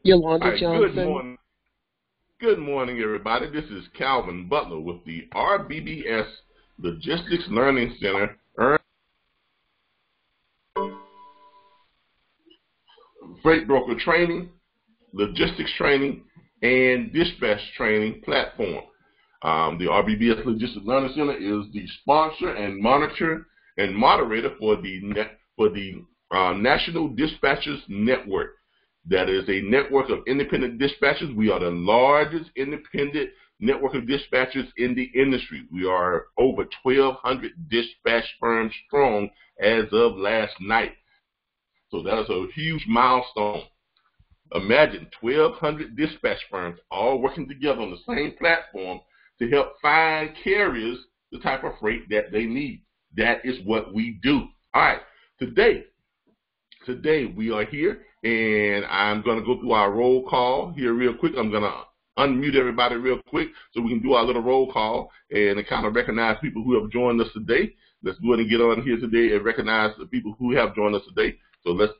Yolanda Johnson. Good morning. Good morning, everybody. This is Calvin Butler with the RBBS Logistics Learning Center, Freight Broker Training, Logistics Training, and Dispatch Training platform. The RBBS Logistics Learning Center is the sponsor and monitor and moderator for the National Dispatchers Network. That is a network of independent dispatchers. We are the largest independent network of dispatchers in the industry. We are over 1,200 dispatch firms strong as of last night. So that is a huge milestone. Imagine 1,200 dispatch firms all working together on the same platform to help find carriers the type of freight that they need. That is what we do. All right, today we are here, and I'm going to go through our roll call here real quick. I'm going to unmute everybody real quick so we can do our little roll call and kind of recognize people who have joined us today. Let's go ahead and get on here today and recognize the people who have joined us today. So let's.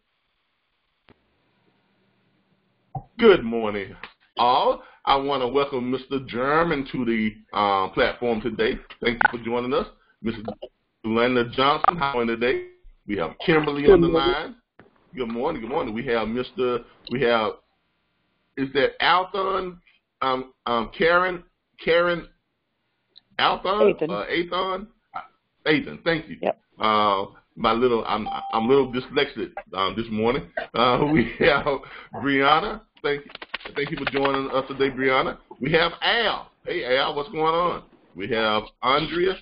Good morning, all. I want to welcome Mr. German to the platform today. Thank you for joining us. Mrs. Yolanda Johnson, how are you today? We have Kimberly on the line. Good morning. Good morning. We have is that Althon, Karen Althon? Athan, thank you. Yep. I'm a little dyslexic this morning. We have Brianna. Thank you for joining us today, Brianna. We have Al. Hey, Al, what's going on? We have Andrea,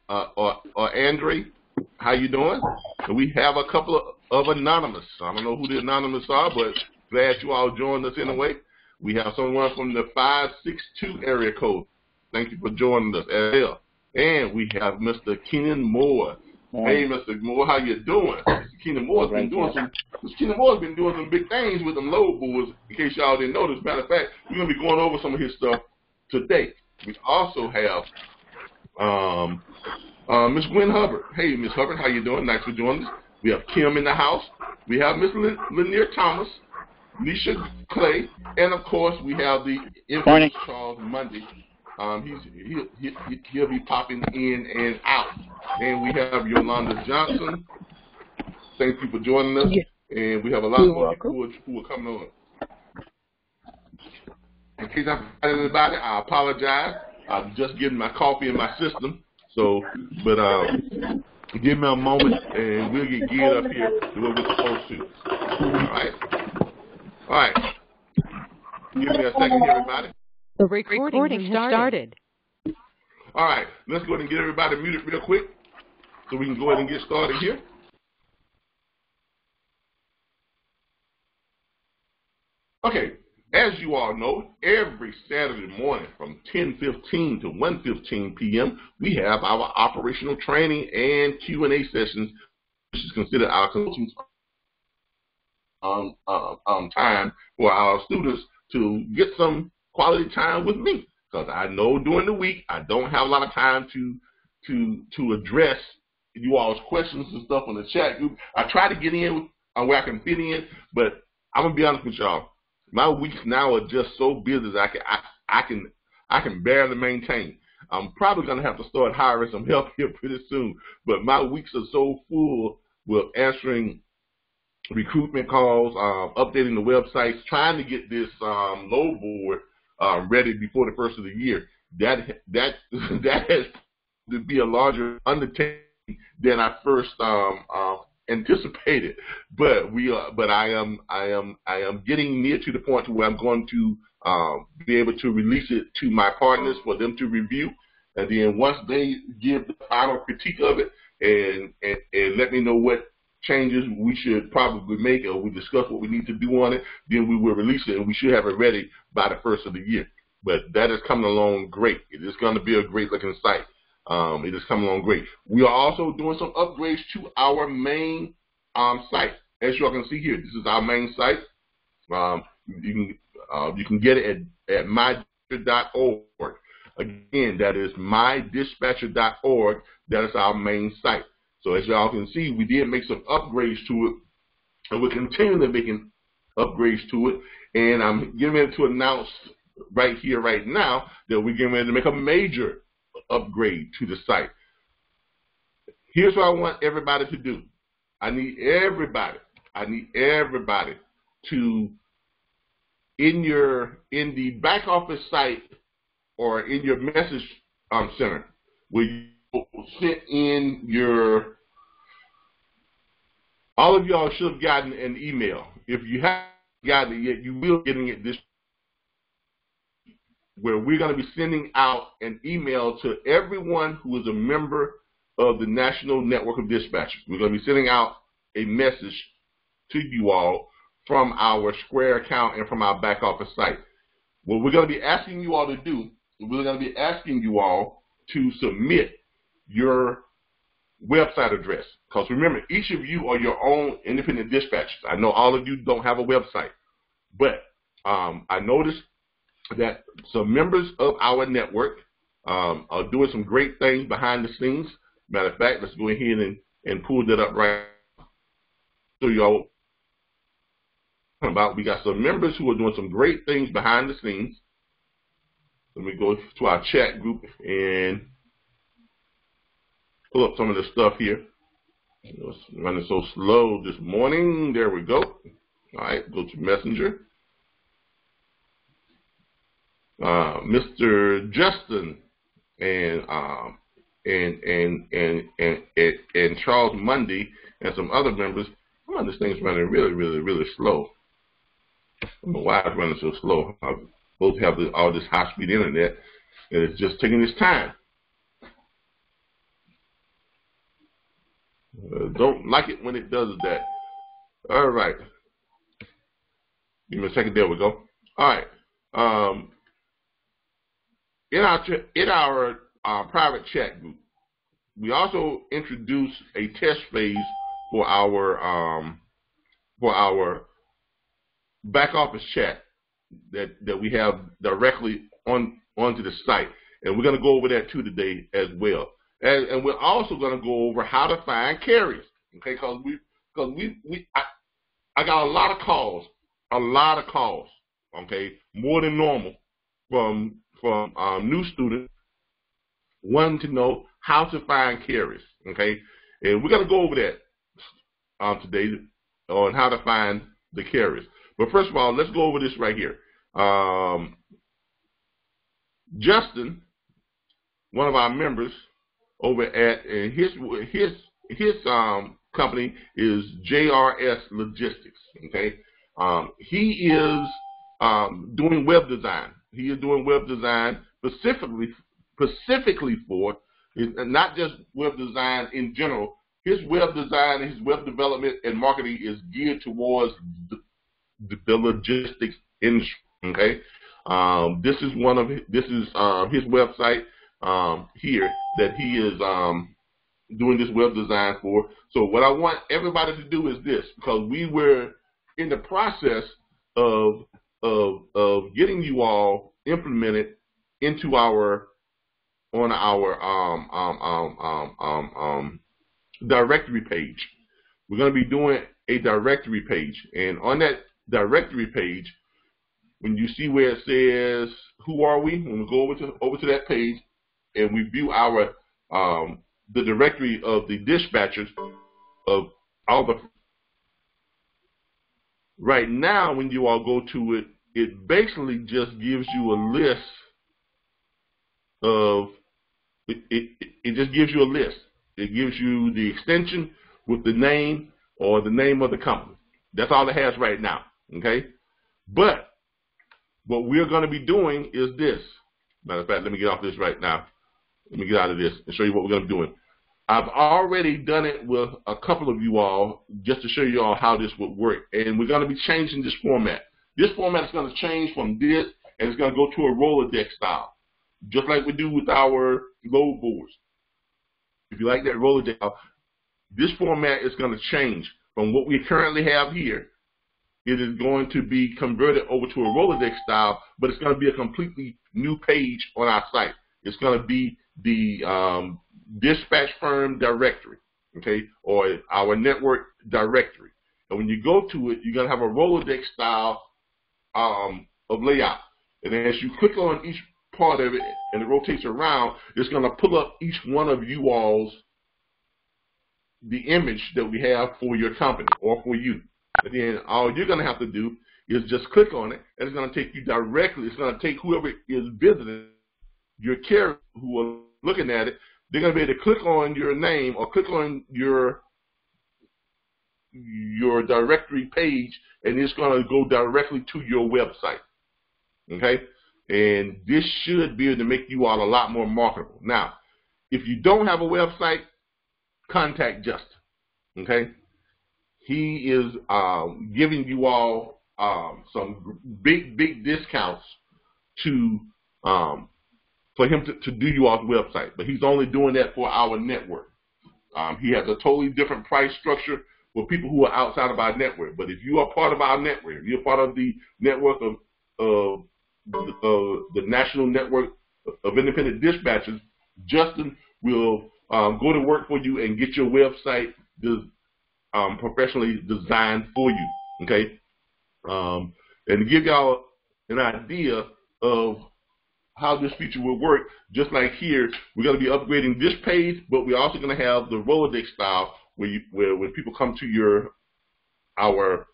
or Andre. How you doing? And we have a couple of anonymous. I don't know who the anonymous are, but glad you all joined us anyway. We have someone from the 562 area code. Thank you for joining us as well. And we have Mr. Kenan Moore. Hey, Mr. Moore, how you doing? Mr. Kenan Moore's been doing some big things with them load boards. In case y'all didn't notice, matter of fact, we're gonna be going over some of his stuff today. We also have Miss Gwen Hubbard. Hey, Miss Hubbard, how you doing? Nice for joining us. We have Kim in the house. We have Miss Lanier Thomas, Nisha Clay, and of course we have the infamous Charles Mundy. He'll be popping in and out. And we have Yolanda Johnson. Thank you for joining us. And we have a lot more people who are coming on. In case I forgot anybody, I apologize. I'm just getting my coffee in my system. So, but give me a moment and we'll get geared up here to what we're supposed to. All right. Give me a second here, everybody. The recording has started. All right, let's go ahead and get everybody muted real quick so we can go ahead and get started here. Okay, as you all know, every Saturday morning from 10:15 to 1:15 p.m., we have our operational training and Q&A sessions, which is considered our coaching time for our students to get some quality time with me. Because I know during the week I don't have a lot of time to address you all's questions and stuff on the chat group. I try to get in where I can fit in, but I'm gonna be honest with y'all. My weeks now are just so busy that I can barely maintain. I'm probably gonna have to start hiring some help here pretty soon. But my weeks are so full with answering recruitment calls, updating the websites, trying to get this load board ready before the first of the year. That has to be a larger undertaking than I first anticipated. But I am getting near to the point where I'm going to be able to release it to my partners for them to review, and then once they give the final critique of it and let me know what changes we should probably make, or we discuss what we need to do on it, then we will release it, and we should have it ready by the first of the year. But that is coming along great. It is going to be a great looking site. It is coming along great. We are also doing some upgrades to our main site. As you all can see here, this is our main site. You can get it at mydispatcher.org. Again, that is mydispatcher.org. That is our main site. So as y'all can see, we did make some upgrades to it, and we're continually making upgrades to it, and I'm getting ready to announce right here, right now, that we're getting ready to make a major upgrade to the site. Here's what I want everybody to do. I need everybody to, in the back office site or in your message center, where you sent in your, all of y'all should have gotten an email. If you haven't gotten it yet, you will be getting it this, where we're going to be sending out an email to everyone who is a member of the National Network of Dispatchers. We're going to be sending out a message to you all from our Square account and from our back office site. What we're going to be asking you all to do, we're going to be asking you all to submit your website address. Because remember, each of you are your own independent dispatchers. I know all of you don't have a website, but I noticed that some members of our network are doing some great things behind the scenes. Matter of fact, let's go ahead and pull that up right now. So y'all, we got some members who are doing some great things behind the scenes. Let me go to our chat group and pull up some of the stuff here. It's running so slow this morning. There we go. All right, go to Messenger. Mr. Justin and Charles Mundy and some other members. This thing's running really slow. I don't know why it's running so slow. I'm supposed to have all this high-speed internet, and it's just taking its time. Don't like it when it does that. All right. Give me a second. There we go. All right. In our private chat group, we also introduced a test phase for our back office chat that we have directly onto the site, and we're going to go over that too today as well. And we're also going to go over how to find carriers, okay? Because I got a lot of calls, okay, more than normal from new students wanting to know how to find carriers, okay? And we're going to go over that today on how to find the carriers. But first of all, let's go over this right here. Justin, one of our members over at his company is JRS Logistics, okay? He is doing web design. He is doing web design specifically for, not just web design in general. His web design, his web development and marketing is geared towards the logistics industry. Okay, this is his website here that he is doing this web design for. So what I want everybody to do is this, because we were in the process of getting you all implemented into our directory page. We're going to be doing a directory page, and on that directory page, when you see where it says "Who are we?" when we go over to that page, and we view our the directory of the dispatchers of all the. Right now, when you all go to it, it basically just gives you a list of. It just gives you a list. It gives you the extension with the name or the name of the company. That's all it has right now, okay? But what we're going to be doing is this. Matter of fact, let me get off this right now. Let me get out of this and show you what we're going to be doing. I've already done it with a couple of you all just to show you all how this would work. And we're going to be changing this format. This format is going to change from this, and it's going to go to a Rolodex style, just like we do with our load boards. If you like that Rolodex, this format is going to change from what we currently have here. It is going to be converted over to a Rolodex style, but it's going to be a completely new page on our site. It's going to be the dispatch firm directory, okay, or our network directory. And when you go to it, you're going to have a Rolodex style of layout. And as you click on each part of it and it rotates around, it's going to pull up each one of you all's, the image that we have for your company or for you. And then all you're going to have to do is just click on it, and it's going to take you directly. It's going to take whoever is visiting your carrier who are looking at it. They're going to be able to click on your name or click on your directory page, and it's going to go directly to your website. Okay? And this should be able to make you all a lot more marketable. Now, if you don't have a website, contact Justin. Okay? He is giving you all some big discounts to for him to do you all's website, but he's only doing that for our network. He has a totally different price structure for people who are outside of our network. But if you are part of our network, if you're part of the network of the national network of independent dispatchers, Justin will go to work for you and get your website professionally designed for you. Okay. And to give y'all an idea of how this feature will work, just like here, we're going to be upgrading this page, but we're also going to have the Rolodex style where when people come to our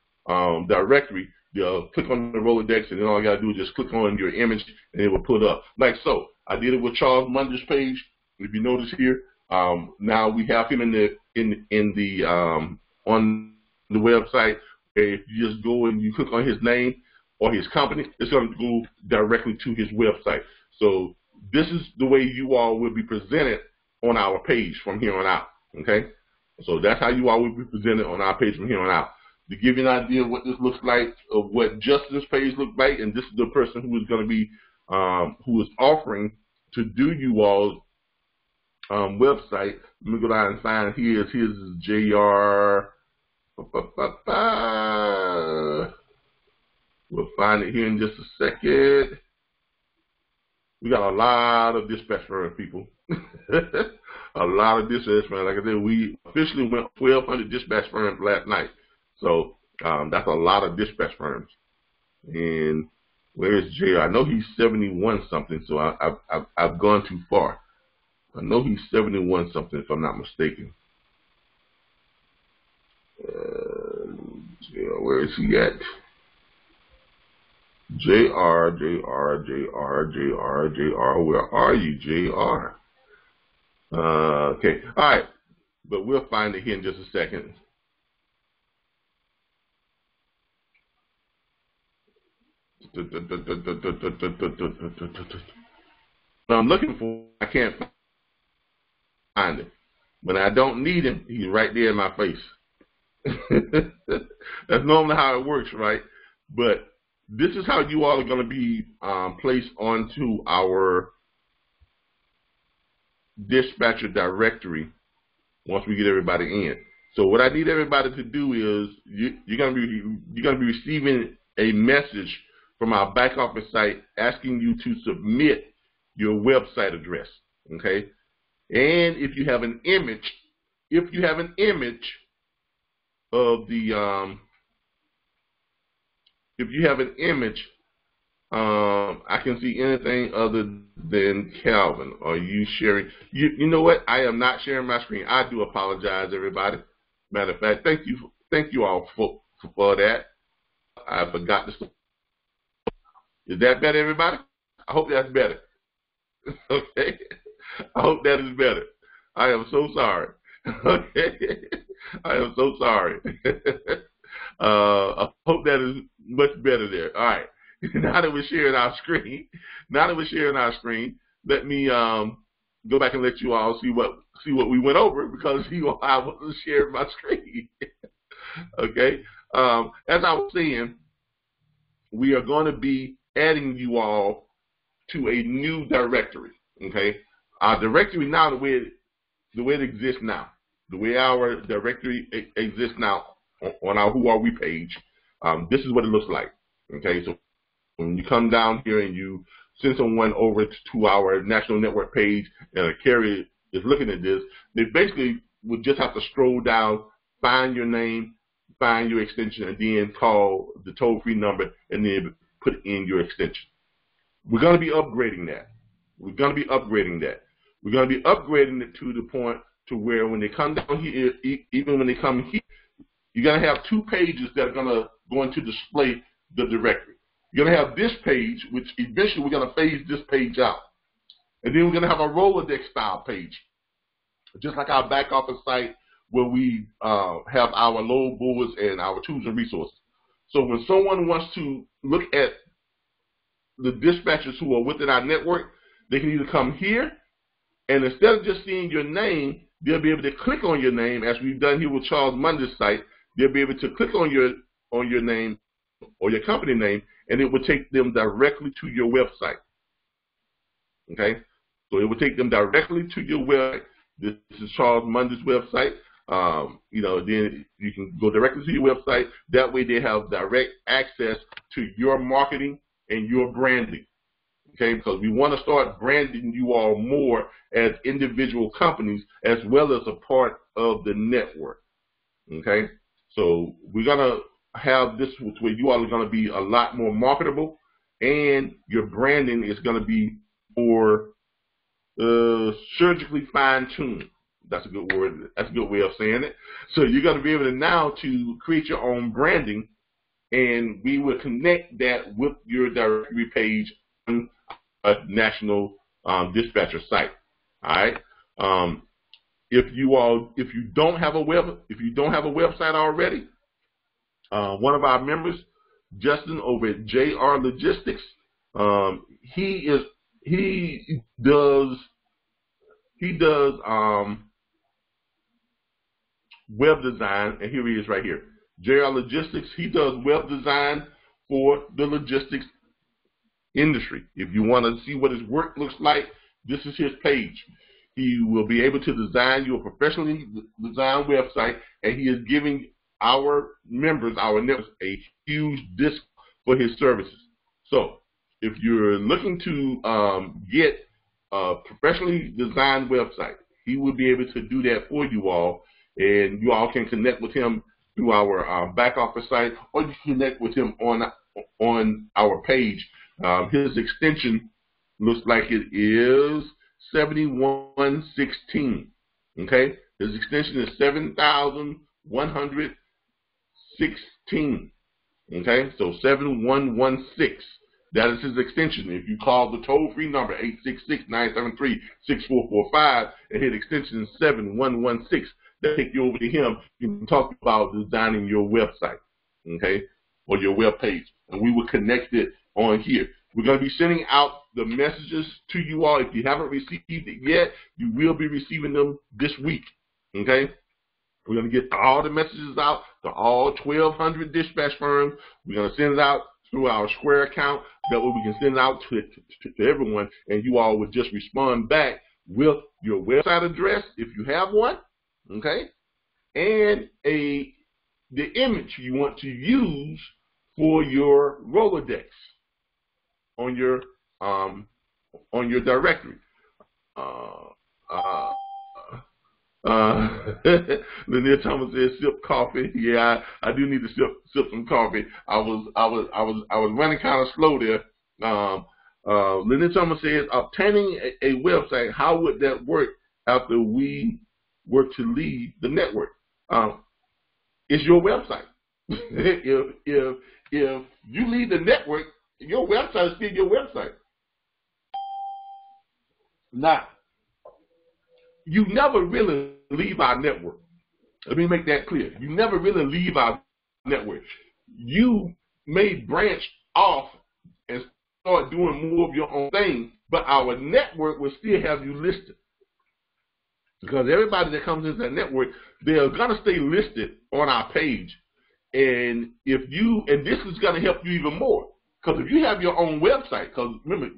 directory, they'll click on the Rolodex, and then all you got to do is just click on your image, and it will put up like so. I did it with Charles Munder's page. If you notice here, now we have him on the website. If you just go and you click on his name or his company, it's going to go directly to his website. So this is the way you all will be presented on our page from here on out. Okay? So that's how you all will be presented on our page from here on out. To give you an idea of what this looks like, of what Justin's page looks like, and this is the person who is going to be, who is offering to do you all's website. Let me go down and find his. His is JR. We'll find it here in just a second. We got a lot of dispatch firm people. A lot of dispatch firms. Like I said, we officially went 1,200 dispatch firms last night. So that's a lot of dispatch firms. And where's JR? I know he's 71 something, so I've gone too far. I know he's 71 something, if I'm not mistaken. Where is he at? JR, where are you, JR? Okay, all right, but we'll find it here in just a second. I'm looking for, I can't find him. When I don't need him, he's right there in my face. That's normally how it works, right? But this is how you all are going to be placed onto our dispatcher directory once we get everybody in. So what I need everybody to do is you're going to be receiving a message from our back office site asking you to submit your website address. Okay, and if you have an image, of the I can see anything other than Calvin. Are you sharing? You know what? I am not sharing my screen. I do apologize, everybody. Matter of fact, thank you all for that. I forgot to. Is that better, everybody? I hope that's better. Okay. I hope that is better. I am so sorry. Okay. I am so sorry. I hope that is much better there. All right. Now that we're sharing our screen, let me go back and let you all see what we went over, because I wasn't sharing my screen. Okay. As I was saying, we are going to be adding you all to a new directory. Okay. Our directory now, the way it exists now, the way our directory exists now on our Who Are We page, this is what it looks like. Okay, so when you come down here and you send someone over to our national network page and a carrier is looking at this, they basically would just have to scroll down, find your name, find your extension and then call the toll-free number and then put in your extension. We're going to be upgrading that. We're going to be upgrading that. We're going to be upgrading it to the point to where when they come down here, even when they come here, you're going to have 2 pages that are going to display the directory. You're going to have this page, which eventually we're going to phase this page out. And then we're going to have a Rolodex style page, just like our back office site where we have our load boards and our tools and resources. So when someone wants to look at the dispatchers who are within our network, they can either come here, and instead of just seeing your name, they'll be able to click on your name, as we've done here with Charles Mundy's site. They'll be able to click on your name or your company name, and it will take them directly to your website. Okay? So it will take them directly to your website. This is Charles Mundy's website. Then you can go directly to your website. That way they have direct access to your marketing and your branding. Okay? Because we want to start branding you all more as individual companies as well as a part of the network. Okay? So we're going to have this where you all are going to be a lot more marketable, and your branding is going to be more surgically fine-tuned. That's a good word. That's a good way of saying it. So you're going to be able to now to create your own branding, and we will connect that with your directory page on a national dispatcher site. All right. If you don't have a website already, one of our members, Justin over at JR Logistics, he does web design, and here he is right here. JR Logistics, he does web design for the logistics industry. If you want to see what his work looks like, this is his page. He will be able to design you a professionally designed website, and he is giving our members, our networks, a huge discount for his services. So if you're looking to get a professionally designed website, he will be able to do that for you all, and you all can connect with him through our back office site, or you can connect with him on our page. His extension looks like it is 7116. Okay, his extension is 7116. Okay, so 7116. That is his extension. If you call the toll-free number 866-973-6445 and hit extension 7116, they'll take you over to him. You can talk about designing your website, okay, or your web page, and we will connect it on here. We're going to be sending out the messages to you all. If you haven't received it yet, you will be receiving them this week, okay? We're going to get all the messages out to all 1,200 dispatch firms. We're going to send it out through our Square account. That way we can send it out to everyone, and you all would just respond back with your website address if you have one, okay, and the image you want to use for your Rolodex on your directory. Lanier Thomas says sip coffee. Yeah, I do need to sip some coffee. I was running kind of slow there. Lanier Thomas says obtaining a website. How would that work after we were to leave the network? It's your website. if you leave the network, your website is still your website. Now, you never really leave our network. Let me make that clear. You never really leave our network. You may branch off and start doing more of your own thing, but our network will still have you listed. Because everybody that comes into that network, they are going to stay listed on our page. And this is going to help you even more. Because if you have your own website, because remember,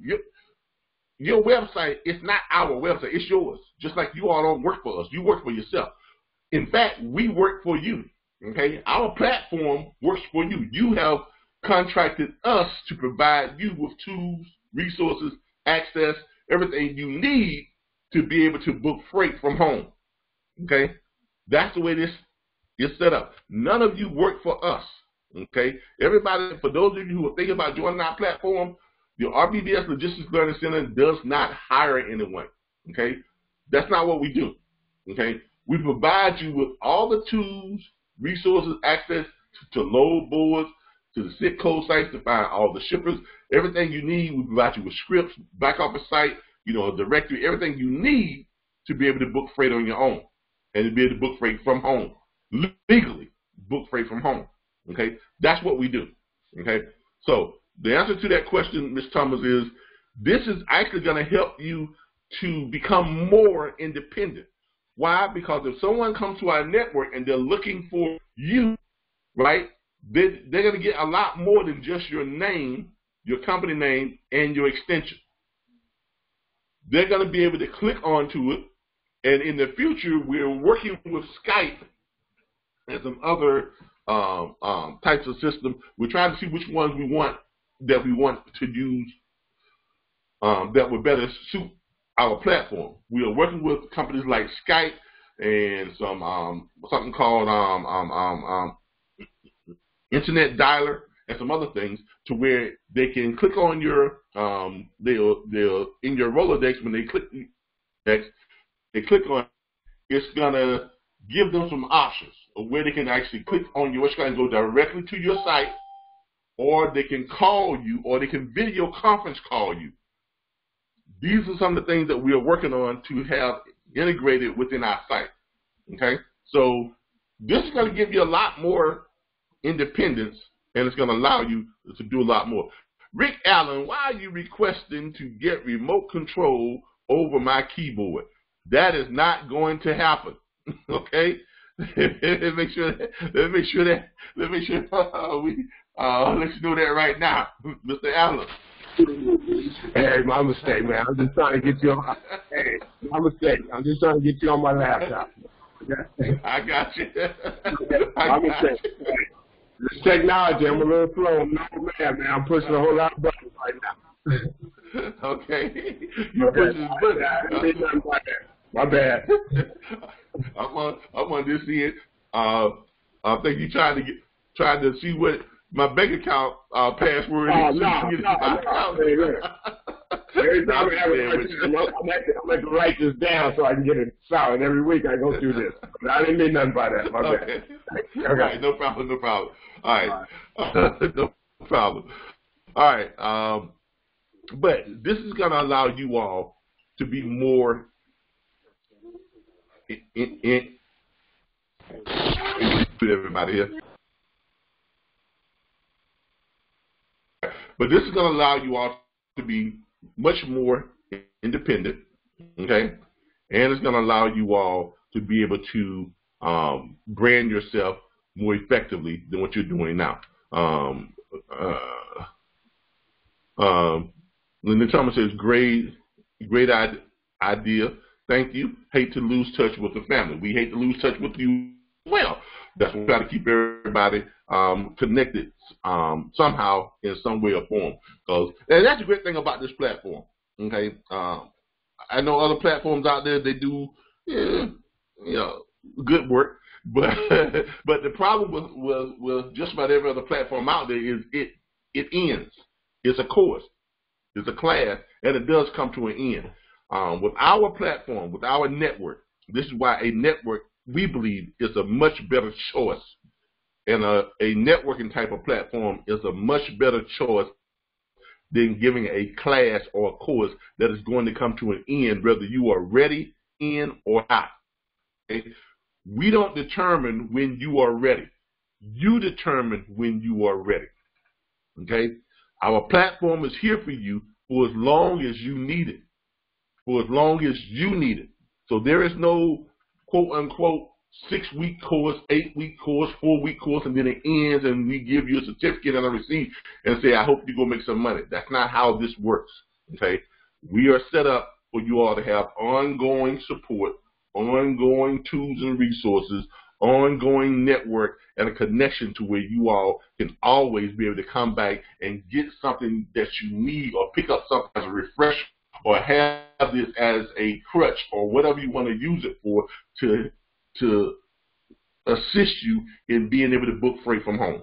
your website is not our website, it's yours. Just like you all don't work for us, you work for yourself. In fact, we work for you. Okay, our platform works for you. You have contracted us to provide you with tools, resources, access, everything you need to be able to book freight from home. Okay, that's the way this It's set up. None of you work for us. Okay? Everybody, for those of you who are thinking about joining our platform, the RBBS Logistics Learning Center does not hire anyone. Okay? That's not what we do. Okay? We provide you with all the tools, resources, access to load boards, to the SIT code sites to find all the shippers, everything you need. We provide you with scripts, back office site, a directory, everything you need to be able to book freight on your own and to be able to book freight from home, legally book freight from home. Okay, that's what we do. Okay, so the answer to that question, Ms. Thomas, is this is actually going to help you to become more independent. Why? Because if someone comes to our network and they're looking for you, right, they're going to get a lot more than just your name, your company name, and your extension. They're going to be able to click onto it, and in the future, we're working with Skype and some other types of systems. We're trying to see which ones we want to use that would better suit our platform. We are working with companies like Skype and something called Internet Dialer and some other things, to where they can click on your they'll in your Rolodex. When they click on, it's gonna give them some options of where they can actually click on your website and go directly to your site, or they can call you, or they can video conference call you. These are some of the things that we are working on to have integrated within our site. Okay, so this is going to give you a lot more independence, and it's going to allow you to do a lot more. Rick Allen, why are you requesting to get remote control over my keyboard? That is not going to happen. Okay, let me make sure we let you know that right now, Mr. Allen. Hey, my mistake, man. I'm just trying to get you on. Hey, my mistake. I'm just trying to get you on my laptop. I got you. My mistake. This technology, I'm a little slow. I'm not mad, man. I'm pushing a whole lot of buttons right now. Okay. You're pushing buttons. I didn't nothing like that. My bad. I'm on this end. I think you trying to see what my bank account password is. No. Every time I'm going to write this down so I can get it solid. Every week I go through this. But I didn't mean nothing by that. My bad. Okay. All right, no problem. All right. No problem. All right. But this is going to allow you all to be more everybody here. But this is going to allow you all to be much more independent, okay? And it's going to allow you all to be able to brand yourself more effectively than what you're doing now. Linda Thomas says, great idea. Thank you. Hate to lose touch with the family. We hate to lose touch with you. Well, that's why we try to keep everybody connected somehow in some way or form. And that's the great thing about this platform. Okay, I know other platforms out there, they do good work, but the problem with just about every other platform out there is it ends. It's a course, it's a class, and it does come to an end. With our platform, with our network, this is why a network, we believe, is a much better choice. And a networking type of platform is a much better choice than giving a class or a course that is going to come to an end, whether you are ready in or out. Okay? We don't determine when you are ready. You determine when you are ready. Okay? Our platform is here for you for as long as you need it. For as long as you need it. So there is no quote-unquote 6-week course, 8-week course, 4-week course, and then it ends and we give you a certificate and a receipt and say, I hope you go make some money. That's not how this works, okay? We are set up for you all to have ongoing support, ongoing tools and resources, ongoing network, and a connection to where you all can always be able to come back and get something that you need or pick up something as a refresher or have this as a crutch or whatever you want to use it for to assist you in being able to book freight from home.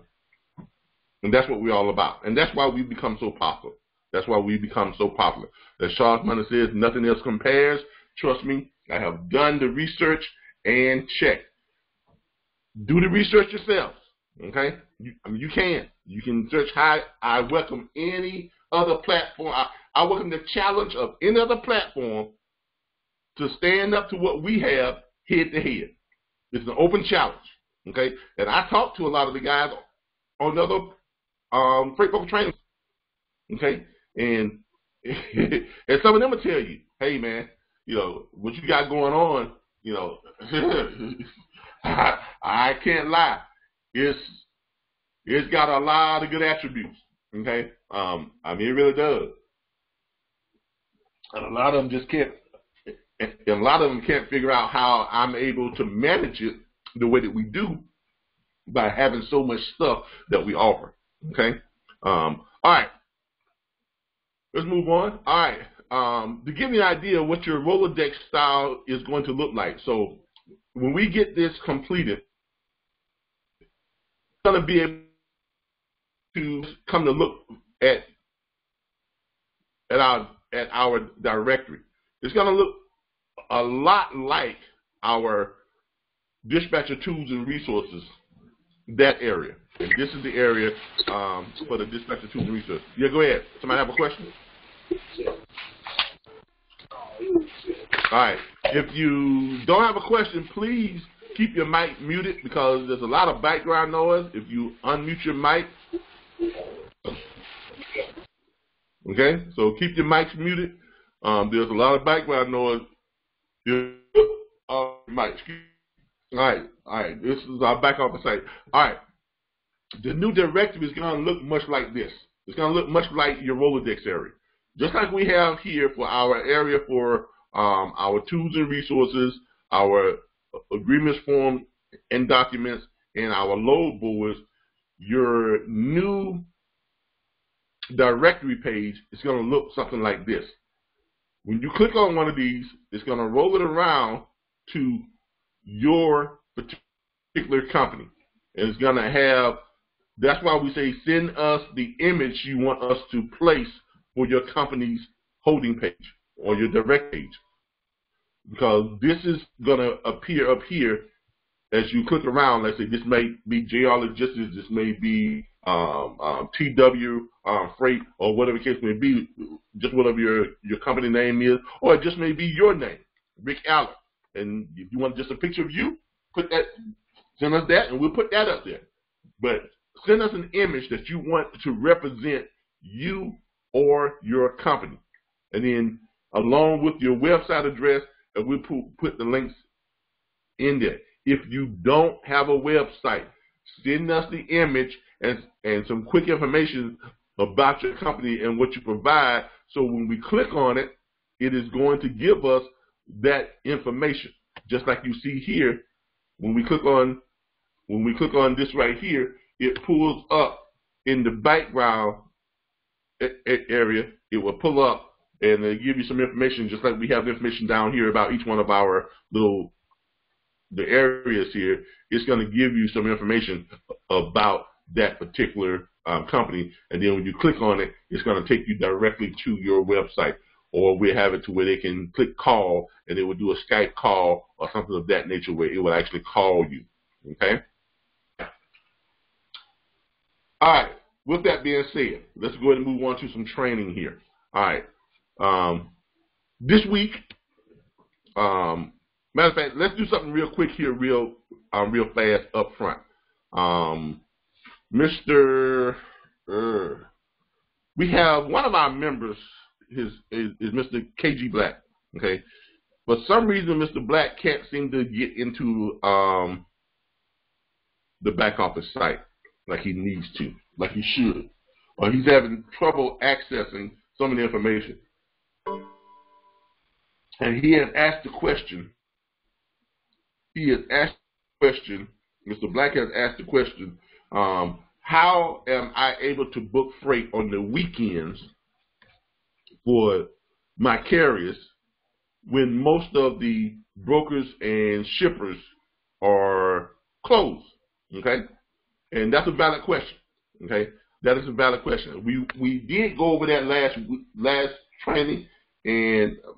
And that's what we're all about. And that's why we become so popular. That's why we become so popular. As Charles Munger says, nothing else compares. Trust me, I have done the research and checked. Do the research yourself. Okay? You can. You can search high. I welcome any other platform. I welcome the challenge of any other platform to stand up to what we have head to head. It's an open challenge. Okay? And I talk to a lot of the guys on other freight broker training. Okay? And and some of them will tell you, hey man, you know, what you got going on, you know, I can't lie. It's got a lot of good attributes. Okay? I mean, it really does. And a lot of them just can't, and a lot of them can't figure out how I'm able to manage it the way that we do by having so much stuff that we offer. Okay? All right. Let's move on. All right. To give you an idea of what your Rolodex style is going to look like. So when we get this completed, we're going to be able to come to look at our directory. It's going to look a lot like our dispatcher tools and resources, that area. And this is the area for the dispatcher tools and resources. Yeah, go ahead. Somebody have a question? All right. If you don't have a question, please keep your mic muted because there's a lot of background noise. If you unmute your mic, okay? So keep your mics muted. There's a lot of background noise. All right. This is our back office site. All right. The new directory is going to look much like this. It's going to look much like your Rolodex area. Just like we have here for our area for our tools and resources, our agreements, forms, and documents, and our load boards, your new directory page is going to look something like this. When you click on one of these, it's going to roll it around to your particular company. And it's going to have, that's why we say send us the image you want us to place for your company's holding page or your direct page. Because this is going to appear up here as you click around. Let's say this may be JR Logistics, this may be TW Freight, or whatever the case may be, just whatever your company name is, or it just may be your name, Rick Allen. And if you want just a picture of you, put that, send us that, and we'll put that up there. But send us an image that you want to represent you or your company. And then along with your website address, and we'll put the links in there. If you don't have a website, send us the image and some quick information about your company and what you provide, so when we click on it, it is going to give us that information. Just like you see here, when we click on this right here, it pulls up in the background area. It will pull up and they give you some information, just like we have information down here about each one of our the areas here. It's going to give you some information about that particular company, and then when you click on it, it's going to take you directly to your website, or we have it to where they can click call, and it will do a Skype call or something of that nature where it will actually call you. Okay? All right. With that being said, let's go ahead and move on to some training here. All right. This week, matter of fact, let's do something real quick here, real fast up front. We have one of our members is Mr. KG Black. Okay. For some reason, Mr. Black can't seem to get into the back office site like he needs to, like he should, or he's having trouble accessing some of the information. And he has asked the question. Mr. Black has asked the question, how am I able to book freight on the weekends for my carriers when most of the brokers and shippers are closed. Okay, and that's a valid question. Okay, that is a valid question. We did go over that last training,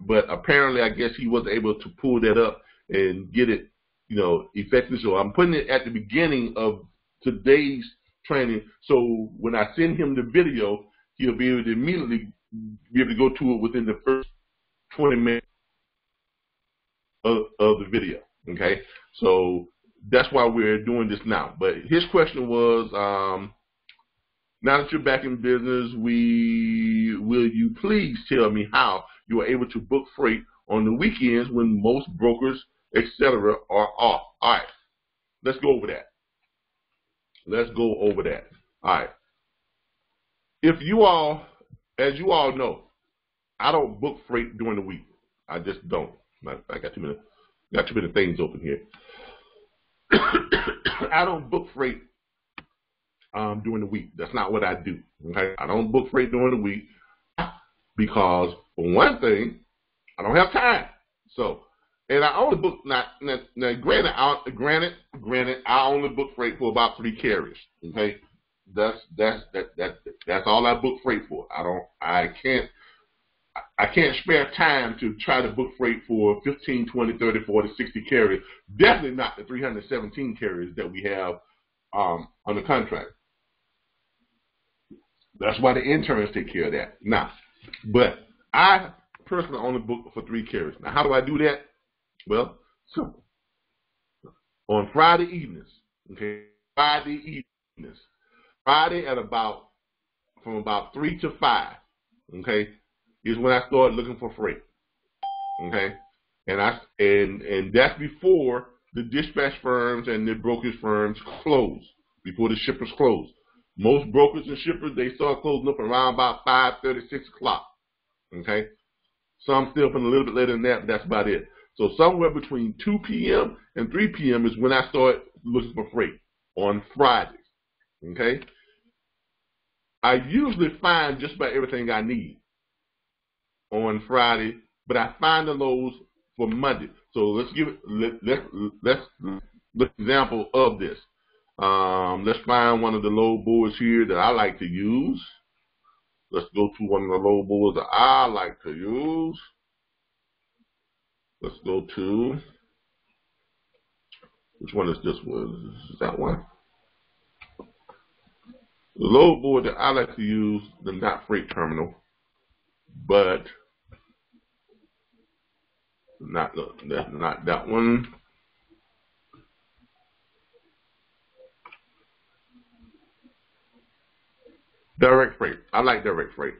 but apparently I guess he wasn't able to pull that up and get it, effective. So I'm putting it at the beginning of today's training. So when I send him the video, he'll be able to immediately be able to go to it within the first 20 minutes of the video. Okay, so that's why we're doing this now. But his question was, now that you're back in business, will you please tell me how you are able to book freight on the weekends when most brokers, etc., are off? All right, let's go over that. All right. If you all, as you all know, I don't book freight during the week. I just don't. I got too many things open here. I don't book freight during the week. That's not what I do. Okay, I don't book freight during the week because, for one thing, I don't have time. So, and I only book granted, I only book freight for about 3 carriers. Okay, that's all I book freight for. I can't spare time to try to book freight for 15, 20, 30, 40, 60 carriers. Definitely not the 317 carriers that we have on the contract. That's why the interns take care of that. Now, but I personally only book for 3 carriers. Now, how do I do that? Well, simple. On Friday evenings, okay, Friday at from about 3 to 5, okay, is when I start looking for freight. Okay, and that's before the dispatch firms and the brokerage firms close, before the shippers close. Most brokers and shippers, they start closing up around about 5:30, 6 o'clock. Okay, some still from a little bit later than that, but that's about it. So somewhere between 2 p.m. and 3 p.m. is when I start looking for freight on Fridays. Okay, I usually find just about everything I need on Friday, but I find the loads for Monday. So let's let's look example of this. Let's find one of the load boards here that I like to use. Let's go to one of the load boards that I like to use. Let's go to, which one is this one? Is that one? The load board that I like to use, the not freight terminal, but not that one. Direct freight. I like direct freight.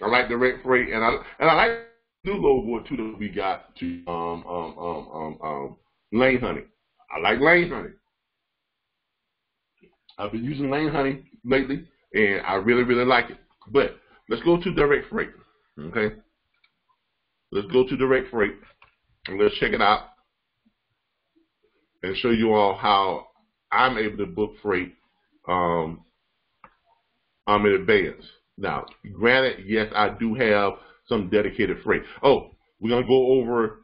And I like the new load board too that we got to Lane Honey. I like Lane Honey. I've been using Lane Honey lately, and I really, really like it. But let's go to direct freight. Okay. Let's go to direct freight and let's check it out and show you all how I'm able to book freight in advance. Now, granted, yes, I do have some dedicated freight. Oh, we're going to go over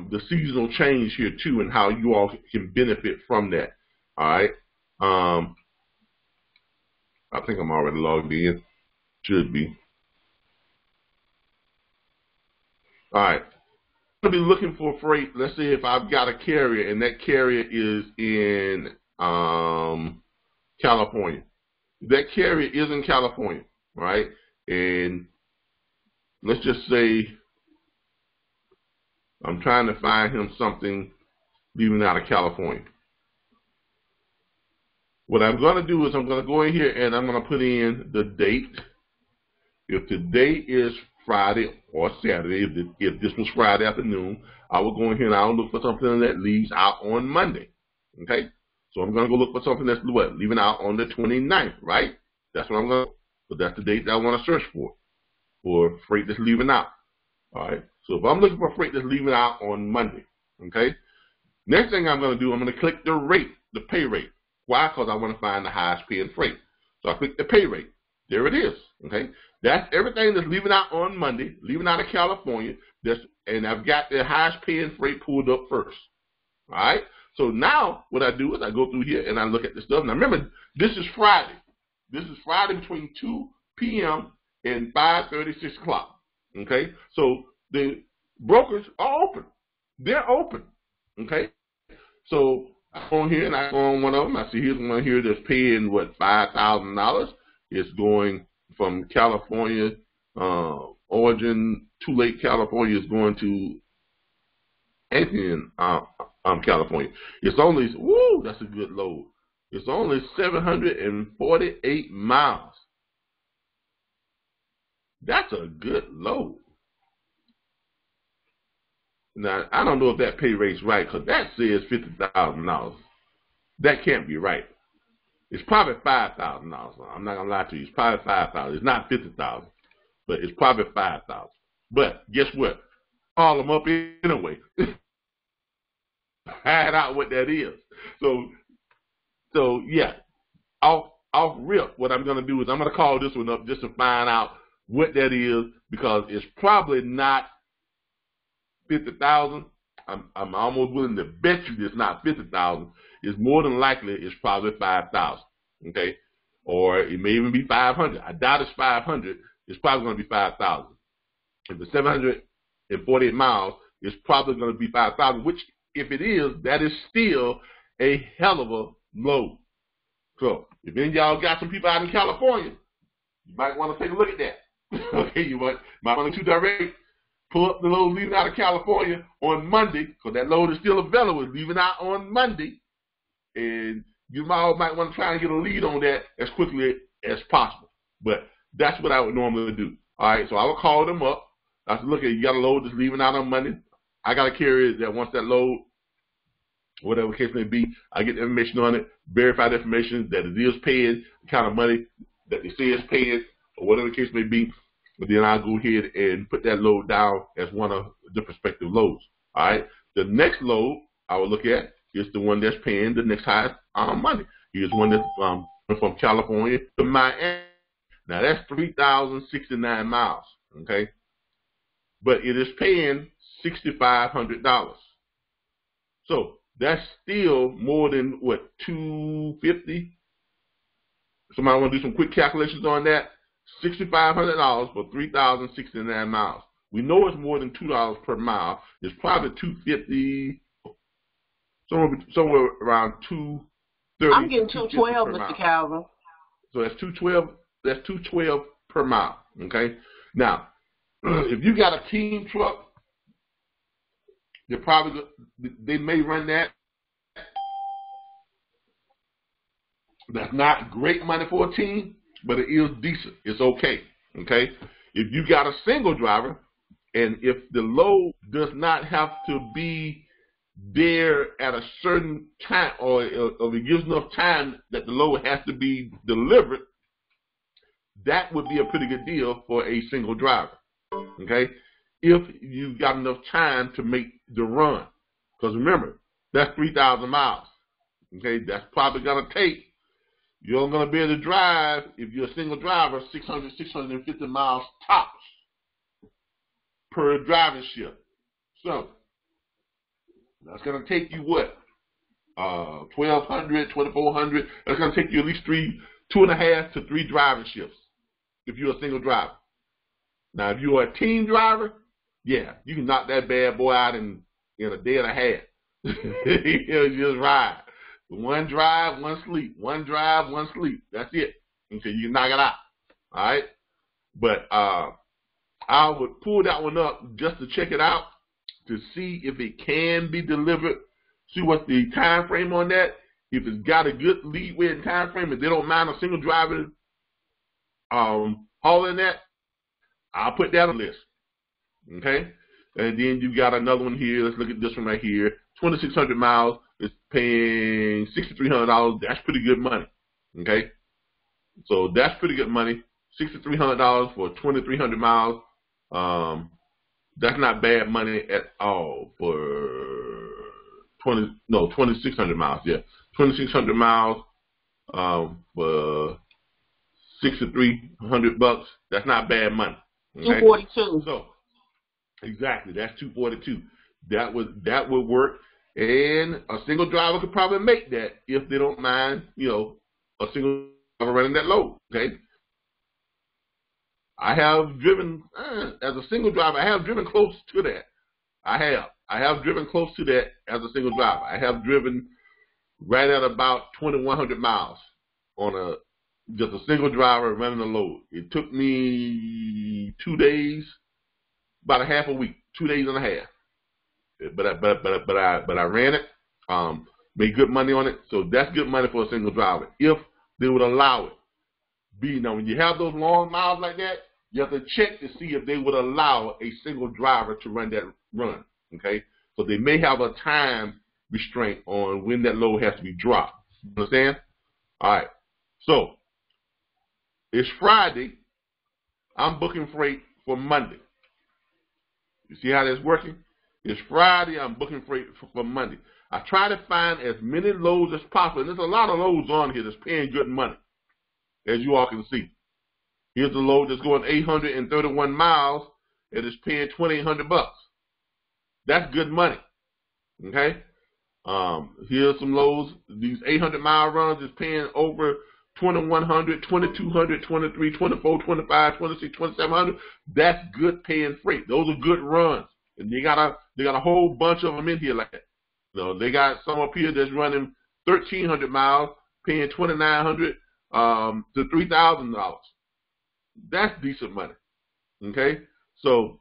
the seasonal change here too and how you all can benefit from that. All right. I think I'm already logged in. Should be. All right. I'm going to be looking for freight. Let's say if I've got a carrier and that carrier is in California. That carrier is in California, right? And let's just say I'm trying to find him something leaving out of California. What I'm going to do is I'm going to go in here and I'm going to put in the date. If today is Friday or Saturday, if this was Friday afternoon, I will go in here and I'll look for something that leaves out on Monday. Okay? So I'm going to go look for something that's leaving out on the 29th, right? That's what I'm going to, but that's the date that I want to search for freight that's leaving out. All right? So if I'm looking for freight that's leaving out on Monday, okay? Next thing I'm going to do, I'm going to click the rate, the pay rate. Why? Because I want to find the highest paying freight. So I click the pay rate. There it is, okay? That's everything that's leaving out on Monday, leaving out of California, and I've got the highest paying freight pulled up first. All right? So now what I do is I go through here and I look at the stuff. Now remember, this is Friday. This is Friday between 2 p.m. and 5:30, 6 o'clock. Okay? So the brokers are open. They're open. Okay? So I go on here and I go on one of them. I see here's one here that's paying, what, $5,000. It's going from California, origin, Tulane, California, is going to Anthony, California. It's only, woo, that's a good load. It's only 748 miles. That's a good load. Now, I don't know if that pay rate's right, because that says $50,000. That can't be right. It's probably $5,000. I'm not going to lie to you. It's probably $5,000. It's not $50,000, but it's probably $5,000. But guess what? All them up anyway. Find out what that is. So yeah, off rip, what I'm going to do is I'm going to call this one up just to find out what that is, because it's probably not 50,000. I'm almost willing to bet you it's not 50,000. It's more than likely it's probably 5,000. Okay, or it may even be 500. I doubt it's 500. It's probably going to be 5,000. If it's 748 miles, it's probably going to be 5,000. Which, if it is, that is still a hell of a load. So if any of y'all got some people out in California, you might want to take a look at that. Okay, you might want to direct. Pull up the load leaving out of California on Monday, because that load is still available, leaving out on Monday. And you might want to try and get a lead on that as quickly as possible. But that's what I would normally do. All right, so I will call them up. I said, look, you got a load that's leaving out on Monday. I got a carrier that wants that load, whatever the case may be. I get the information on it, verify the information that it is paying, the kind of money that they say it's paying, or whatever the case may be. But then I'll go ahead and put that load down as one of the prospective loads. All right. The next load I will look at is the one that's paying the next highest money. Here's one that's from California to Miami. Now that's 3,069 miles. Okay. But it is paying $6,500. So that's still more than what, $250? Somebody want to do some quick calculations on that? $6,500 for 3,069 miles. We know it's more than $2 per mile. It's probably $250, somewhere around $230. I'm getting $212, Mr. Calvin. So that's $212. That's $212 per mile. Okay. Now, if you got a team truck, they may run that. That's not great money for a team, but it is decent. It's okay. Okay. If you got a single driver, and if the load does not have to be there at a certain time, or it gives enough time that the load has to be delivered, that would be a pretty good deal for a single driver. Okay. If you've got enough time to make the run. Because remember, that's 3,000 miles. Okay. That's probably going to take, you're only going to be able to drive, if you're a single driver, 600, 650 miles tops per driving shift. So that's going to take you what? 1,200, 2,400. That's going to take you at least 2.5 to 3 driving shifts if you're a single driver. Now, if you're a team driver, yeah, you can knock that bad boy out in a day and a half. You just ride. One drive, one sleep. One drive, one sleep. That's it. Until you knock it out. All right? But I would pull that one up just to check it out, to see if it can be delivered. See what's the time frame on that. If it's got a good leeway in time frame, if they don't mind a single driver hauling that, I'll put that on the list. Okay? And then you got another one here. Let's look at this one right here. 2,600 miles. It's paying $6,300. That's pretty good money. Okay? So that's pretty good money. $6,300 for 2,300 miles. That's not bad money at all for 2,600 miles. Yeah, 2,600 miles for $6,300. That's not bad money. Okay? 242. So exactly, that's 242. That would work. And a single driver could probably make that if they don't mind, a single driver running that load, okay? I have driven, as a single driver, I have driven close to that. I have driven close to that as a single driver. I have driven right at about 2,100 miles on just a single driver running a load. It took me 2 days, about a half a week, 2 days and a half. But I ran it, made good money on it. So that's good money for a single driver if they would allow it. Now, when you have those long miles like that, you have to check to see if they would allow a single driver to run that run. Okay, so they may have a time restraint on when that load has to be dropped. You understand? All right. So it's Friday. I'm booking freight for Monday. You see how that's working? It's Friday. I'm booking freight for Monday. I try to find as many loads as possible. And there's a lot of loads on here that's paying good money, as you all can see. Here's a load that's going 831 miles and it's paying $2,800. That's good money. Okay? Here's some loads. These 800-mile runs is paying over 2,100, 2,200, 23, 24, 25, 26, 2,700. That's good paying freight. Those are good runs. And they got a whole bunch of them in here like that. They got some up here that's running 1,300 miles, paying $2,900 to $3,000. That's decent money. Okay? So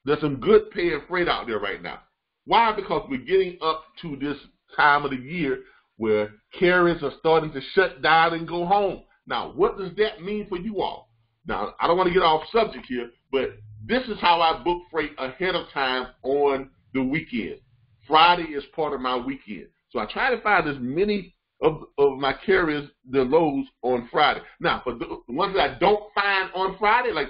there's some good paying freight out there right now. Why? Because we're getting up to this time of the year where carriers are starting to shut down and go home. Now, what does that mean for you all? Now, I don't want to get off subject here, but this is how I book freight ahead of time on the weekend. Friday is part of my weekend. So I try to find as many of my carriers, the loads on Friday. Now, for the ones that I don't find on Friday, like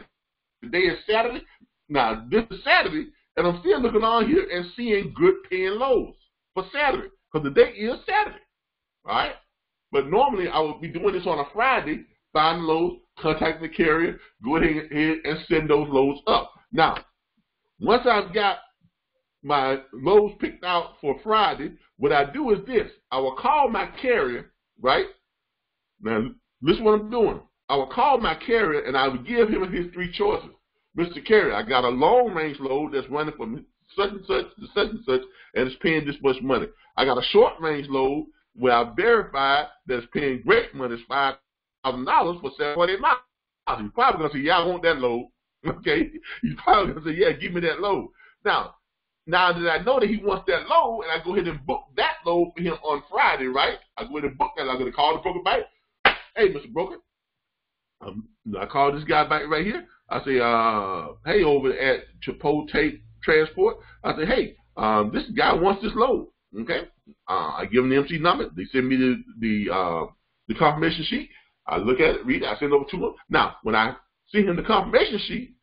today is Saturday, now this is Saturday, and I'm still looking on here and seeing good paying loads for Saturday, because the day is Saturday, all right? But normally I would be doing this on a Friday, finding loads, contacting the carrier, go ahead and send those loads up. Now, once I've got my loads picked out for Friday, what I do is this. I will call my carrier, right? Now, listen what I'm doing. I will call my carrier and I will give him his three choices. Mr. Carrier, I got a long-range load that's running from such and such to such and such, and it's paying this much money. I got a short-range load where I verified that it's paying great money, it's $5,000 for 7.8 miles. You're probably going to say, yeah, I want that load. Okay? You're probably going to say, yeah, give me that load. Now that I know that he wants that load, and I go ahead and book that load for him on Friday, right? I go ahead and book that. I'm going to call the broker back. Hey, Mr. Broker. I call this guy back right here. I say, hey, over at Chipotle Transport. I say, hey, this guy wants this load. Okay? I give him the MC number. They send me the confirmation sheet. I look at it, read it. I send it over to him. Now, when I see him the confirmation sheet,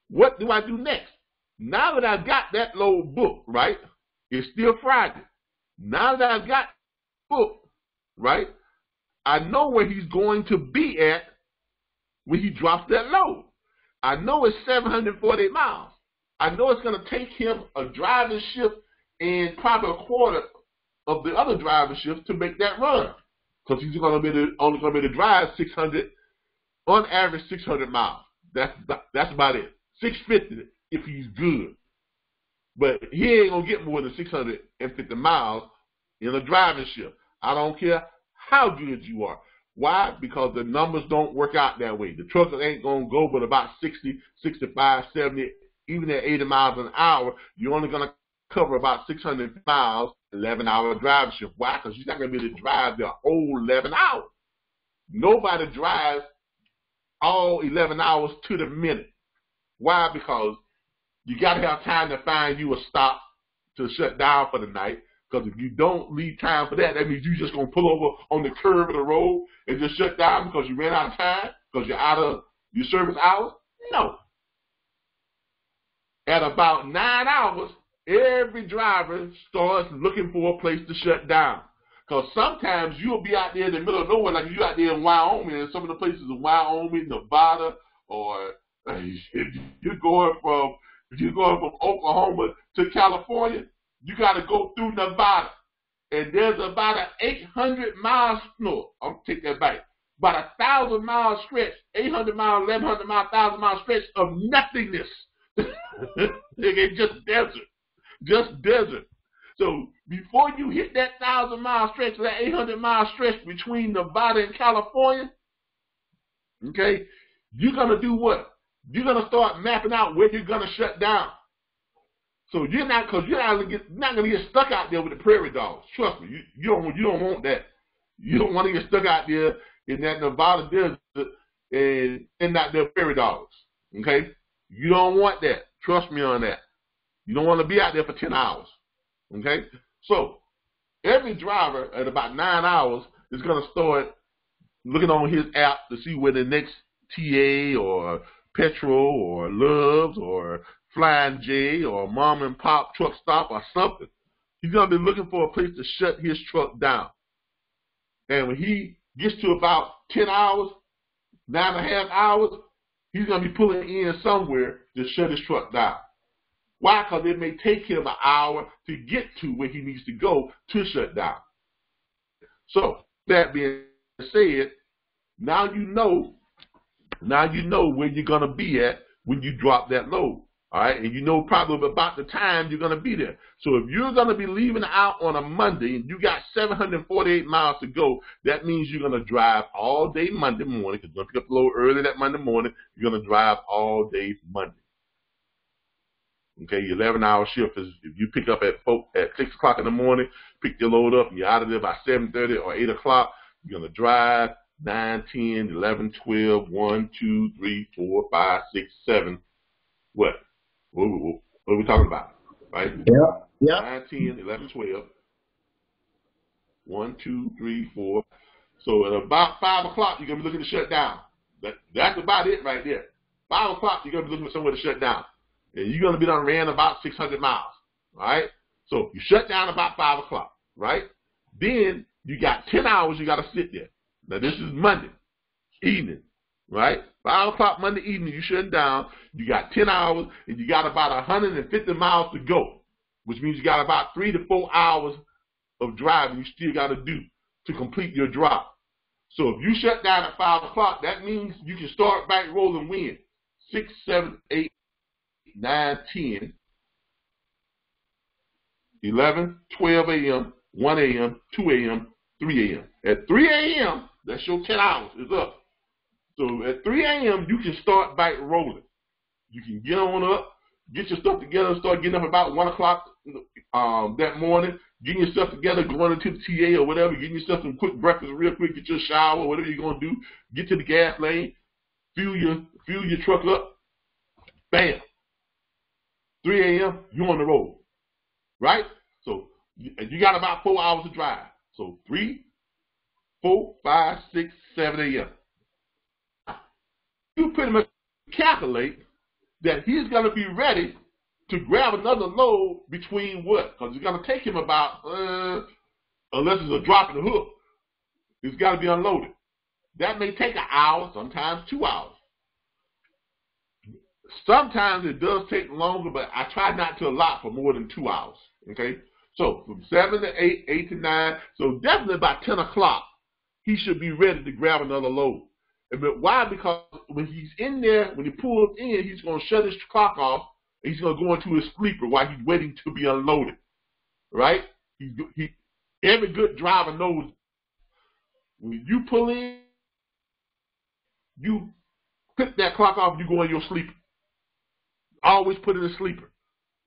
what do I do next? Now that I've got that load booked, right, it's still Friday. Now that I've got booked, right, I know where he's going to be at when he drops that load. I know it's 748 miles. I know it's going to take him a driving shift and probably a quarter of the other driving shifts to make that run, because he's only going to be able to drive 600, on average 600 miles. That's about it. 650 if he's good. But he ain't going to get more than 650 miles in a driving shift. I don't care how good you are. Why? Because the numbers don't work out that way. The truckers ain't going to go but about 60, 65, 70, even at 80 miles an hour. You're only going to cover about 600 miles, 11-hour driving shift. Why? Because you're not going to be able to drive the whole 11 hours. Nobody drives all 11 hours to the minute. Why? Because you got to have time to find you a stop to shut down for the night. Because if you don't leave time for that, that means you're just going to pull over on the curve of the road and just shut down because you ran out of time, because you're out of your service hours. No. At about 9 hours, every driver starts looking for a place to shut down. Because sometimes you'll be out there in the middle of nowhere, like you're out there in Wyoming, and some of the places in Wyoming, Nevada, or if you're going from Oklahoma to California, you got to go through Nevada. And there's about an 800 mile, no, I'll take that back. About 1,000 mile stretch, 800 mile, 1,100 mile, 1,000 mile stretch of nothingness. It's just desert. So before you hit that 1,000 mile stretch, that 800 mile stretch between Nevada and California, okay, you're gonna do what? You're gonna start mapping out where you're gonna shut down. So you're not gonna get stuck out there with the prairie dogs. Trust me, you don't want that. You don't want to get stuck out there in that Nevada desert and out there prairie dogs. Okay, you don't want that. Trust me on that. You don't want to be out there for 10 hours. Okay, so every driver at about 9 hours is gonna start looking on his app to see where the next TA or Petrol or Love's or Flying J or Mom and Pop truck stop or something. He's going to be looking for a place to shut his truck down. And when he gets to about 10 hours, 9.5 hours, he's going to be pulling in somewhere to shut his truck down. Why? Because it may take him an hour to get to where he needs to go to shut down. So, that being said, now you know where you're going to be at when you drop that load. All right, and you know probably about the time you're going to be there. So if you're going to be leaving out on a Monday and you got 748 miles to go, that means you're going to drive all day Monday morning, because you're going to pick up the load early that Monday morning. You're going to drive all day Monday. Okay, your 11-hour shift is if you pick up at 6 o'clock in the morning, pick your load up, and you're out of there by 7:30 or 8 o'clock, you're going to drive 9, 10, 11, 12, 1, 2, 3, 4, 5, 6, 7. What? What are we talking about? Right? Yeah. 9, 10, 11, 12. 1, 2, 3, 4. So at about 5 o'clock, you're going to be looking to shut down. That's about it right there. 5 o'clock, you're going to be looking for somewhere to shut down. And you're going to be done ran about 600 miles. All right? So you shut down about 5 o'clock. Right? Then you got 10 hours you got to sit there. Now this is Monday evening. Right? 5 o'clock Monday evening, you shutting down. You got 10 hours, and you got about 150 miles to go, which means you got about 3 to 4 hours of driving you still got to do to complete your drop. So if you shut down at 5 o'clock, that means you can start back rolling when? 6, 7, 8, 9, 10, 11, 12 a.m., 1 a.m., 2 a.m., 3 a.m. At 3 a.m., that's your 10 hours is up. So at 3 a.m., you can start back rolling. You can get on up, get your stuff together, start getting up about 1 o'clock that morning, getting yourself together, going into the TA or whatever, getting yourself some quick breakfast real quick, get your shower, whatever you're going to do, get to the gas lane, fuel your truck up, bam. 3 a.m., you're on the road, right? So you got about 4 hours to drive. So 3, 4, 5, 6, 7 a.m. You pretty much calculate that he's going to be ready to grab another load between what? Because it's going to take him about, unless it's a drop in the hook, it's got to be unloaded. That may take an hour, sometimes 2 hours. Sometimes it does take longer, but I try not to allot for more than 2 hours. Okay? So from 7 to 8, 8 to 9, so definitely by 10 o'clock, he should be ready to grab another load. But why? Because when he's in there, when he pulls in, he's going to shut his clock off, and he's going to go into his sleeper while he's waiting to be unloaded. Right? Every good driver knows when you pull in, you click that clock off, you go in your sleeper. I always put it in sleeper.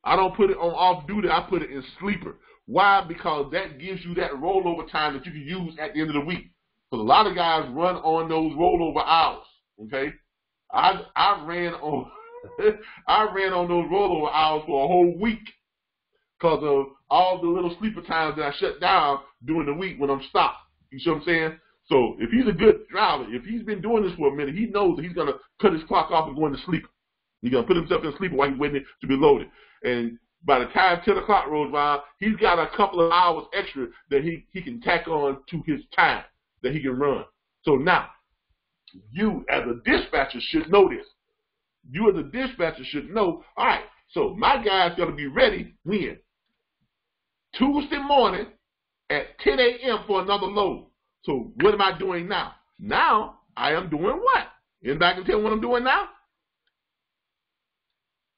I don't put it on off duty, I put it in sleeper. Why? Because that gives you that rollover time that you can use at the end of the week. Because a lot of guys run on those rollover hours. Okay, I ran on those rollover hours for a whole week because of all the little sleeper times that I shut down during the week when I'm stopped. You see what I'm saying? So if he's a good driver, if he's been doing this for a minute, he knows that he's gonna cut his clock off and go into sleeper. He's gonna put himself in sleeper while he's waiting to be loaded. And by the time 10 o'clock rolls around, he's got a couple of hours extra that he can tack on to his time that he can run. So now, you as a dispatcher should know this. You as a dispatcher should know, all right, so my guy's going to be ready when? Tuesday morning at 10 a.m. for another load. So what am I doing now? Now I am doing what? Anybody can tell me what I'm doing now?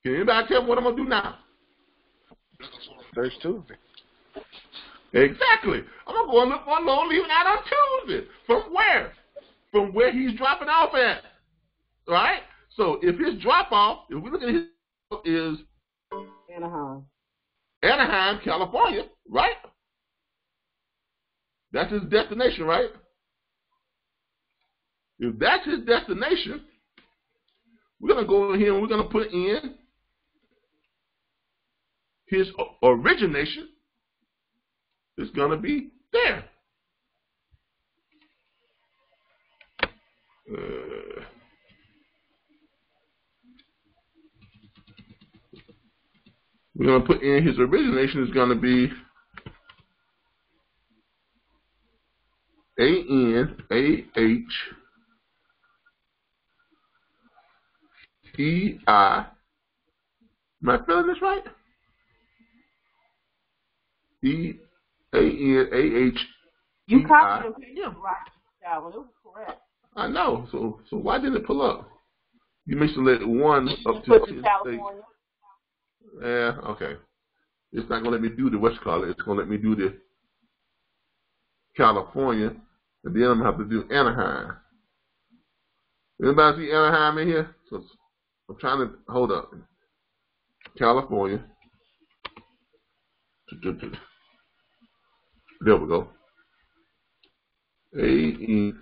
Can anybody tell me what I'm going to do now? There's Tuesday. Exactly. I'm going to go and look for a load leaving out on Tuesday. From where? From where he's dropping off at. Right? So if his drop off, if we look at his is Anaheim, California, right? That's his destination, right? If that's his destination, we're going to go in here and we're going to put in his origination is going to be there. We're going to put in his origination is going to be A-N-A-H-E-I. Am I spelling this right? E-A-N-A-H-E-I. You copied it right, Calvin. It was correct. I know. So why didn't it pull up? You may select one up to California. Yeah, okay. It's not going to let me do the what's called it. It's going to let me do the California, and then I'm going to have to do Anaheim. Anybody see Anaheim in here? So I'm trying to hold up. California. There we go. A-H-E-I-M.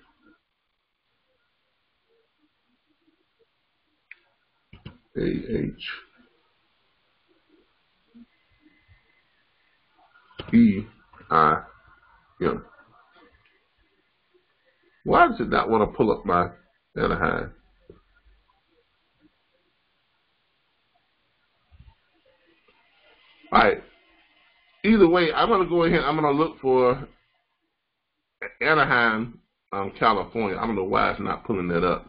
Why does it not want to pull up my Anaheim? All right. Either way, I'm going to go ahead. I'm going to look for Anaheim, California. I don't know why it's not pulling that up.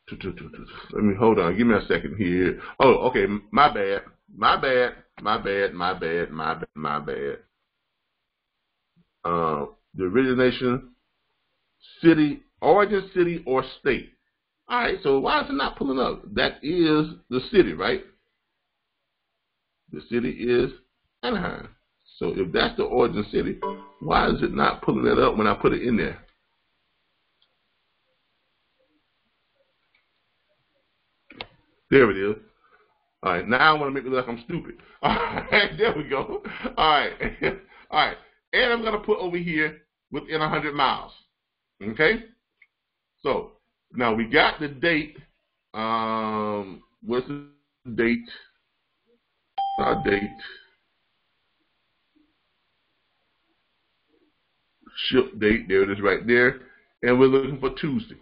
Let me hold on. Give me a second here. Oh, okay. My bad. The origination, city, origin city or state. All right. So why is it not pulling up? That is the city, right? The city is Anaheim. So if that's the origin city, why is it not pulling that up when I put it in there? There it is. All right, now I want to make it look like I'm stupid. All right, there we go. All right, all right. And I'm going to put over here within 100 miles. Okay? So now we got the date. What's the date? Our date. Ship date. There it is right there. And we're looking for Tuesday,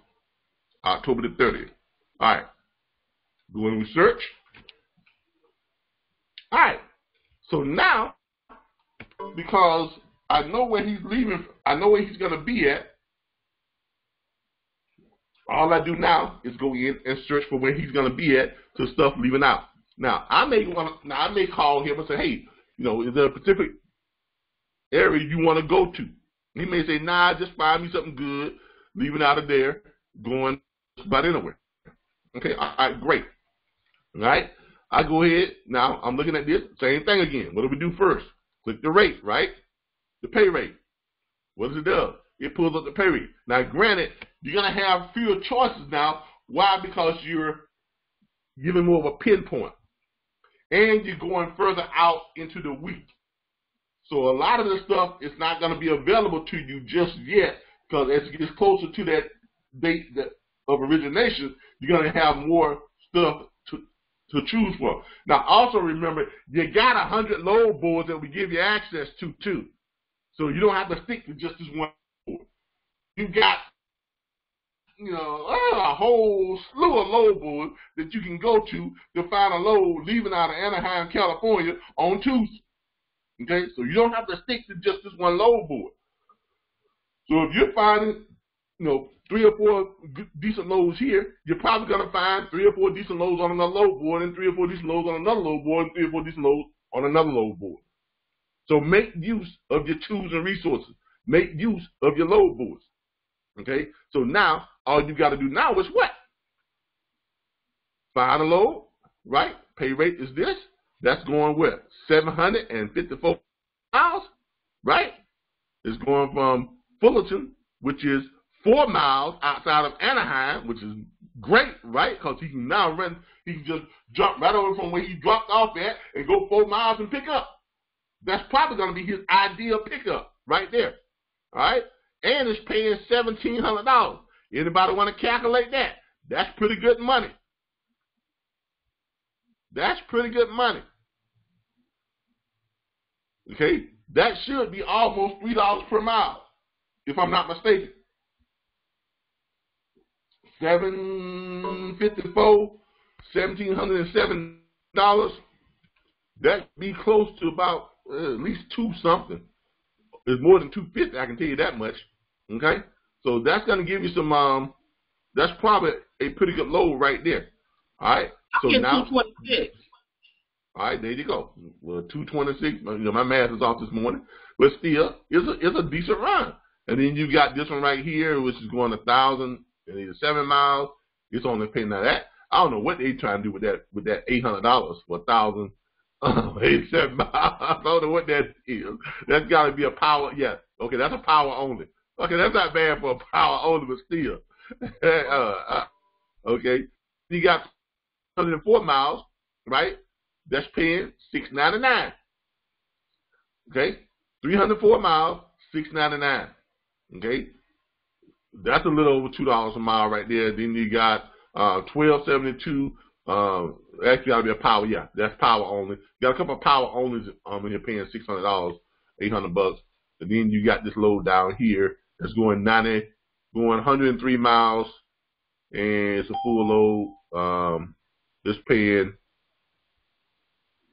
October the 30th. All right. Go and research. All right. So now, because I know where he's leaving, I know where he's going to be at, all I do now is go in and search for where he's going to be at to stuff leaving out. Now, I may call him and say, hey, you know, is there a specific area you want to go to? He may say, nah, just find me something good, leaving out of there, going about anywhere. Okay, all right, great. All right, I go ahead. Now, I'm looking at this. Same thing again. What do we do first? Click the rate, right? The pay rate. What does it do? It pulls up the pay rate. Now, granted, you're going to have fewer choices now. Why? Because you're giving more of a pinpoint. And you're going further out into the week. So a lot of the stuff is not going to be available to you just yet, because as it gets closer to that date of origination, you're going to have more stuff to choose from. Now, also remember, you got 100 load boards that we give you access to, too. So you don't have to stick to just this one board. You got, you know, a whole slew of load boards that you can go to find a load leaving out of Anaheim, California on Tuesday. Okay, so you don't have to stick to just this one load board. So if you're finding, you know, 3 or 4 decent loads here, you're probably going to find 3 or 4 decent loads on another load board, and 3 or 4 decent loads on another load board, and 3 or 4 decent loads on another load board. So make use of your tools and resources. Make use of your load boards. Okay? So now, all you got to do now is what? Find a load, right? Pay rate is this. That's going where? 754 miles, right? It's going from Fullerton, which is 4 miles outside of Anaheim, which is great, right? Because he can now run, he can just jump right over from where he dropped off at and go 4 miles and pick up. That's probably going to be his ideal pickup right there, all right? And it's paying $1,700. Anybody want to calculate that? That's pretty good money. That's pretty good money. Okay? That should be almost $3 per mile, if I'm not mistaken. 754, $1,707. That'd be close to about at least two something. It's more than $250, I can tell you that much. Okay? So that's going to give you some, that's probably a pretty good load right there. All right? So now, 226. all right, there you go. Well, 226, you know, my math is off this morning, but still, it's a decent run. And then you got this one right here, which is going 1,087 miles. It's only paying now that. I don't know what they trying to do with that $800 for 1,087 miles. I don't know what that is. That's got to be a power. Yeah, okay, that's a power only. Okay, that's not bad for a power only, but still. Okay, you got 104 miles, right? That's paying $699. Okay, 304 miles, $699. Okay, that's a little over $2 a mile right there. Then you got 1272. Actually, got to be a power. Yeah, that's power only. You got a couple of power onlys when you're paying $600, $800. And then you got this load down here that's going 103 miles, and it's a full load. It's paying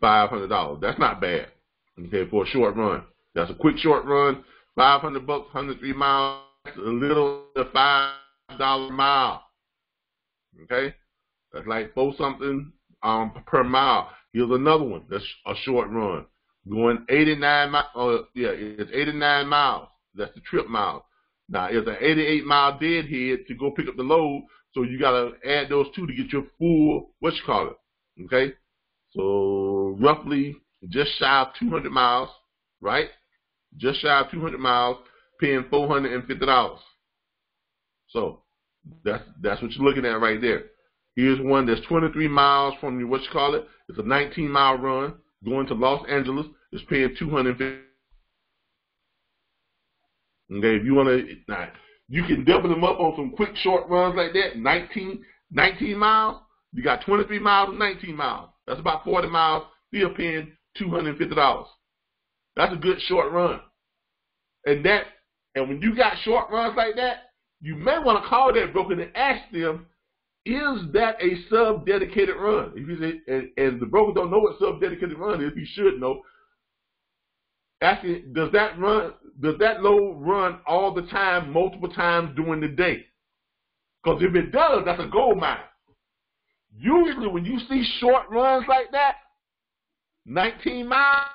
$500. That's not bad. Okay, for a short run. That's a quick short run. $500, 103 miles. That's a little $5 a mile. Okay, that's like 4 something per mile. Here's another one. That's a short run, going 89 miles. Yeah, it's 89 miles. That's the trip miles. Now it's an 88-mile deadhead to go pick up the load. So you gotta add those two to get your full Okay, so roughly just shy of 200 miles, right? Just shy of 200 miles, paying $450. So that's what you're looking at right there. Here's one that's 23 miles from your It's a 19-mile run going to Los Angeles. It's paying $250. Okay, if you want to, now you can double them up on some quick short runs like that. 19 miles. You got 23 miles and 19 miles. That's about 40 miles. Still paying $250. That's a good short run. And when you got short runs like that, you may want to call that broker and ask them, is that a sub-dedicated run? If you say, and the broker don't know what sub-dedicated run is, he should know. Asking, does that load run all the time, multiple times during the day? Because if it does, that's a gold mine. Usually when you see short runs like that, 19 miles,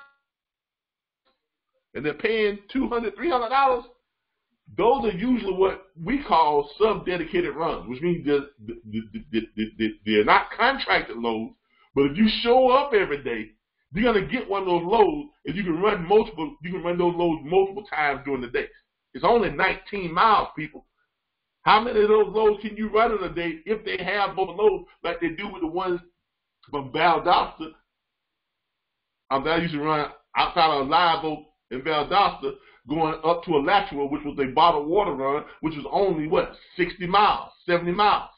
and they're paying $200, $300, those are usually what we call sub-dedicated runs, which means they're not contracted loads, but if you show up every day, you're gonna get one of those loads, and you can run those loads multiple times during the day. It's only 19 miles, people. How many of those loads can you run in a day if they have both loads like they do with the ones from Valdosta? I used to run outside of Live Oak in Valdosta, going up to Alachua, which was a bottled water run, which was only, 60 miles, 70 miles.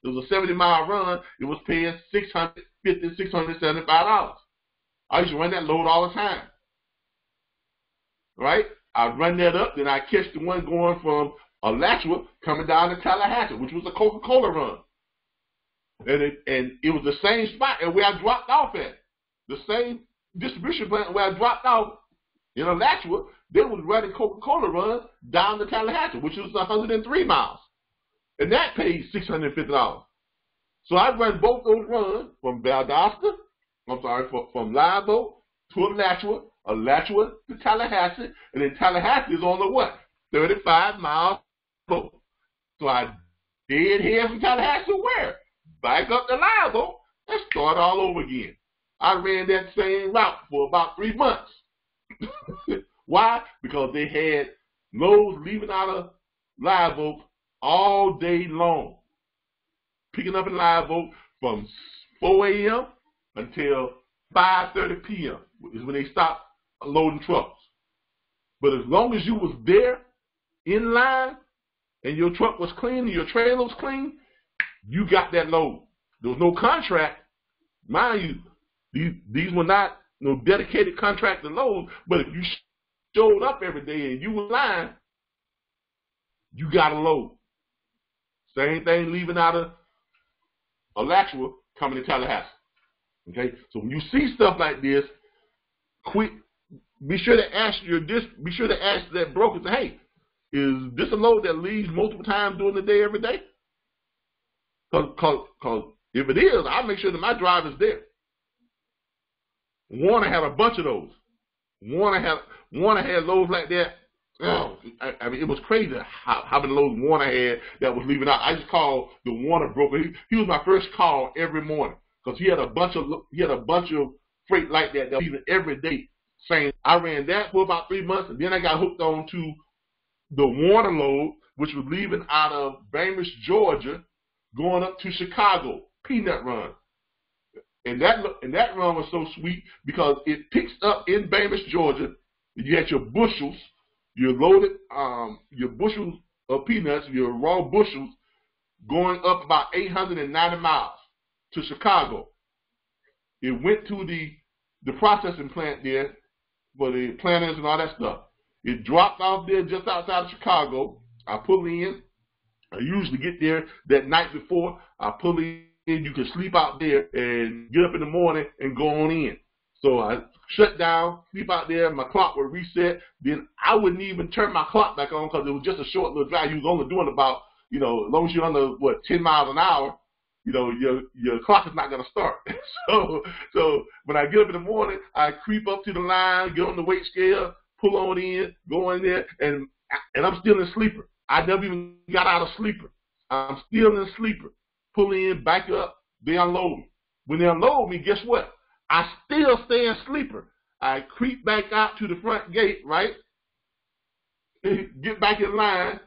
It was a 70-mile run. It was paying $650, $675. I used to run that load all the time. Right? I'd run that up, then I'd catch the one going from Alachua coming down to Tallahassee, which was a Coca-Cola run. And it was the same spot and where I dropped off at. The same distribution plant where I dropped off in Alachua, they was running Coca-Cola runs down to Tallahassee, which was 103 miles. And that paid $650. So I run both those runs from Valdosta, from Live Oak to Alachua to Tallahassee, and then Tallahassee is on the what? 35 miles. So I did head from Tallahassee where? Back up to Live Oak and start all over again. I ran that same route for about 3 months. Why? Because they had loads leaving out of Live Oak all day long. Picking up in Live Oak from 4 a.m. until 5:30 p.m. is when they stopped loading trucks. But as long as you was there in line and your truck was clean and your trailer was clean, you got that load. There was no contract. Mind you, these were not no dedicated contracted loads, but if you showed up every day and you were lying, you got a load. Same thing leaving out of Alachua coming to Tallahassee. Okay, so when you see stuff like this, be sure to ask that broker, say, hey, is this a load that leaves multiple times during the day every day? Because if it is, I'll make sure that my driver's there. Warner had a bunch of those. Warner had loads like that. Oh, I mean, it was crazy how many loads Warner had that was leaving out. I just called the Warner broker. He was my first call every morning because he had a bunch of freight like that was leaving every day. Saying I ran that for about 3 months, and then I got hooked on to the Warner load, which was leaving out of Bainbridge, Georgia, going up to Chicago, Peanut Run. And that run was so sweet because it picks up in Bainbridge, Georgia. You had your bushels, your loaded, your bushels of peanuts, your raw bushels, going up about 890 miles to Chicago. It went to the processing plant there for the planters and all that stuff. It dropped off there just outside of Chicago. I pull in. I usually get there that night before. I pull in. You can sleep out there and get up in the morning and go on in. So I shut down, sleep out there, my clock would reset. Then I wouldn't even turn my clock back on because it was just a short little drive. You was only doing about, as long as you're under, 10 miles an hour, your clock is not going to start. So when I get up in the morning, I creep up to the line, get on the weight scale, pull on in, go in there, and I'm still in sleeper. I never even got out of sleeper. I'm still in sleeper. Pull in, back up, they unload me. When they unload me, guess what? I still stay in sleeper. I creep back out to the front gate, right? Get back in line,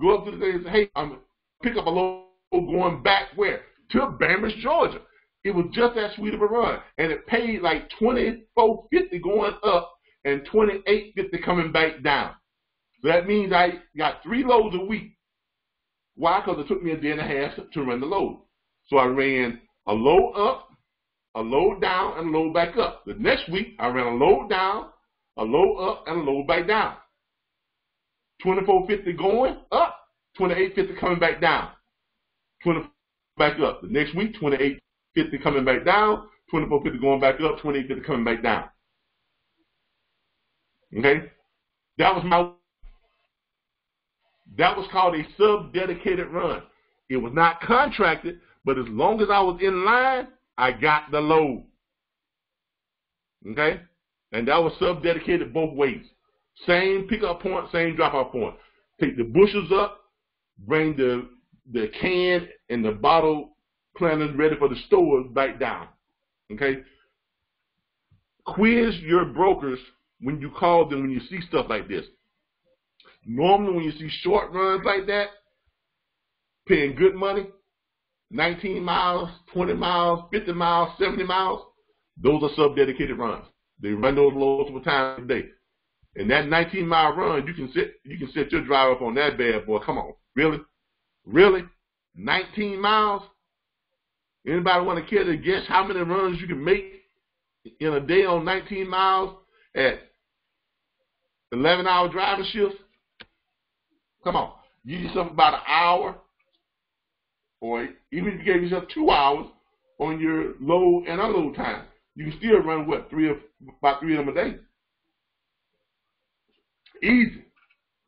go up to the thing and say, hey, I'm going to pick up a load going back where? To Bainbridge, Georgia. It was just that sweet of a run. And it paid like $24.50 going up and $28.50 coming back down. So that means I got 3 loads a week. Why? Because it took me a day and a half to run the load. So I ran a load up, a load down, and a load back up. The next week, I ran a load down, a load up, and a load back down. $24.50 going up, $28.50 coming back down. $24 back up. The next week, $28.50 coming back down, $24.50 going back up, $28.50 coming back down. Okay? That was called a sub-dedicated run. It was not contracted, but as long as I was in line, I got the load. Okay? And that was sub-dedicated both ways. Same pickup point, same drop-off point. Take the bushels up, bring the can and the bottle planters ready for the stores back down. Okay? Quiz your brokers when you call them when you see stuff like this. Normally, when you see short runs like that, paying good money, 19 miles, 20 miles, 50 miles, 70 miles, those are sub-dedicated runs. They run those multiple times a day. And that 19-mile run, you can set your driver up on that bad boy. Come on, really? Really? 19 miles? Anybody want to care to guess how many runs you can make in a day on 19 miles at 11-hour driving shifts? Come on, give yourself about an hour, or even if you gave yourself 2 hours on your load and unload time, you can still run what, about 3 of them a day. Easy.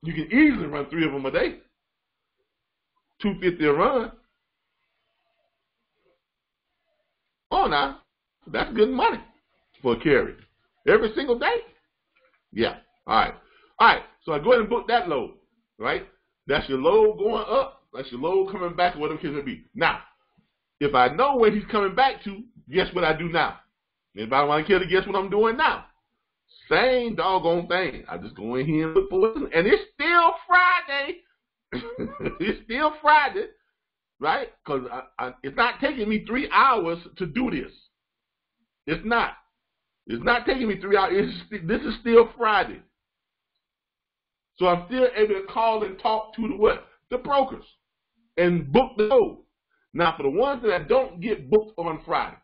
You can easily run 3 of them a day. $250 a run. Oh, now that's good money for a carry. Every single day? Yeah. All right. All right. So I go ahead and book that load, right? That's your load going up. That's your load coming back, whatever the case may be. Now, if I know where he's coming back to, guess what I do now? Anybody want to care to guess what I'm doing now? Same doggone thing. I just go in here and look for it. And it's still Friday. It's still Friday, right? Because it's not taking me 3 hours to do this. It's not. It's not taking me 3 hours. This is still Friday. So I'm still able to call and talk to the what? The brokers and book the load. Now, for the ones that don't get booked on Friday,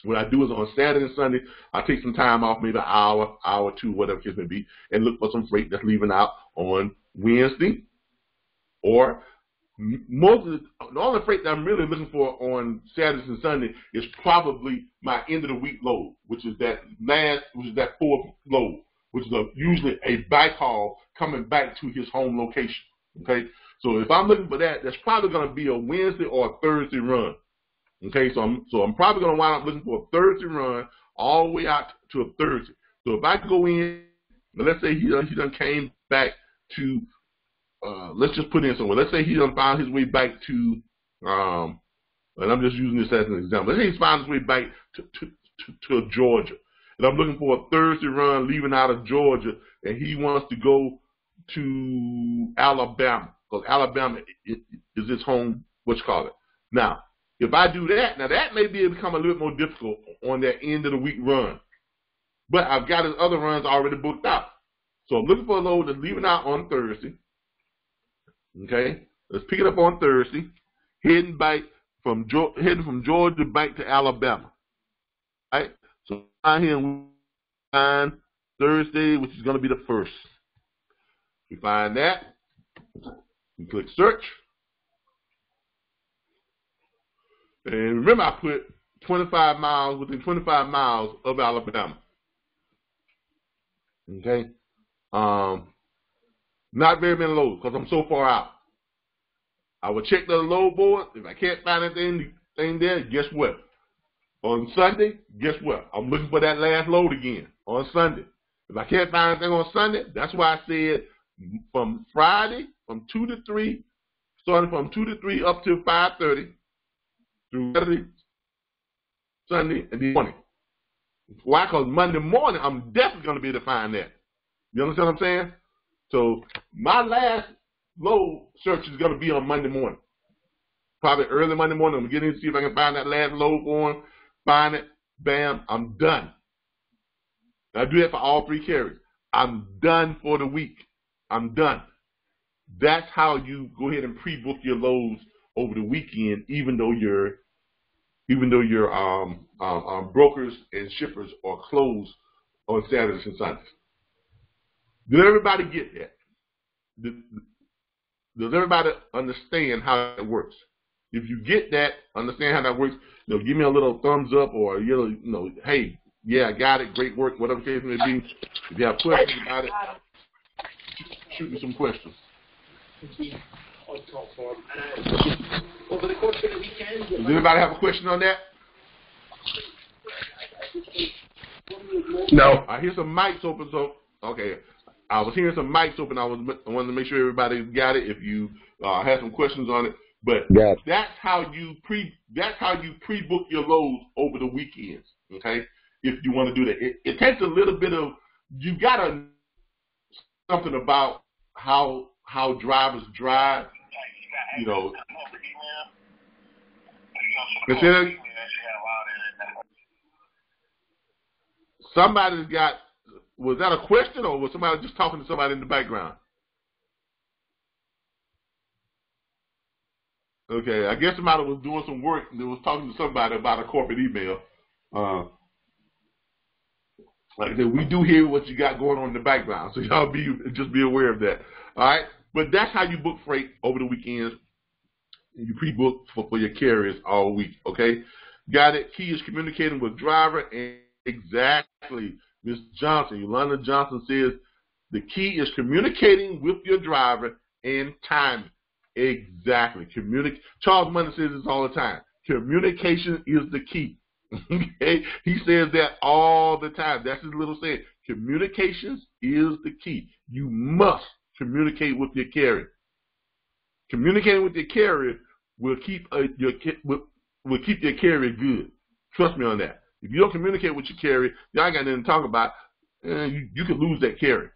what I do is on Saturday and Sunday, I take some time off, maybe an hour or two, whatever it may be, and look for some freight that's leaving out on Wednesday. Or most of the only freight that I'm really looking for on Saturdays and Sunday is probably my end of the week load, which is that fourth load, which is usually a back haul coming back to his home location. Okay, so if I'm looking for that, that's probably going to be a Wednesday or a Thursday run. Okay, so I'm probably going to wind up looking for a Thursday run all the way out to a Thursday. So if I go in, let's say he done came back to, let's just put in somewhere. Let's say he done found his way back to, and I'm just using this as an example. Let's say he's found his way back to Georgia. And I'm looking for a Thursday run leaving out of Georgia, and he wants to go to Alabama, because Alabama is his home, Now, if I do that, now that may become a little bit more difficult on that end of the week run. But I've got his other runs already booked out. So I'm looking for a load that's leaving out on Thursday. Okay, let's pick it up on Thursday, heading from Georgia back to Alabama. All right, so I'm here and we find Thursday, which is going to be the 1st. We find that, we click search. And remember, I put 25 miles, within 25 miles of Alabama. Okay? Not very many loads, because I'm so far out. I will check the load board. If I can't find anything there, guess what? On Sunday, guess what? I'm looking for that last load again on Sunday. If I can't find anything on Sunday, that's why I said from Friday, from 2 to 3, starting from 2 to 3 up to 5:30, through Saturday, Sunday, and the morning. Why? Because Monday morning, I'm definitely going to be able to find that. You understand what I'm saying? So my last load search is going to be on Monday morning. Probably early Monday morning. I'm getting to see if I can find that last load for him. Find it. Bam. I'm done. I do that for all 3 carriers. I'm done for the week. I'm done. That's how you go ahead and pre-book your loads over the weekend, even though your brokers and shippers are closed on Saturdays and Sundays. Did everybody get that? Does everybody understand how it works? If you get that, understand how that works, give me a little thumbs up, or hey, yeah, I got it, great work, whatever the case may be. If you have questions about it, shoot me some questions. Over the course of the weekend. Does anybody have a question on that? No. I hear some mics open, so okay. I was hearing some mics open. I wanted to make sure everybody got it. If you had some questions on it, but that's how you pre-book your loads over the weekends. Okay, if you want to do that, it takes a little bit of, you gotta something about how drivers drive. Somebody's got. Was that a question, or was somebody just talking to somebody in the background? Okay, I guess somebody was doing some work and they was talking to somebody about a corporate email. Like I said, we do hear what you got going on in the background, so y'all just be aware of that. All right, but that's how you book freight over the weekends. You pre-book for your carriers all week. Okay, got it. Key is communicating with driver, and exactly. Ms. Johnson, Yolanda Johnson says, the key is communicating with your driver and timing. Exactly. Charles Money says this all the time. Communication is the key. Okay? He says that all the time. That's his little saying. Communications is the key. You must communicate with your carrier. Communicating with your carrier will keep will keep your carrier good. Trust me on that. If you don't communicate with your carrier, y'all got nothing to talk about. You could lose that carrier.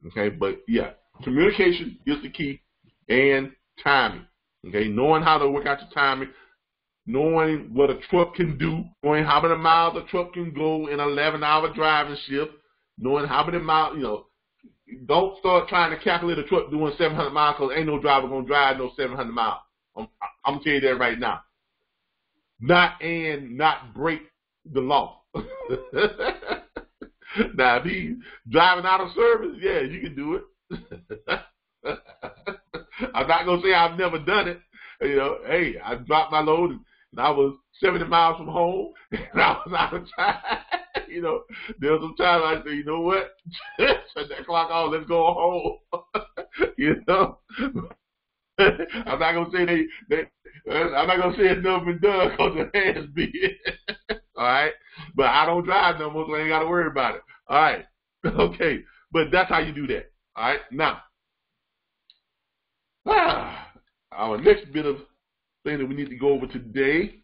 Okay, but yeah, communication is the key, and timing. Okay, knowing how to work out your timing, knowing what a truck can do, knowing how many miles a truck can go in an 11-hour driving shift, knowing how many miles, don't start trying to calculate a truck doing 700 miles because ain't no driver going to drive no 700 miles. I'm going to tell you that right now. Not break the law. Now, if he's driving out of service, yeah, you can do it. I'm not going to say I've never done it. Hey, I dropped my load and I was 70 miles from home and I was out of time. There was some time I said, you know what? Shut that clock off, let's go home. I'm not going to say I'm not going to say it's never been done because it has been. All right? But I don't drive no more, so I ain't got to worry about it. All right? Okay. But that's how you do that. All right? Now, our next bit of thing that we need to go over today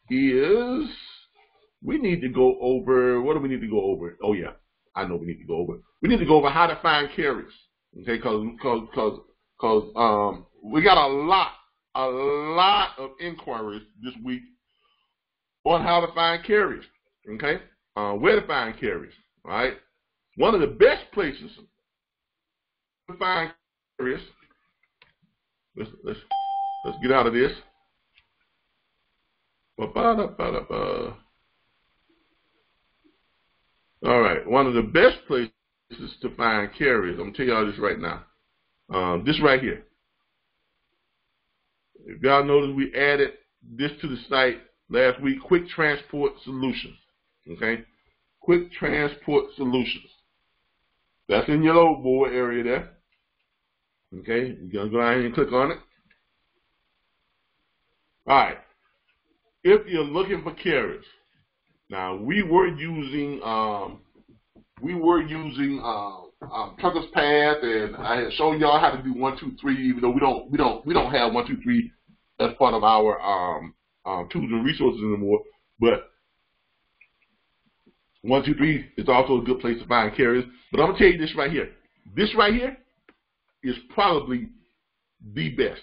is we need to go over, what do we need to go over? Oh, yeah. I know we need to go over. We need to go over how to find carriers. Okay? Because we got a lot of inquiries this week on how to find carriers, okay? Where to find carriers, all right? One of the best places to find carriers, let's get out of this. All right, one of the best places to find carriers, I'm going to tell y'all this right now. This right here. If y'all notice, we added this to the site last week, Quick Transport Solutions. Okay? Quick Transport Solutions. That's in your load board area there. Okay? You're going to go ahead and click on it. All right. If you're looking for carriers, now we were using Trucker's Path, and I had shown y'all how to do 1, 2, 3. Even though we don't have 1, 2, 3 as part of our tools and resources anymore. But 1, 2, 3 is also a good place to find carriers. But I'm gonna tell you this right here. This right here is probably the best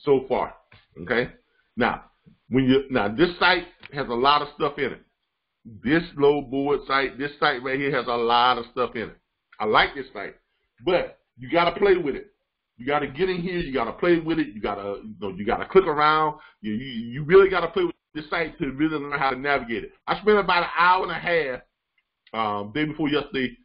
so far. Okay. Now this site has a lot of stuff in it. This load board site, this site right here has a lot of stuff in it. I like this site, but you got to play with it. You got to get in here. You got to play with it. You got to click around. You really got to play with this site to really learn how to navigate it. I spent about an hour and a half day before yesterday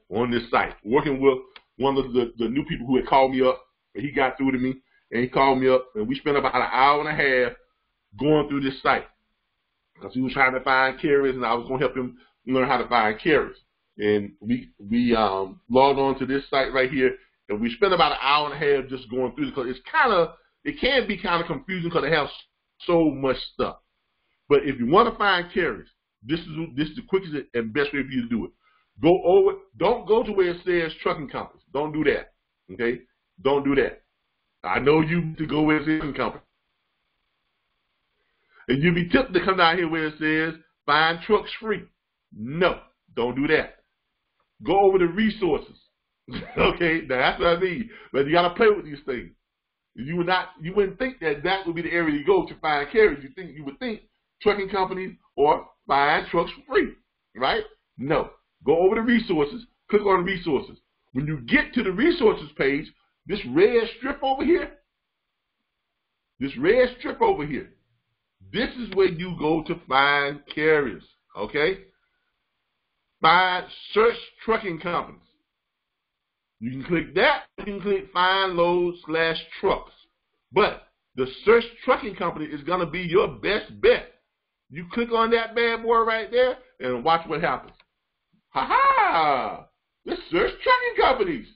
on this site, working with one of the new people who had called me up, and he got through to me, and he called me up, and we spent about an hour and a half going through this site because he was trying to find carriers, and I was going to help him learn how to find carriers. And we logged on to this site right here, and we spent about an hour and a half just going through it because it can be kind of confusing because it has so much stuff. But if you want to find carriers, this is the quickest and best way for you to do it. Go over. Don't go to where it says trucking companies. Don't do that. Okay? Don't do that. I know you to go where it says trucking company. And you'll be tempted to come down here where it says find trucks free. No, don't do that. Go over the resources. Okay, now that's what I mean. But you got to play with these things. You wouldn't think that would be the area you go to find carriers. You would think trucking companies or find trucks for free, right? No. Go over the resources. Click on resources. When you get to the resources page, this red strip over here, this is where you go to find carriers, okay? Search trucking companies. You can click that. You can click find load/trucks. But the search trucking company is going to be your best bet. You click on that bad boy right there and watch what happens. Ha-ha! Let's search trucking companies.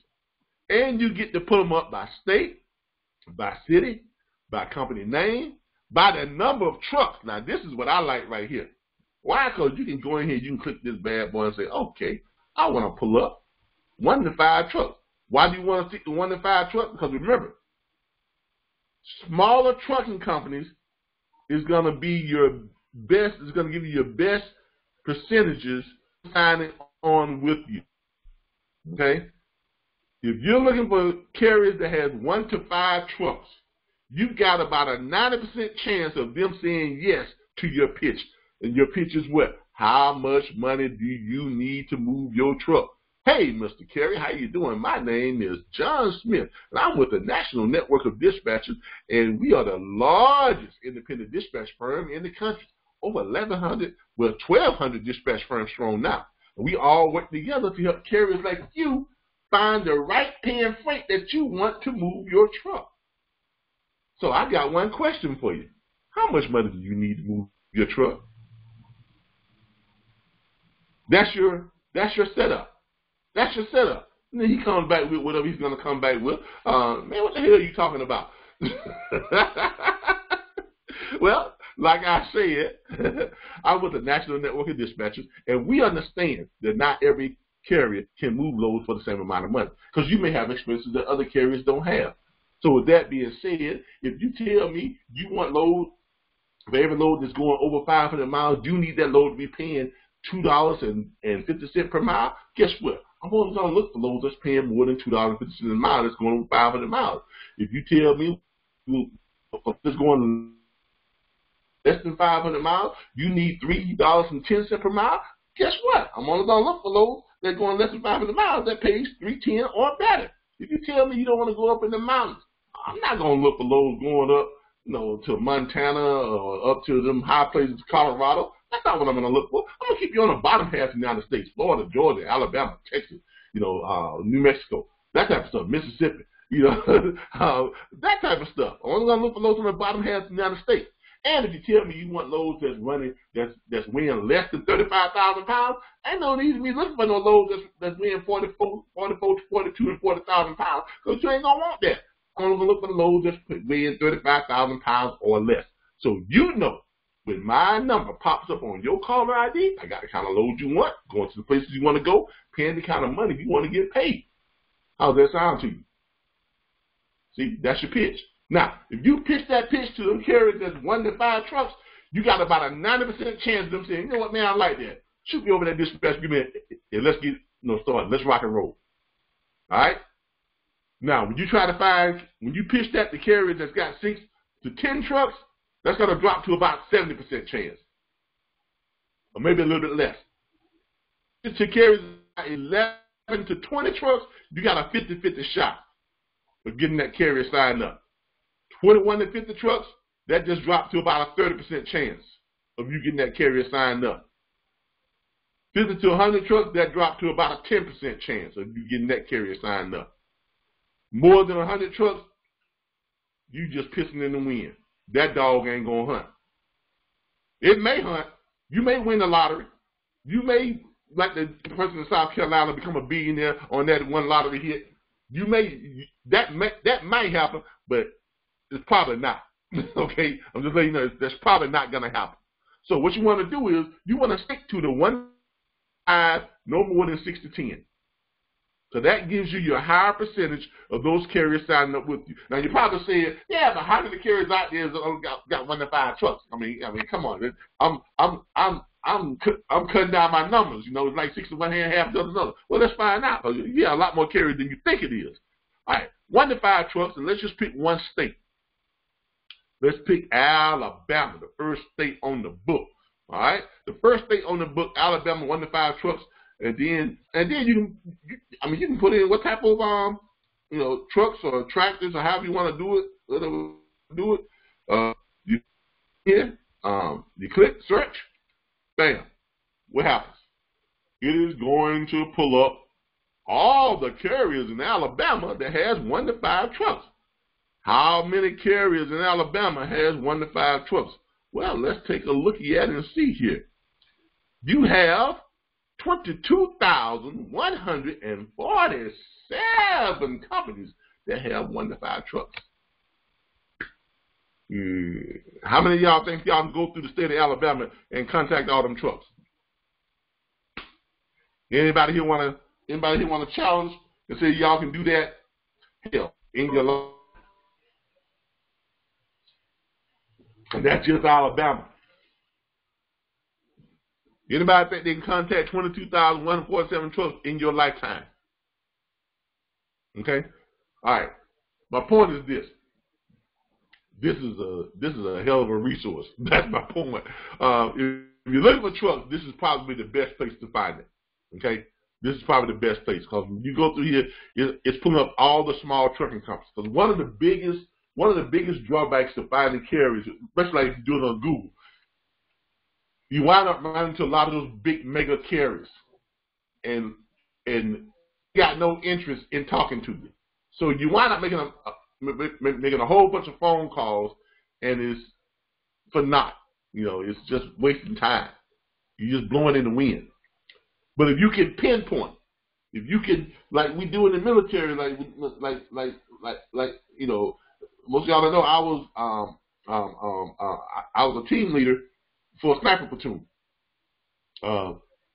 And you get to put them up by state, by city, by company name, by the number of trucks. Now, this is what I like right here. Why? Because you can go in here, you can click this bad boy and say, okay, I want to pull up 1 to 5 trucks. Why do you want to stick to 1 to 5 trucks? Because remember, smaller trucking companies is going to be your best, is going to give you your best percentages signing on with you. Okay? If you're looking for carriers that has 1 to 5 trucks, you've got about a 90% chance of them saying yes to your pitch. And your pitch is what? How much money do you need to move your truck? Hey, Mr. Carrier, how you doing? My name is John Smith, and I'm with the National Network of Dispatchers, and we are the largest independent dispatch firm in the country. Over 1,200 dispatch firms strong now. And we all work together to help carriers like you find the right paying freight that you want to move your truck. So I got one question for you. How much money do you need to move your truck? That's your setup. That's your setup. And then he comes back with whatever he's going to come back with. Man, what the hell are you talking about? Well, like I said, I'm with the National Network of Dispatchers, and we understand that not every carrier can move loads for the same amount of money, because you may have expenses that other carriers don't have. So with that being said, if you tell me you want load, for every load that's going over 500 miles, you need that load to be paying $2.50 per mile, guess what? I'm only going to look for loads that's paying more than $2.50 a mile that's going over 500 miles. If you tell me it's going less than 500 miles, you need $3.10 per mile, guess what? I'm only going to look for loads that are going less than 500 miles that pays $3.10 or better. If you tell me you don't want to go up in the mountains, I'm not going to look for loads going up, to Montana or up to them high places, Colorado. That's not what I'm going to look for. I'm going to keep you on the bottom half of the United States, Florida, Georgia, Alabama, Texas, New Mexico, that type of stuff, Mississippi, that type of stuff. I'm only going to look for loads on the bottom half of the United States. And if you tell me you want loads that's running, that's weighing less than 35,000 pounds, I no need to be looking for no loads that's weighing 42, and 40,000 pounds, because you ain't going to want that. I'm going to look for the loads that's weighing 35,000 pounds or less. So when my number pops up on your caller ID, I got the kind of load you want, going to the places you want to go, paying the kind of money you want to get paid. How's that sound to you? See, that's your pitch. Now, if you pitch that pitch to them carriers that's 1 to 5 trucks, you got about a 90% chance of them saying, you know what, man, I like that. Shoot me over that dispatch, give me let's get started. Let's rock and roll. All right? Now, when you pitch that to carriers that's got 6 to 10 trucks, that's going to drop to about 70% chance, or maybe a little bit less. To carriers that got 11 to 20 trucks, you got a 50-50 shot of getting that carrier signed up. 21 to 50 trucks, that just dropped to about a 30% chance of you getting that carrier signed up. 50 to 100 trucks, that dropped to about a 10% chance of you getting that carrier signed up. More than 100 trucks, you just pissing in the wind. That dog ain't going to hunt. It may hunt. You may win the lottery. You may, like the person in South Carolina, become a billionaire on that one lottery hit. That might happen, but it's probably not. Okay? I'm just letting you know that's probably not going to happen. So what you want to do is you want to stick to the 1 5, no more than 6 to 10. So that gives you your higher percentage of those carriers signing up with you. Now you're probably saying, yeah, but how many carriers out there got 1 to 5 trucks? I mean, come on. I'm cutting down my numbers. It's like 6 to one hand, half dozen another. Well, let's find out. Yeah, a lot more carriers than you think it is. All right, 1 to 5 trucks, and let's just pick one state. Let's pick Alabama, the first state on the book. All right, the first state on the book, Alabama, 1 to 5 trucks. And then you can put in what type of trucks or tractors or however you want to do it. You click search, bam. What happens? It is going to pull up all the carriers in Alabama that has 1 to 5 trucks. How many carriers in Alabama has 1 to 5 trucks? Well, let's take a look at it and see here. You have 22,147 companies that have 1 to 5 trucks. How many of y'all think y'all can go through the state of Alabama and contact all them trucks? Anybody here want to challenge and say y'all can do that? Hell, in your life. And that's just Alabama. Anybody think they can contact 22,147 trucks in your lifetime? Okay? All right. My point is this. This is a hell of a resource. That's my point. If you're looking for trucks, this is probably the best place to find it. Okay? This is probably the best place because when you go through here, it's pulling up all the small trucking companies. Because one of the biggest drawbacks to finding carriers, especially if you do it on Google, you wind up running into a lot of those big mega carriers, and got no interest in talking to you. So you wind up making a whole bunch of phone calls, and it's for naught. You know, it's just wasting time. You're just blowing in the wind. But if you can pinpoint, if you can, like we do in the military, like you know, most of y'all don't know I was a team leader for a sniper platoon,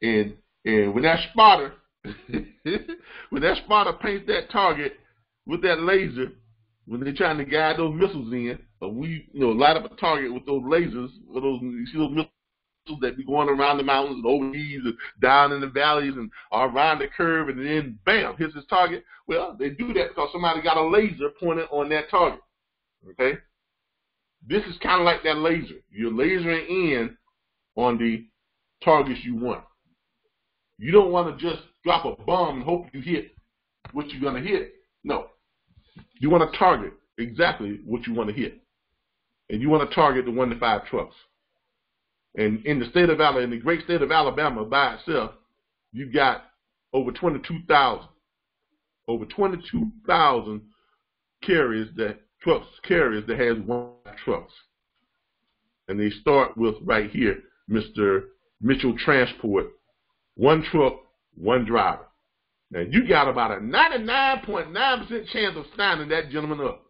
and when that spotter paints that target with that laser, when they're trying to guide those missiles in, we light up a target with those lasers, with those, you see those missiles that be going around the mountains and over these and down in the valleys and around the curve, and then bam, hits his target. Well, they do that because somebody got a laser pointed on that target. Okay, this is kind of like that laser. You're lasering in on the targets you want. You don't want to just drop a bomb and hope you hit what you're going to hit. No, you want to target exactly what you want to hit, and you want to target the 1 to 5 trucks. And in the state of Alabama, in the great state of Alabama by itself, you've got over 22,000 carriers that has 1 trucks. And they start with right here, Mr. Mitchell Transport, 1 truck, 1 driver. Now you got about a 99.9% chance of signing that gentleman up.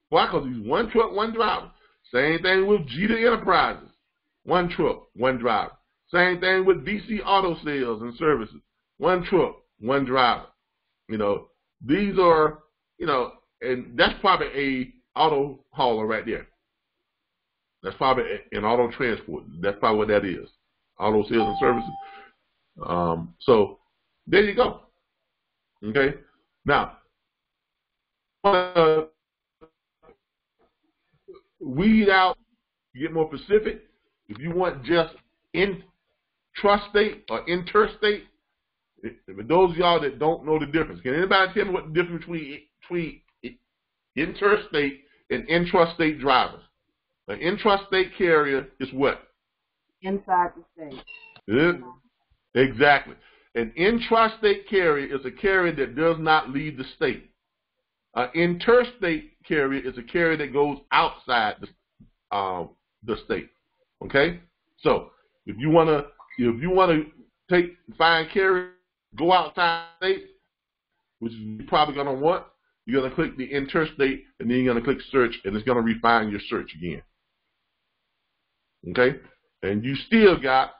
Why? Because he's 1 truck, 1 driver. Same thing with Jeter Enterprises. 1 truck, 1 driver. Same thing with DC Auto Sales and Services. 1 truck, 1 driver. You know, these are, and that's probably a auto hauler right there. That's probably an auto transport. That's probably what that is. Auto Sales and Services. So there you go. Okay. Now, weed out, get more specific. If you want just intrastate or interstate, for those of y'all that don't know the difference, can anybody tell me what the difference between interstate and intrastate drivers? An intrastate carrier is what? Inside the state. Exactly. An intrastate carrier is a carrier that does not leave the state. An interstate carrier is a carrier that goes outside the state. Okay, so if you wanna find carriers, go outside the state, which you're probably gonna want. You're gonna click the interstate, and then you're gonna click search, and it's gonna refine your search again. Okay, and you still got,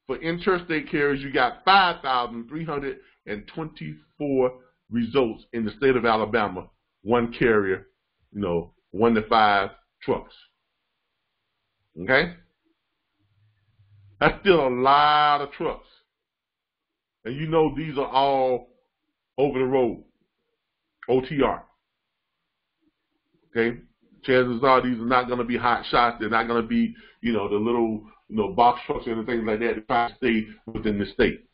for interstate carriers, you got 5,324 results in the state of Alabama. 1 carrier, 1 to 5 trucks. Okay? That's still a lot of trucks. And these are all over the road. OTR. Okay? Chances are these are not going to be hot shots. They're not going to be, the little, box trucks and things like that to try to stay within the state.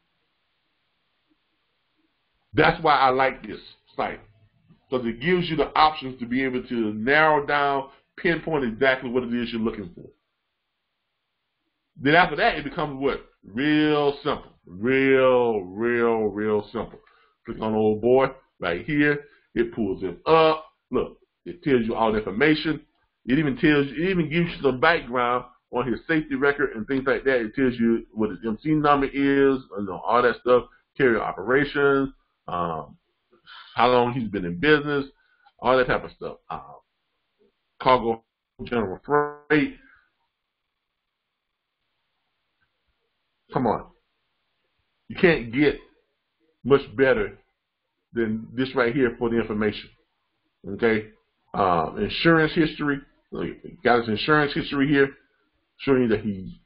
That's why I like this site. Because it gives you the options to be able to narrow down, pinpoint exactly what it is you're looking for. Then after that, it becomes what? Real simple. Real simple. Click on the old boy right here. It pulls it up. Look, it tells you all the information. It even gives you some background on his safety record and things like that. It tells you what his MC number is, all that stuff. Carrier operations, how long he's been in business, all that type of stuff. Cargo general freight. Come on. You can't get much better than this right here for the information. Okay? Insurance history. Got his insurance history here, showing you that he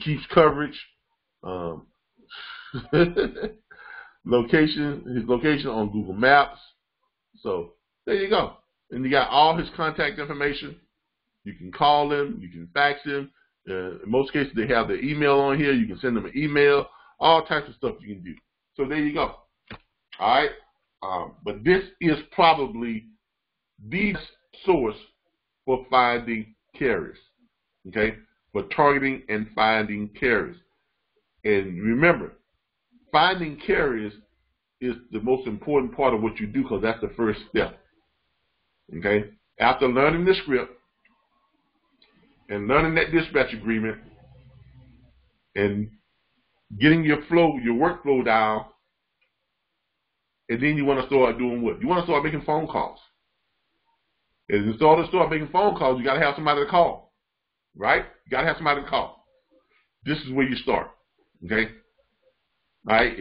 keeps coverage. His location on Google Maps. So there you go. And you got all his contact information. You can call him, you can fax him. In most cases, they have their email on here. You can send them an email. All types of stuff you can do. So there you go. All right. But this is probably the source for finding carriers. Okay, for targeting and finding carriers. And remember, finding carriers is the most important part of what you do, because that's the first step. Okay? After learning the script and learning that dispatch agreement and getting your workflow down, and then you want to start doing what? You want to start making phone calls. And in order to start making phone calls, you got to have somebody to call. Right? You got to have somebody to call. This is where you start. Okay? All right?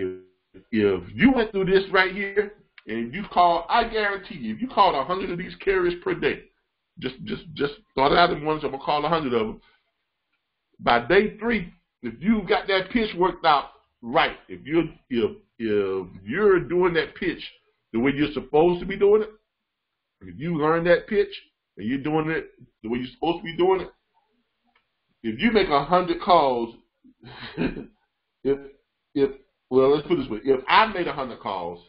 If you went through this right here, and you called, I guarantee you, if you called 100 of these carriers per day, just start out at once, I'm going to call 100 of them. By day 3, if you got that pitch worked out right, if you're doing that pitch the way you're supposed to be doing it, if you learn that pitch and you're doing it the way you're supposed to be doing it, if you make 100 calls, well, let's put it this way. If I made 100 calls,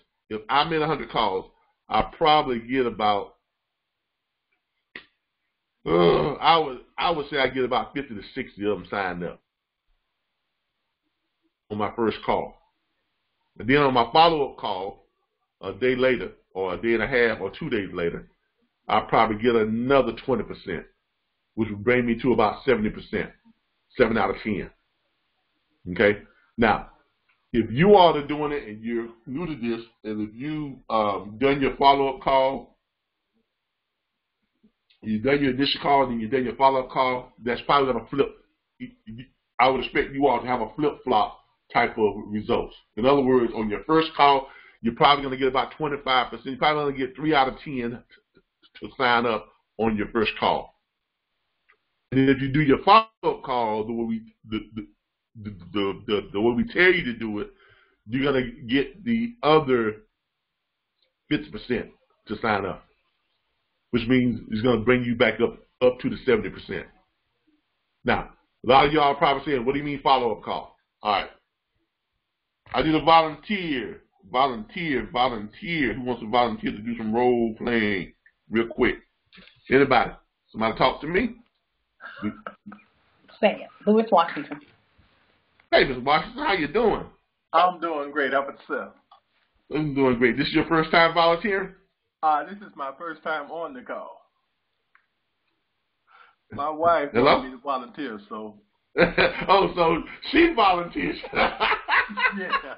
I probably get about, I would say I get about 50 to 60 of them signed up on my first call. And then on my follow-up call, a day later, or a day and a half, or 2 days later, I'll probably get another 20%, which would bring me to about 70%, 7 out of 10. Okay? Now, if you all are doing it and you're new to this, and if you done your follow-up call, you've done your initial call, and you've done your follow-up call, that's probably going to flip. I would expect you all to have a flip-flop type of results. In other words, on your first call, you're probably going to get about 25%. You're probably going to get 3 out of 10 to sign up on your first call. And if you do your follow-up call the way we tell you to do it, you're going to get the other 50% to sign up, which means it's going to bring you back up to the 70%. Now, a lot of y'all are probably saying, what do you mean follow-up call? All right. I need a volunteer. Volunteer. Who wants to volunteer to do some role playing real quick? Anybody? Somebody talk to me? Say it. Louis Washington. Hey, Mr. Washington, how you doing? I'm doing great. How about yourself? I'm doing great. This is your first time volunteering? This is my first time on the call. My wife wanted me to volunteer, so. Oh, so she volunteers. Yeah.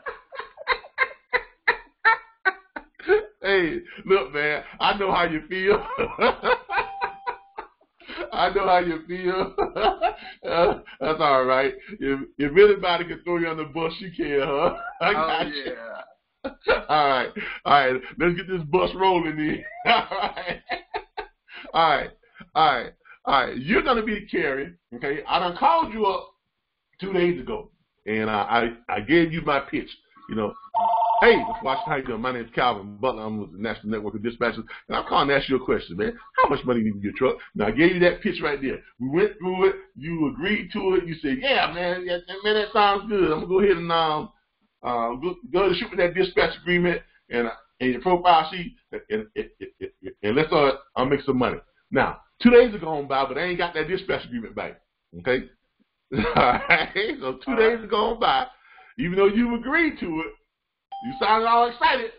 Hey, look, man, I know how you feel. I know how you feel. That's all right. If anybody can throw you on the bus, you can, huh? I got you. Yeah. All right. Let's get this bus rolling in. All right. You're gonna be the carrier, okay? I done called you up 2 days ago, and I gave you my pitch. You know, hey, Mr. Washington, how you doing? My name is Calvin Butler. I'm with the National Network of Dispatchers, and I'm calling to ask you a question, man. How much money do you need in your truck? Now, I gave you that pitch right there. We went through it. You agreed to it. You said, yeah, man, that sounds good. I'm going to go ahead and go ahead and shoot me that dispatch agreement and your profile sheet, and let's I'll make some money. Now, 2 days have gone by, but I ain't got that dispatch agreement back, okay? All right, so 2 days have gone by. Even though you agreed to it, you sounded all excited,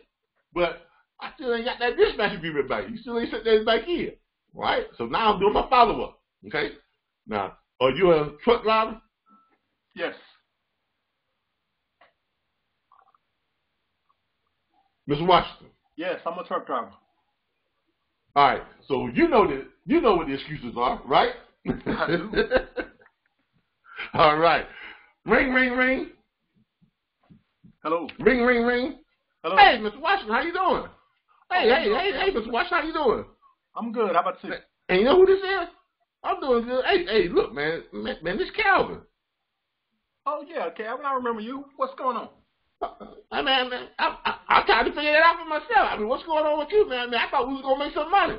but I still ain't got that dispatch agreement back. You still ain't sent that back in, right? So now I'm doing my follow-up, okay? Now, are you a truck driver? Yes. Mr. Washington? Yes, I'm a truck driver. All right, so you know that You know what the excuses are, right? I do. All right. Ring, ring, ring. Hello. Ring, ring, ring. Hello. Hey, Mr. Washington, how you doing? Hey, Mr. Washington, how you doing? I'm good. How about you? And you know who this is? I'm doing good. Hey, look, man, this Calvin. Oh, yeah, Calvin, I remember you. What's going on? I'm trying to figure that out for myself. I mean, what's going on with you, man? I thought we was going to make some money.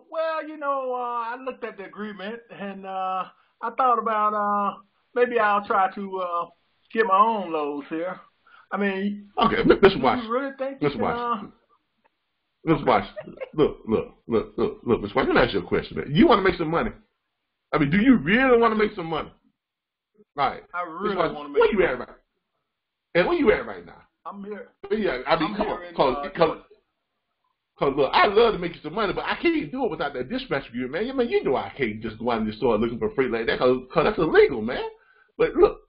Well, you know, I looked at the agreement, and I thought about maybe I'll try to get my own loads here. I mean, okay, Mr. Washington. You really think you Mr. can, Washington. Mr. Washington, look, Mr. Washington, let me ask you a question, man. You want to make some money? I mean, do you really want to make some money? Right. I really want to make where you at right now? And where you at right now? I'm here. Yeah, I mean, come on. Because, look, I love to make you some money, but I can't do it without that dispatch agreement, man. I mean, you know I can't just go out and just start looking for freight like that because that's illegal, man. But look.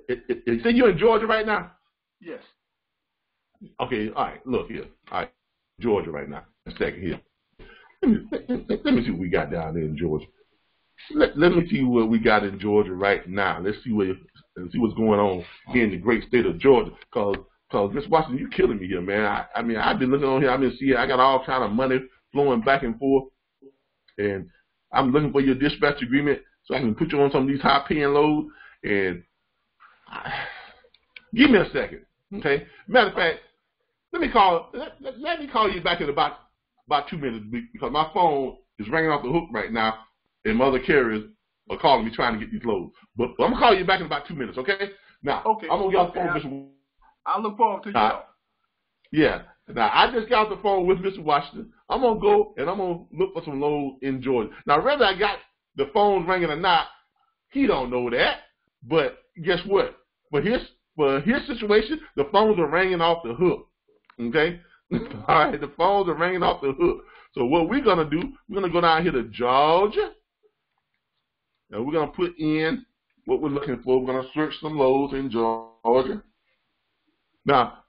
You say you're in Georgia right now? Yes. Okay, all right, look here. All right, Georgia right now. A second here. Let me see what we got down there in Georgia. Let me see what we got in Georgia right now. Let's see what's going on here in the great state of Georgia. Cause Mr. Washington, you killing me here, man. I mean, I've been looking on here. I've been seeing. I got all kind of money flowing back and forth, and I'm looking for your dispatch agreement so I can put you on some of these high-paying loads. And give me a second, okay? Matter of fact, let me call you back in about 2 minutes because my phone is ringing off the hook right now, and my other carriers are calling me trying to get these loads. But I'm gonna call you back in about 2 minutes, okay? Now, okay, I'm gonna get off the phone with Mr. I look forward to you. Yeah. Now I just got off the phone with Mr. Washington. I'm gonna go and I'm gonna look for some loads in Georgia. Now, whether I got the phone ringing or not, he don't know that. But guess what? For his situation, the phones are ringing off the hook. Okay? All right, the phones are ringing off the hook. So what we're gonna do, we're gonna go down here to Georgia, and we're gonna put in what we're looking for. We're gonna search some loads in Georgia. Now,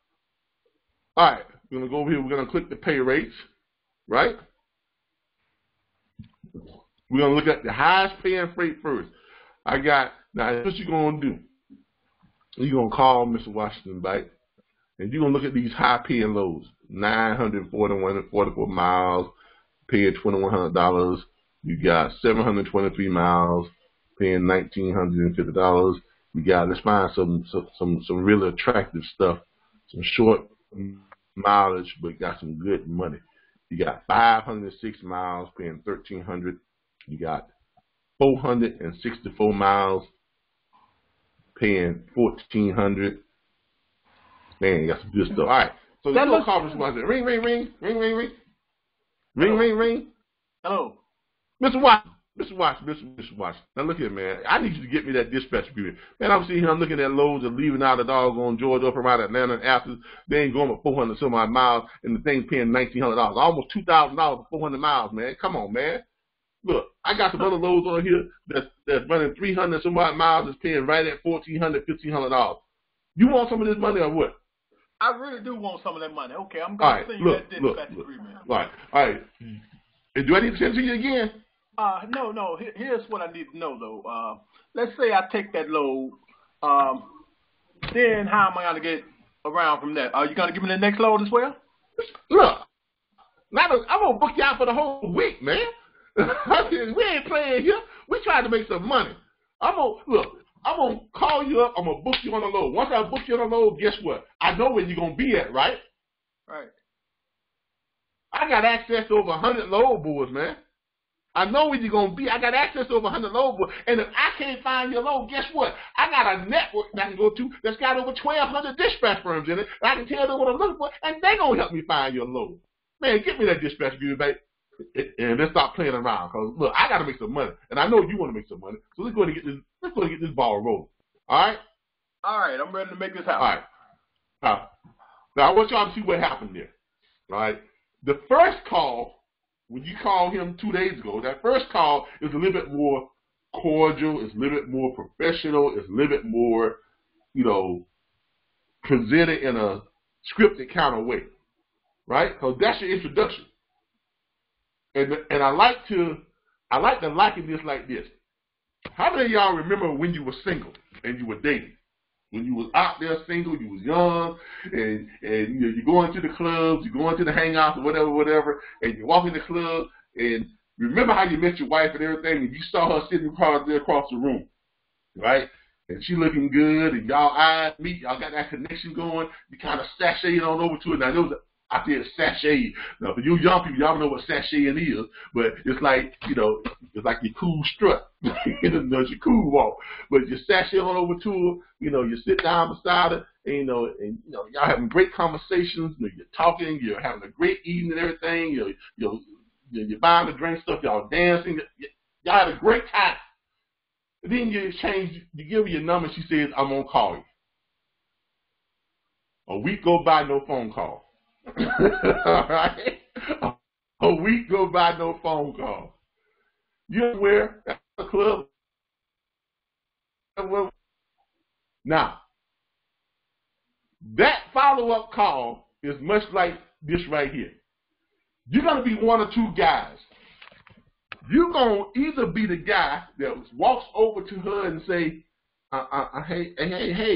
all right, we're gonna go over here. We're gonna click the pay rates, right? We're gonna look at the highest paying freight first. Now, what you're going to do, you're going to call Mr. Washington back, and you're going to look at these high-paying loads, 944 miles, paying $2,100. You got 723 miles, paying $1,950. You got, let's find some really attractive stuff, some short mileage, but got some good money. You got 506 miles, paying $1,300. You got 464 miles, paying $1,400. Man, you got some good stuff. All right. So let's go call Mr. Washington. Ring, ring, ring, ring, ring, ring. Ring, ring, ring. Hello. Mr. Washington. Mr. Washington. Now look here, man. I need you to get me that dispatch agreement. Man, I'm sitting here, I'm looking at loads and leaving out of doggone Georgia up around Atlanta and after they ain't going but 400 some odd miles and the thing's paying $1,900. Almost $2,000 for 400 miles, man. Come on, man. Look, I got some other loads on here that's running 300 some odd miles, that's paying right at $1,400, $1,500. You want some of this money or what? I really do want some of that money. Okay, I'm going to send you that dispatch agreement. All right. And do I need to send it to you again? No. Here's what I need to know, though. Let's say I take that load. Then how am I going to get around from that? Are you going to give me the next load as well? Look, I'm going to book you out for the whole week, man. We ain't playing here. We trying to make some money. I'm going to call you up. I'm going to book you on a load. Once I book you on a load, guess what? I know where you're going to be at, right? Right. I got access to over 100 load boards, man. I know where you're going to be. I got access to over 100 load boards. And if I can't find your load, guess what? I got a network that I can go to that's got over 1,200 dispatch firms in it. And I can tell them what I'm looking for, and they're going to help me find your load. Man, get me that dispatch agreement, baby. And let's stop playing around. Because, look, I got to make some money. And I know you want to make some money. So let's go ahead and get this ball rolling. All right? All right. I'm ready to make this happen. All right. Now, I want y'all to see what happened there. All right? The first call, when you called him 2 days ago, that first call is a little bit more cordial. It's a little bit more professional. It's a little bit more, presented in a scripted kind of way. Right? Because that's your introduction. And I like to liken this like this. How many of y'all remember when you were single and you were dating? When you was out there single, you was young, and you know, you go into the clubs, you go into the hangouts, or whatever, and you walk in the club, and remember how you met your wife and everything, and you saw her sitting across the room, right? And she looking good, and y'all eyes meet, y'all got that connection going, you kind of sashayed on over to it. Now, I said sashay. Now, for you young people, y'all know what sashaying is, but it's like, you know, it's like your cool strut. It's your cool walk. But you sashay on over to her, you know, you sit down beside her, and you know, y'all having great conversations, you know, you're talking, you're having a great evening and everything, you're buying the drink stuff, y'all dancing, y'all had a great time. And then you give her your number, she says, I'm gonna call you. A week go by, no phone call. All right? A week go by, no phone call. You're aware at the club. Now, that follow-up call is much like this right here. You're going to be one or two guys. You're going to either be the guy that walks over to her and say, hey,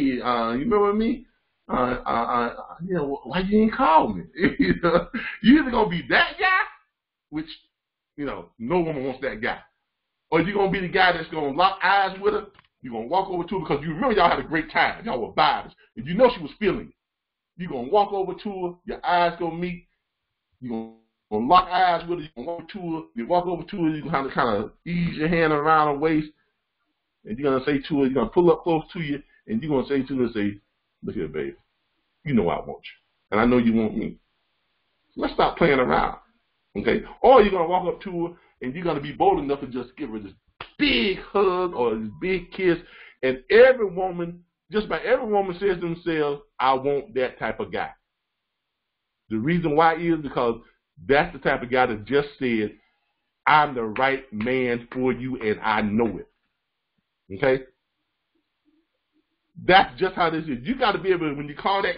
you remember me? You know, why you didn't call me? You know, you're either gonna be that guy, which, you know, no woman wants that guy, or you're gonna be the guy that's gonna lock eyes with her. You're gonna walk over to her because you remember y'all had a great time, y'all were vibes, and you know she was feeling it. You're gonna walk over to her, your eyes gonna meet. You're gonna lock eyes with her. You walk to her. You walk over to her. You're gonna kind of ease your hand around her waist, and you're gonna say to her, you're gonna pull up close to you, and you're gonna say to her, say, look here, babe. You know I want you, and I know you want me. So let's stop playing around, okay? Or you're gonna walk up to her, and you're gonna be bold enough to just give her this big hug or this big kiss. And every woman, just about every woman, says to themselves, "I want that type of guy." The reason why is because that's the type of guy that just said, "I'm the right man for you, and I know it." Okay. That's just how this is. You got to be able to, when you call that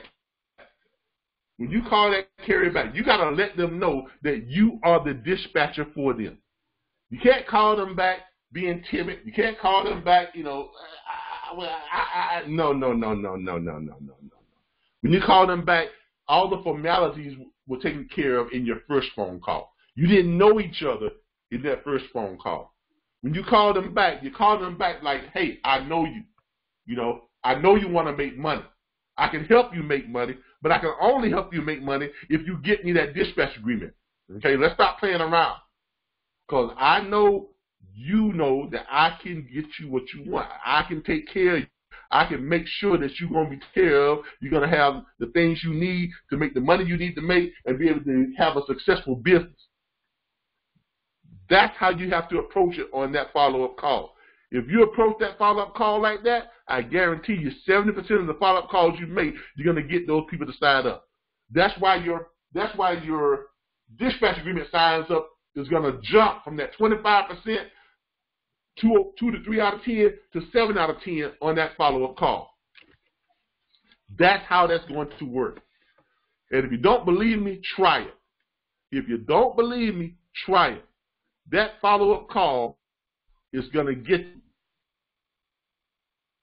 carrier back, you got to let them know that you are the dispatcher for them. You can't call them back being timid. You can't call them back, you know, no. When you call them back, all the formalities were taken care of in your first phone call. You didn't know each other in that first phone call. When you call them back, you call them back like, hey, I know you. You know, I know you want to make money. I can help you make money, but I can only help you make money if you get me that dispatch agreement. Okay, let's stop playing around. Because I know you know that I can get you what you want. I can take care of you. I can make sure that you're going to be taken care of. You're going to have the things you need to make the money you need to make and be able to have a successful business. That's how you have to approach it on that follow-up call. If you approach that follow-up call like that, I guarantee you 70% of the follow-up calls you make, you're going to get those people to sign up. That's why your dispatch agreement signs up is going to jump from that 25% 2 to 3 out of 10 to 7 out of 10 on that follow-up call. That's how that's going to work. And if you don't believe me, try it. If you don't believe me, try it. That follow-up call is going to get you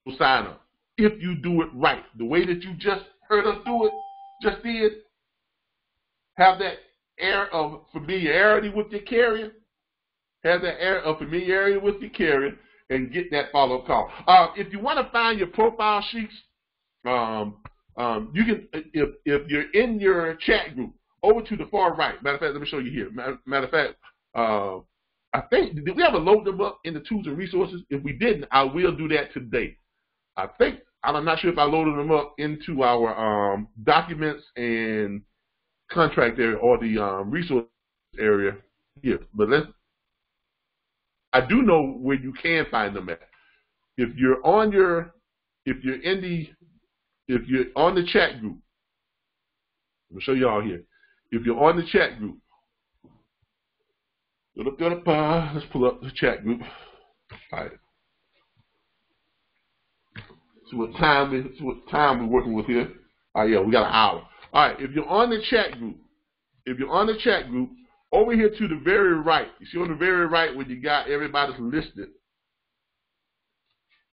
to sign up if you do it right. The way that you just heard us do it, just did, have that air of familiarity with your carrier, have that air of familiarity with your carrier, and get that follow-up call. If you want to find your profile sheets, you can, if you're in your chat group, over to the far right. Matter of fact, let me show you here. Matter of fact, I think, did we ever load them up in the tools and resources? If we didn't, I will do that today. I'm not sure if I loaded them up into our documents and contract area or the resource area here. But I do know where you can find them at. If you're on the chat group, I'll show you all here. If you're on the chat group, let's pull up the chat group. All right. See what time we're working with here. Yeah, we got an hour. All right. If you're on the chat group, over here to the very right, you see on the very right where you got everybody's listed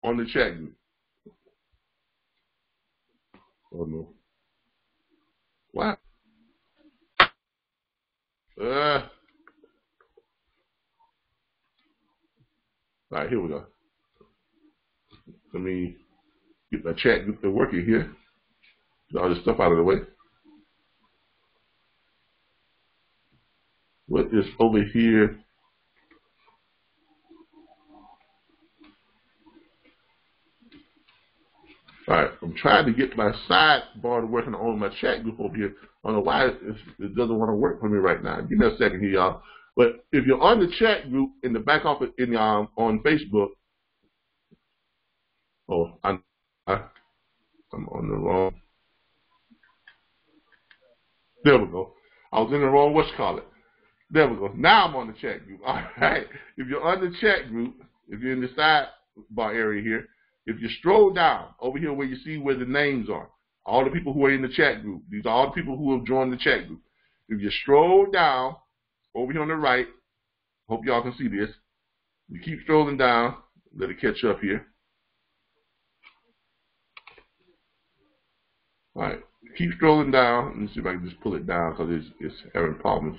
on the chat group. Oh no. What? All right, here we go. Let me get my chat group to working here. Get all this stuff out of the way. What is over here? All right, I'm trying to get my sidebar to working on my chat group over here. I don't know why it doesn't want to work for me right now. Give me a second here, y'all. But if you're on the chat group in the back office on Facebook, oh, I'm on the wrong. There we go. I was in the wrong. What's call it? There we go. Now I'm on the chat group. All right. If you're on the chat group, if you're in the sidebar area here, if you scroll down over here where you see where the names are, all the people who are in the chat group, these are all the people who have joined the chat group. If you scroll down over here on the right, hope y'all can see this. You keep scrolling down, let it catch up here. All right, keep scrolling down. Let me see if I can just pull it down because it's having problems.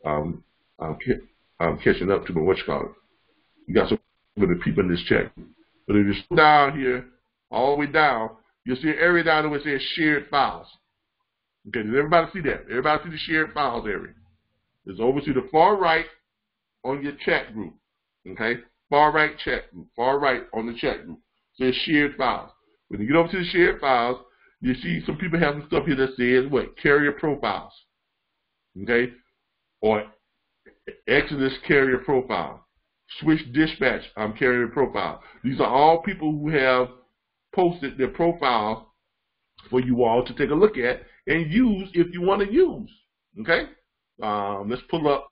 I'm catching up to my whatchamacallit. You got so many people in this chat. But if you scroll down here, all the way down, you'll see an area down there where it says shared files. Okay, does everybody see that? Everybody see the shared files area? It's over to the far right on your chat group. Okay, far right chat group, far right on the chat group. It says shared files. When you get over to the shared files, you see some people have some stuff here that says what? Carrier profiles. Okay, or XLIX carrier profile. Switch dispatch carrier profile. These are all people who have posted their profile for you all to take a look at and use if you want to use. Okay? Let's pull up.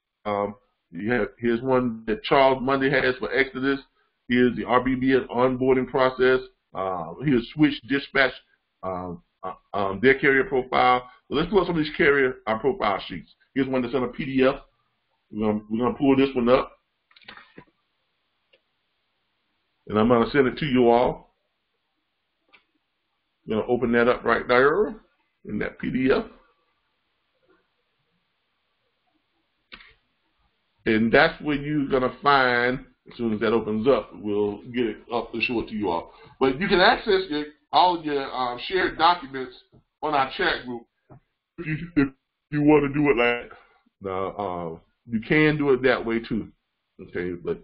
Here's one that Charles Monday has for XLIX. Here's the RBBS onboarding process. Here's Switch dispatch, their carrier profile. So let's pull up some of these carrier profile sheets. Here's one that's on a PDF. We're gonna pull this one up. And I'm going to send it to you all. I'm going to open that up right there in that PDF. And that's where you're going to find, as soon as that opens up, we'll get it up and show it to you all. But you can access all of your shared documents on our chat group if you want to do it like that. Now, you can do it that way too. Okay, but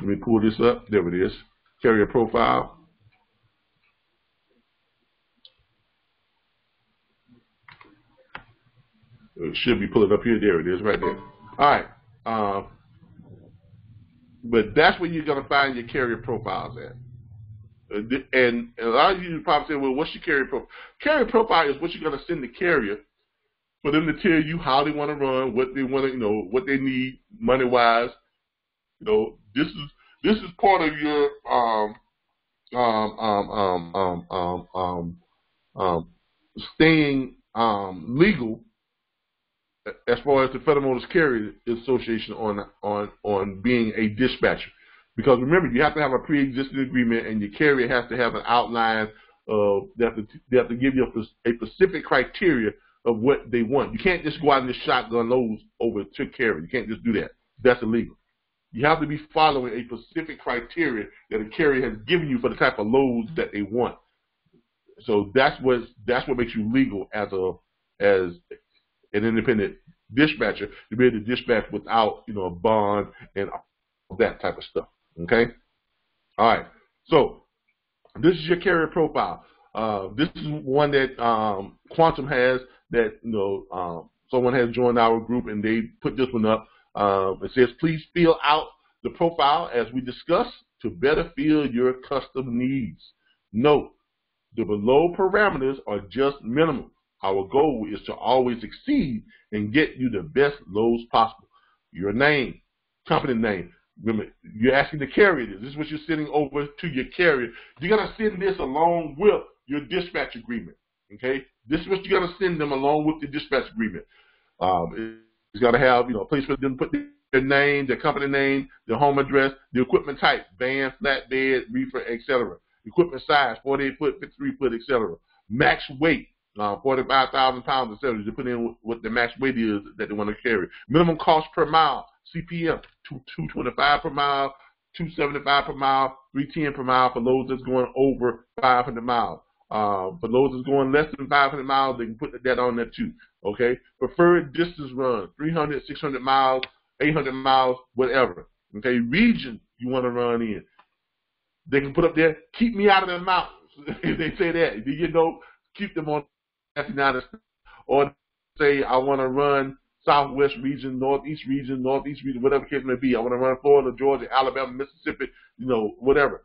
let me pull this up. There it is. Carrier profile. It should be pulling up here. There it is, right there. All right. But that's where you're going to find your carrier profiles at. And a lot of you probably say, well, what's your carrier profile? Carrier profile is what you're going to send the carrier for them to tell you how they want to run, what they want to, what they need money-wise. This is part of your staying legal as far as the Federal Motors Carrier Association on being a dispatcher. Because remember, you have to have a pre-existing agreement, and your carrier has to have an outline of they have to give you a specific criteria of what they want. You can't just go out and just shotgun loads over to carrier. You can't just do that. That's illegal. You have to be following a specific criteria that a carrier has given you for the type of loads that they want. So that's what makes you legal as an independent dispatcher, to be able to dispatch without a bond and all that type of stuff. Okay. All right. So this is your carrier profile. This is one that Quantum has that someone has joined our group and they put this one up. It says, please fill out the profile as we discuss to better fill your custom needs. Note, the below parameters are just minimum. Our goal is to always exceed and get you the best loads possible. Your name, company name. Remember, you're asking the carrier this. This is what you're sending over to your carrier. You're going to send this along with your dispatch agreement. Okay? This is what you're going to send them along with the dispatch agreement. It's going to have, a place for them to put their name, their company name, their home address, the equipment type, van, flatbed, reefer, etc. Equipment size, 48 foot, 53 foot, etc. Max weight, 45,000 pounds, etc. You put in what the max weight is that they want to carry. Minimum cost per mile, CPM, $225 per mile, $275 per mile, $310 per mile for loads that's going over 500 miles. For loads that's going less than 500 miles, they can put that on there too. Okay. Preferred distance run, 300, 600 miles, 800 miles, whatever. Okay. Region you want to run in. They can put up there, keep me out of the mountains. If they say that, keep them on the United States. Or say, I want to run Southwest region, Northeast region, whatever case may be. I want to run Florida, Georgia, Alabama, Mississippi, whatever.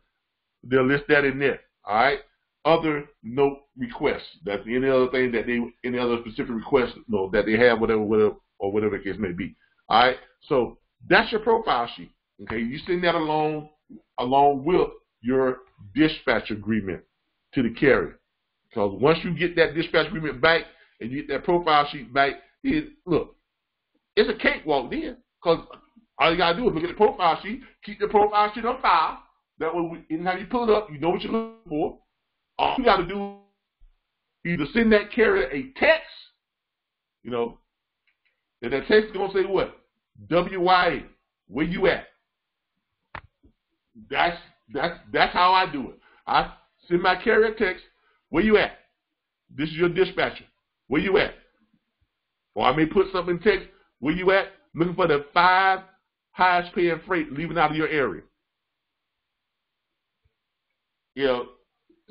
They'll list that in there. All right. Other note requests. That's any other thing any other specific requests, that they have, whatever, or whatever the case may be. All right. So that's your profile sheet. Okay. You send that along with your dispatch agreement to the carrier. Because once you get that dispatch agreement back and you get that profile sheet back, look, it's a cakewalk then. Because all you got to do is look at the profile sheet, keep the profile sheet on file. That way, anytime you pull it up, you know what you're looking for. All you got to do is either send that carrier a text, and that text is going to say what? WYA, where you at? That's how I do it. I send my carrier a text, where you at? This is your dispatcher. Where you at? Or I may put something in text, where you at? Looking for the 5 highest paying freight leaving out of your area.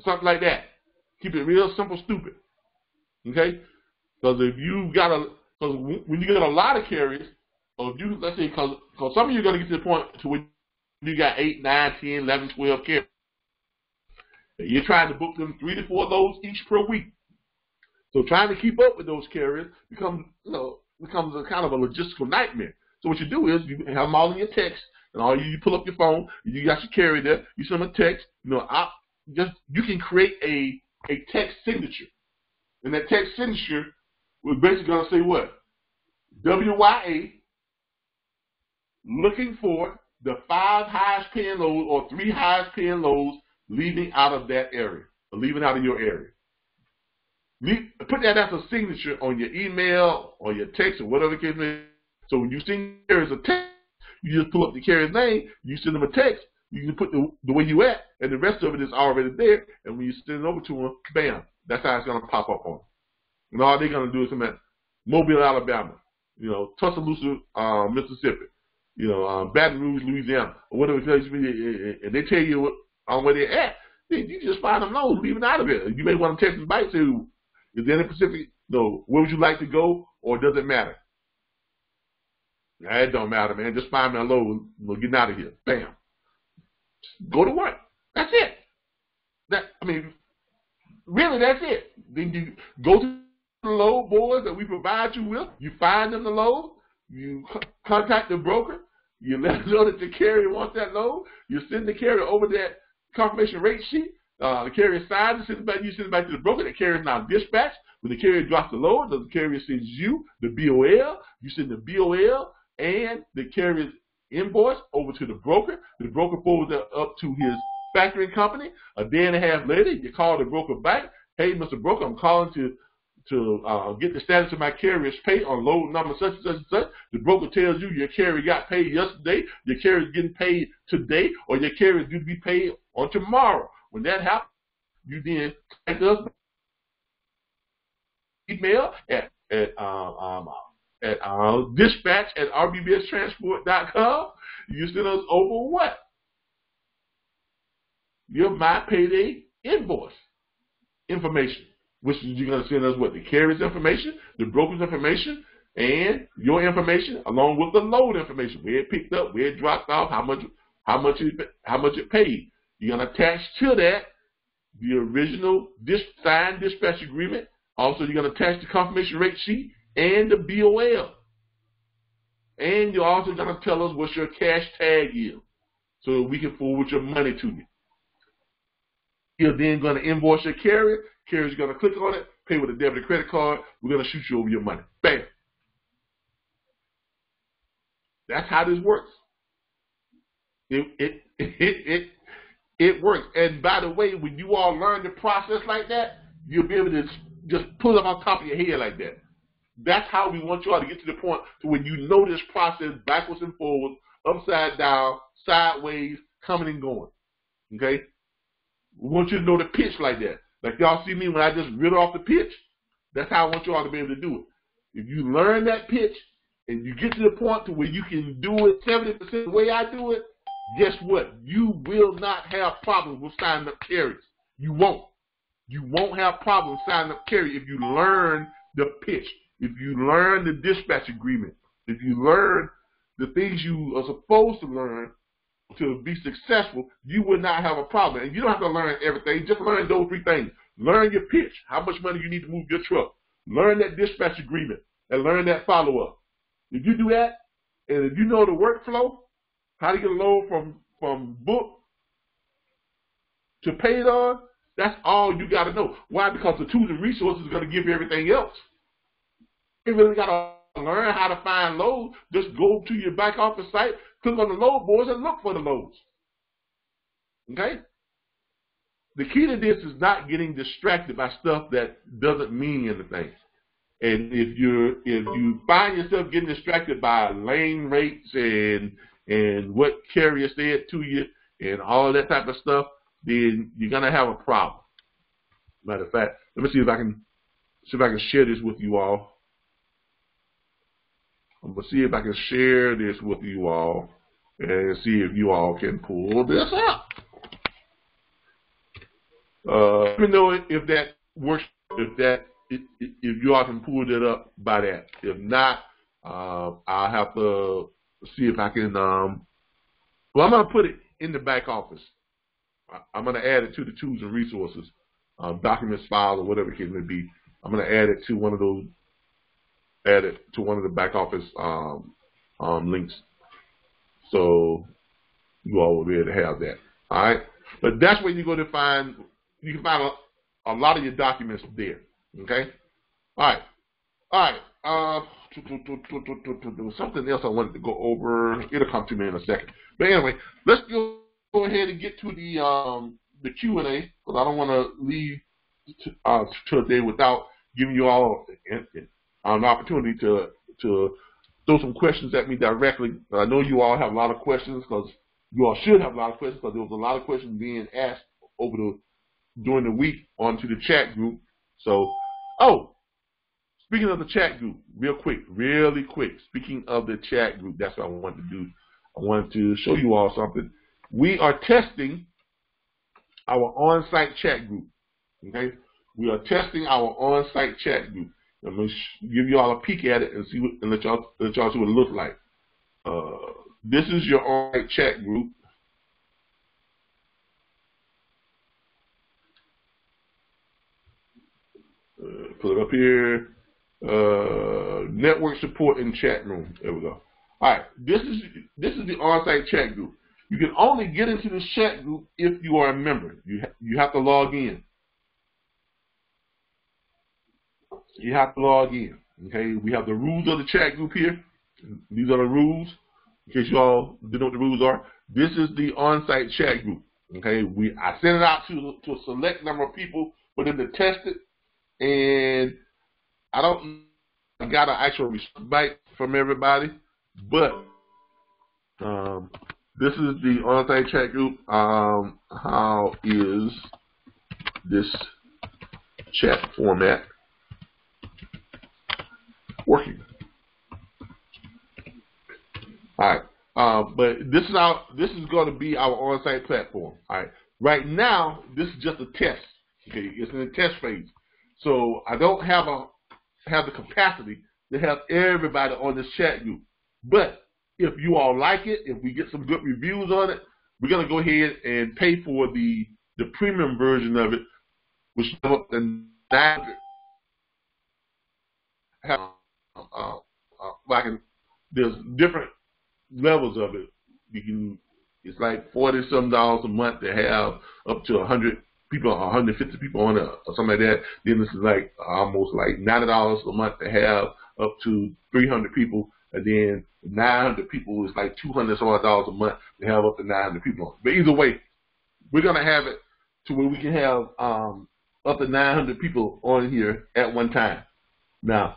Something like that. Keep it real simple, stupid. Okay? Because when you get a lot of carriers, or if you, let's say, because some of you are going to get to the point to where you got 8, 9, 10, 11, 12 carriers. You're trying to book them 3 to 4 loads each per week. So trying to keep up with those carriers becomes a kind of a logistical nightmare. So what you do is you have them all in your text, and you pull up your phone, you got your carrier there, you send them a text. You can create a text signature, and that text signature was basically going to say what? WYA, looking for the 5 highest paying loads or 3 highest paying loads leaving out of that area, or leaving out of your area. Put that as a signature on your email or your text or whatever the case may be. So when you send carriers a text, you just pull up the carrier's name, you send them a text, you can put the way you at, and the rest of it is already there, and when you send it over to them, bam, that's how it's going to pop up on them. And all they're going to do is come at Mobile, Alabama, Tuscaloosa, Mississippi, Baton Rouge, Louisiana, or whatever place it is, and they tell you where they're at, then you just find them loads leaving out of it. You may want to text them back, say, is there any Pacific, where would you like to go, or does it matter? Nah, it don't matter, man. Just find me a load. We're getting out of here. Bam. Go to work. That's it. Really, that's it. Then you go to the load boards that we provide you with. You find them the load. You contact the broker. You let them know that the carrier wants that load. You send the carrier over that confirmation rate sheet. The carrier signs it, you send it back to the broker. The carrier is now dispatched. When the carrier drops the load, the carrier sends you the BOL. You send the BOL and the carrier's invoice over to the broker. The broker forwards it up to his factoring company. A day and a half later, you call the broker back. Hey, Mr. Broker, I'm calling to get the status of my carrier's pay on load number such and such and such. The broker tells you your carrier got paid yesterday, your carrier is getting paid today, or your carrier is due to be paid on tomorrow. When that happens, you then contact us email at dispatch@RBBStransport.com. You send us over what? Your My Payday invoice information, which is you're going to send us what? The carrier's information, the broker's information, and your information, along with the load information, where it picked up, where it dropped off, how much it paid. You're going to attach to that the original signed dispatch agreement. Also, you're going to attach the confirmation rate sheet and the BOL. And you're also going to tell us what your cash tag is so we can forward your money to you. You're then going to invoice your carrier. Carrier's going to click on it, pay with a debit or credit card. We're going to shoot you over your money. Bam. That's how this works. It works. And by the way, when you all learn the process like that, you'll be able to just pull it on top of your head like that. That's how we want you all to get to the point to when you know this process backwards and forwards, upside down, sideways, coming and going. Okay? We want you to know the pitch like that. Like y'all see me when I just riddle off the pitch. That's how I want you all to be able to do it. If you learn that pitch and you get to the point to where you can do it 70% the way I do it, guess what? You will not have problems with signing up carriers. You won't. You won't have problems signing up carriers if you learn the pitch, if you learn the dispatch agreement, if you learn the things you are supposed to learn to be successful, you will not have a problem. And you don't have to learn everything. Just learn those 3 things. Learn your pitch, how much money you need to move your truck. Learn that dispatch agreement and learn that follow-up. If you do that, and if you know the workflow, how to get a load from book to paid on, that's all you got to know. Why? Because the tools and resources are going to give you everything else. You really got to learn how to find loads. Just go to your back office site, click on the load boards, and look for the loads. Okay? The key to this is not getting distracted by stuff that doesn't mean anything. And if you find yourself getting distracted by lane rates and what carrier said to you and all that type of stuff, then you're gonna have a problem. Matter of fact, let me see if I can share this with you all. I'm gonna see if I can share this with you all and see if you all can pull this up. Let me know if that works. If you all can pull it up by that. If not, I'll have to see if I can. Well, I'm gonna put it in the back office. I'm gonna add it to the tools and resources, documents, files, or whatever the case may be. I'm gonna add it to one of those. Add it to one of the back office links, so you all will be able to have that. All right, but that's where you're going to find. You can find a lot of your documents there. Okay. All right. There was something else I wanted to go over. It'll come to me in a second. But anyway, let's go ahead and get to the Q&A, because I don't want to leave today without giving you all an opportunity to throw some questions at me directly. I know you all have a lot of questions, because you all should have a lot of questions, because there was a lot of questions being asked during the week onto the chat group. So, speaking of the chat group, really quick, speaking of the chat group, that's what I wanted to do. I wanted to show you all something. We are testing our on-site chat group. Okay, we are testing our on-site chat group. I'm going to give you all a peek at it and see and let y'all see what it looks like. This is your on-site chat group. Put it up here. Network support and chat room. There we go. All right. This is the on-site chat group. You can only get into this chat group if you are a member. You have to log in. You have to log in. Okay. We have the rules of the chat group here. These are the rules. In case you all didn't know what the rules are. This is the on-site chat group. Okay. I sent it out to a select number of people for them to test it. And I got an actual response from everybody, but this is the on-site chat group. How is this chat format working? All right, but this is going to be our on-site platform. All right, right now this is just a test. Okay, it's in the test phase. So I don't have the capacity to have everybody on this chat group. But if you all like it, if we get some good reviews on it, we're gonna go ahead and pay for the premium version of it, which is up to $900. There's different levels of it. It's like $40-some a month to have up to 100 people, 150 people on it, or something like that. Then this is like almost like $90 a month to have up to 300 people, and then 900 people is like $200 a month to have up to 900 people on. But either way, we're gonna have it to where we can have up to 900 people on here at one time. Now,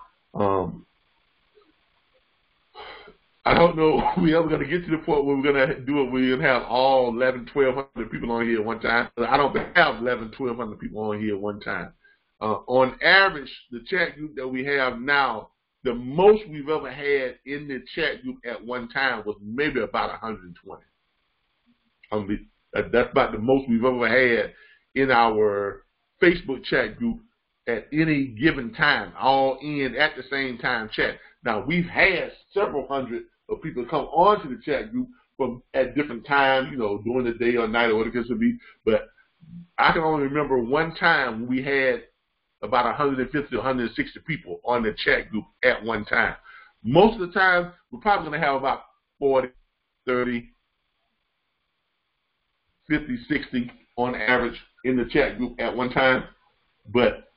I don't know if we're ever gonna get to the point where we're gonna do it. We're gonna have all 1,100 people on here at one time. I don't have 1,100 people on here at one time. On average, the chat group that we have now, the most we've ever had in the chat group at one time was maybe about 120. That's about the most we've ever had in our Facebook chat group at any given time, all in at the same time chat. Now, we've had several hundred of people come onto the chat group from at different times, you know, during the day or night or whatever it could be, but I can only remember one time when we had about 150 to 160 people on the chat group at one time. Most of the time, we're probably going to have about 40, 30, 50, 60 on average in the chat group at one time. But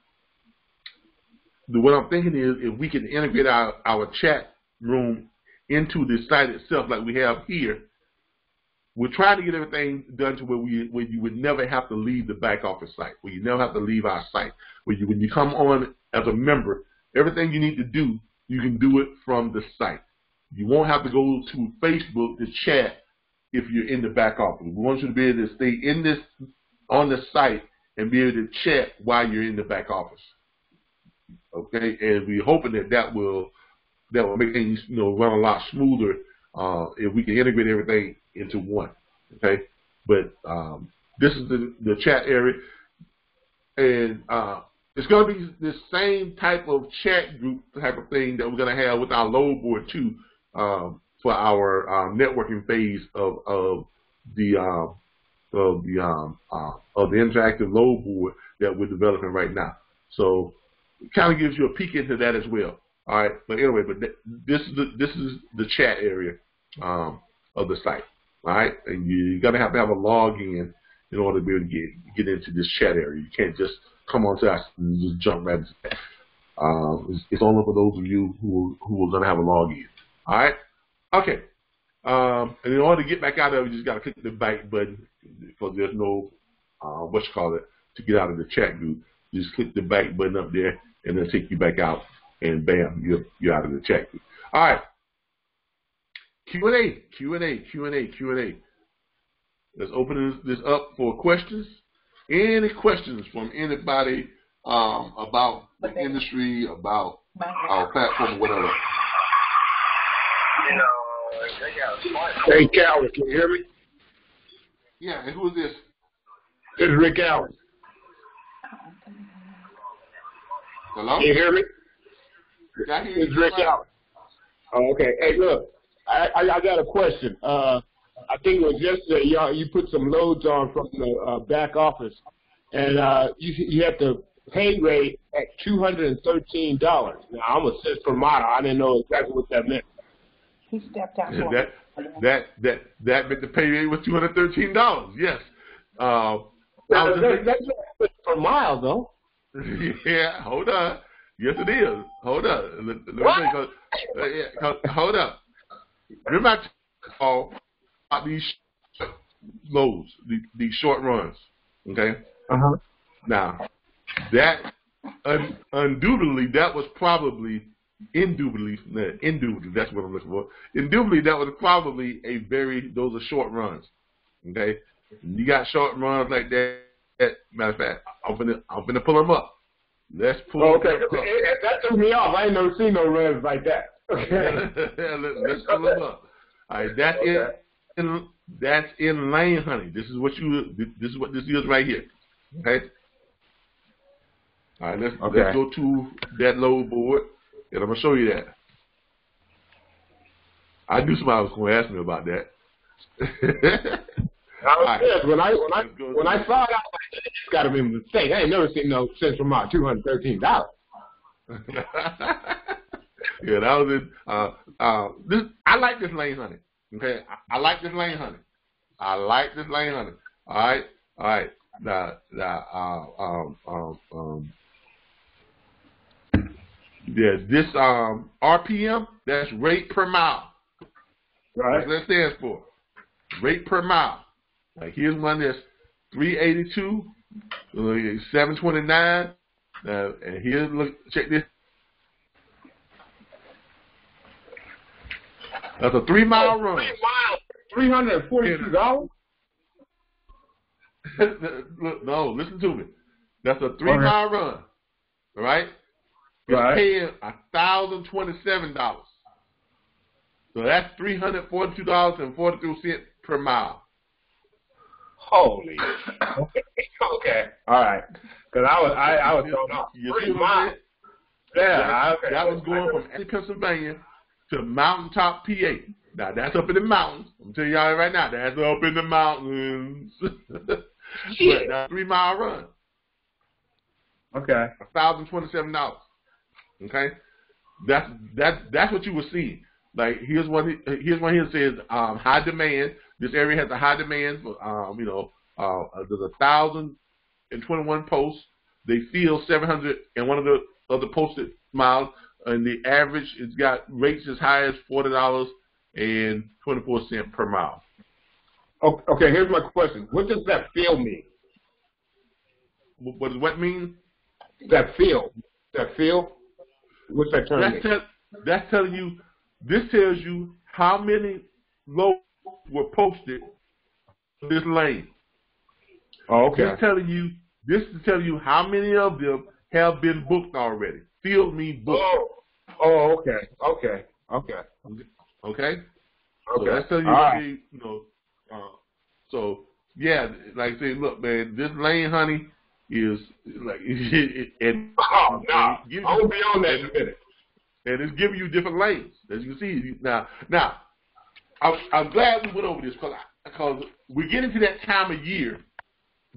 what I'm thinking is if we can integrate our chat room into the site itself like we have here, we're trying to get everything done to where you would never have to leave the back office site, where you never have to leave our site, where when you come on as a member, everything you need to do, you can do it from the site. You won't have to go to Facebook to chat if you're in the back office. We want you to be able to stay on the site and be able to chat while you're in the back office. Okay, and we're hoping that will make things, you know, run a lot smoother if we can integrate everything into one. Okay, but this is the chat area, and it's going to be the same type of chat group type of thing that we're going to have with our load board too, for our networking phase of the interactive load board that we're developing right now. So it kind of gives you a peek into that as well. All right, but anyway, this is the chat area of the site. All right, and you're gonna have to have a login in order to be able to get into this chat area. You can't just come onto us and just jump right into that. It's only for those of you who are gonna have a login. All right, okay. And in order to get back out of it, you just gotta click the back button because there's no to get out of the chat group. You just click the back button up there, and it'll take you back out, and bam, you're out of the chat group. All right. Q&A. Let's open this up for questions. Any questions from anybody about the industry, about our platform, or whatever? Hey, Calvin, can you hear me? Yeah, and who is this? This is Rick Allen. Hello? Can you hear me? I hear This is Rick Allen. Oh, okay. Hey, look, I got a question. I think it was yesterday you put some loads on from the back office, and you have the pay rate at $213. Now, I'm a cent per mile. I didn't know exactly what that meant. He stepped out. That meant the pay rate was $213. Yes. That's per mile, though. Yeah. Hold on. Yes, it is. Hold on. Hold up. Remember I talked about these loads, these short runs. Okay. Now, that indubitably, that was probably indubitably, that's what I'm looking for. Indubitably, that was probably those are short runs. Okay. You got short runs like that. Matter of fact, I'm gonna pull them up. Let's pull. Okay, that threw me off. I ain't never seen no runs like that. Okay. Let's pull them up. All right, that's in lane hunting. This is what this is right here. Okay. All right, let's go to that load board, and I'm gonna show you that. I knew somebody was gonna ask me about that. When I saw it, I was like, it's got to be a mistake. I ain't never seen no cents per mile, $213. Yeah, that was it. I like this lane hunting. Okay, I like this lane hunting. All right. Now, this RPM, that's rate per mile. Right. That's what that stands for. Rate per mile. Like here's one that's 382, 729. And here's look. Check this. That's a 3 mile run. 3 miles, $342. No, listen to me. That's a 3 mile run. All right. It's paying $1,027. So that's $342.42 per mile. Holy. Okay. All right. Because I was thrown off. 3 miles. Yeah. Okay. That was going from Pennsylvania to Mountaintop, PA. Now that's up in the mountains. I'm telling y'all right now, that's up in the mountains. But that's a 3 mile run. Okay. $1,027. Okay. That's what you were seeing. Like here's one here says high demand. This area has a high demand for there's 1,021 posts. They fill 701 of the posted miles, and the average it's got rates as high as $40.24 per mile. Okay, here's my question. What does that fill mean? What does what mean? That fill. What's that term mean? That's telling you. This tells you how many loads were posted in this lane. Oh, okay. This is telling you how many of them have been booked already. Filled means booked. Oh, okay. Okay. So that's telling you, so yeah, like I say, look, man, this lane, honey, is like, I'll be on that in a minute. And it's giving you different lanes, as you can see. Now, I'm glad we went over this because we're getting to that time of year.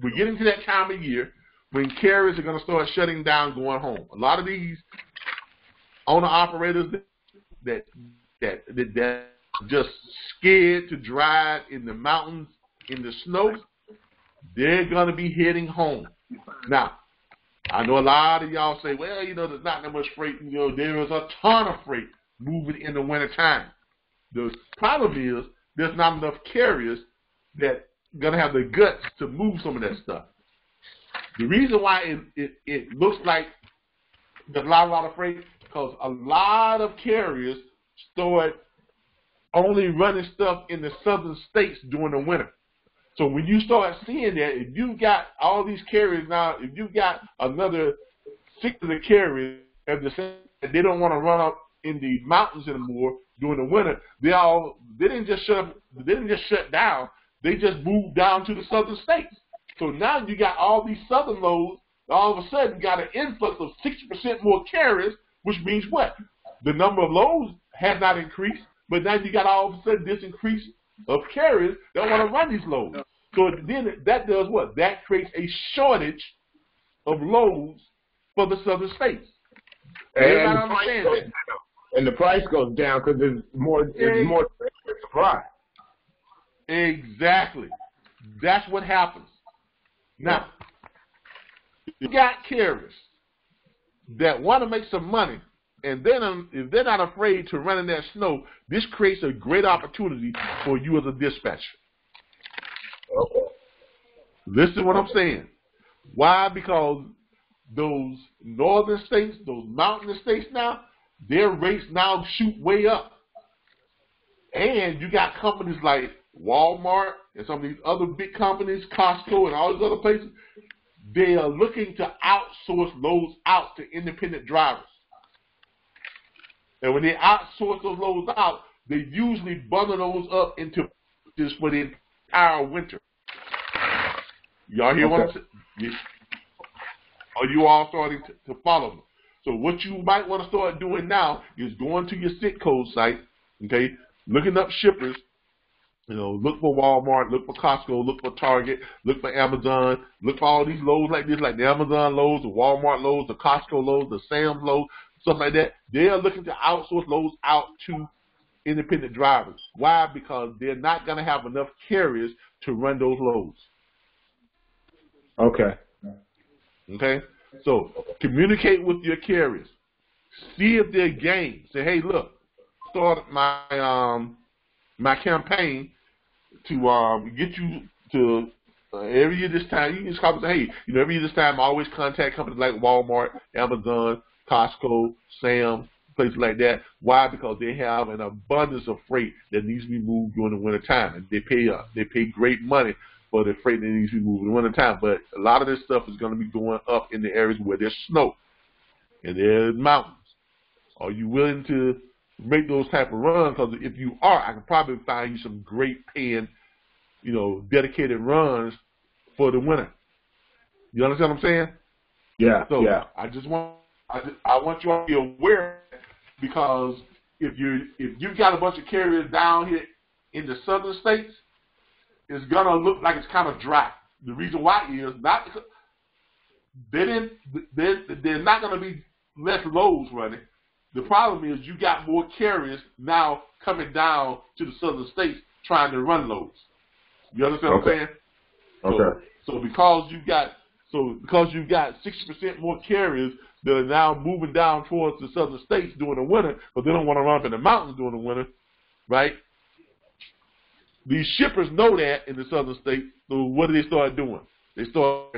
We're getting to that time of year when carriers are going to start shutting down, going home. A lot of these owner-operators that just scared to drive in the mountains, in the snow, they're going to be heading home. Now, I know a lot of y'all say, well, there's not that much freight. There is a ton of freight moving in the wintertime. The problem is there's not enough carriers that are going to have the guts to move some of that stuff. The reason why it looks like there's a lot of freight because a lot of carriers start only running stuff in the southern states during the winter. So when you start seeing that, if you've got all these carriers now, if you've got another 6 of the carriers at the same, they don't want to run up in the mountains anymore during the winter. They didn't just shut down. They just moved down to the southern states. So now you got all these southern loads. All of a sudden, you got an influx of 60% more carriers, which means what? The number of loads has not increased, but now you got all of a sudden this increase of carriers that want to run these loads. So then that does what? That creates a shortage of loads for the southern states. And the price goes down because there's more supply. Exactly. That's what happens. Now, you got carriers that want to make some money, and then if they're not afraid to run in that snow, this creates a great opportunity for you as a dispatcher. Okay. Listen to what I'm saying. Why? Because those northern states, those mountainous states now, their rates now shoot way up. And you got companies like Walmart and some of these other big companies, Costco and all these other places, they are looking to outsource loads out to independent drivers. And when they outsource those loads out, they usually bundle those up into just for the entire winter. Y'all hear what I'm saying? Are you all starting to follow me? So what you might want to start doing now is going to your SIT code site, okay, looking up shippers. Look for Walmart, look for Costco, look for Target, look for Amazon, look for all these loads like this, like the Amazon loads, the Walmart loads, the Costco loads, the Sam's loads, stuff like that. They are looking to outsource loads out to independent drivers. Why? Because they're not going to have enough carriers to run those loads. Okay. Okay? So communicate with your carriers. See if they're game. Say, hey, look, start my my campaign to get you to every year this time. You can just call and say, hey, you know, every year this time I always contact companies like Walmart, Amazon, Costco, Sam's, places like that. Why? Because they have an abundance of freight that needs to be moved during the winter time, and they pay great money for the freight that needs to be moved in the winter time. But a lot of this stuff is going to be going up in the areas where there's snow and there's mountains. Are you willing to make those type of runs? Because if you are, I can probably find you some great paying, you know, dedicated runs for the winter. You understand what I'm saying? Yeah. So yeah. I want you all to be aware, because if you've got a bunch of carriers down here in the southern states, it's gonna look like it's kind of dry. The reason why is not because they're not gonna be less loads running. The problem is you got more carriers now coming down to the southern states trying to run loads. You understand what I'm saying? Okay. So because you've got 60% more carriers that are now moving down towards the southern states during the winter, but they don't want to run up in the mountains during the winter, right? These shippers know that in the southern states. So what do they start doing? They start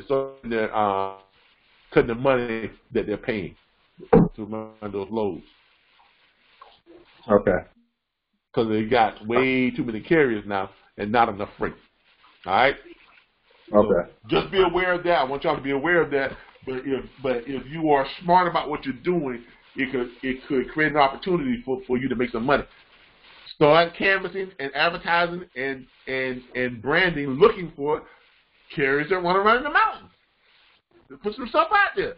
cutting the money that they're paying to run those loads. Okay. Because they got way too many carriers now and not enough freight. All right. Okay. So just be aware of that. I want y'all to be aware of that. But if you are smart about what you're doing, it could create an opportunity for you to make some money. Start canvassing and advertising and branding, looking for carriers that want to run in the mountains. Put some stuff out there.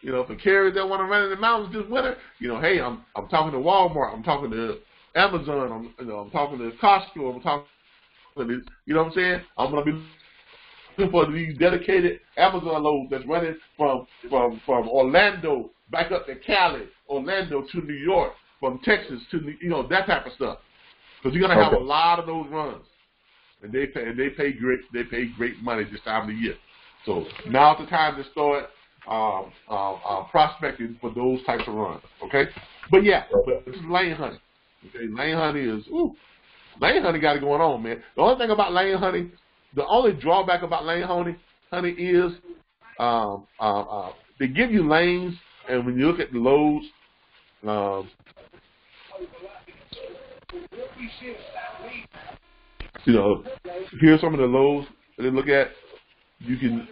You know, for carriers that want to run in the mountains this winter, you know, hey, I'm talking to Walmart, I'm talking to Amazon, I'm talking to Costco, I'm talking to, you know what I'm saying? I'm gonna be looking for these dedicated Amazon loads that's running from Orlando back up to Cali, Orlando to New York, from Texas to, you know, that type of stuff. Because you're gonna have a lot of those runs, and they pay great money this time of the year. So now's the time to start prospecting for those types of runs. Okay, but yeah, but this is lane hunting. Okay, lane hunting is lane hunting got it going on, man. The only thing about lane hunting, the only drawback about lane hunting is they give you lanes, and when you look at the loads, you know, here's some of the loads that they look at. You can,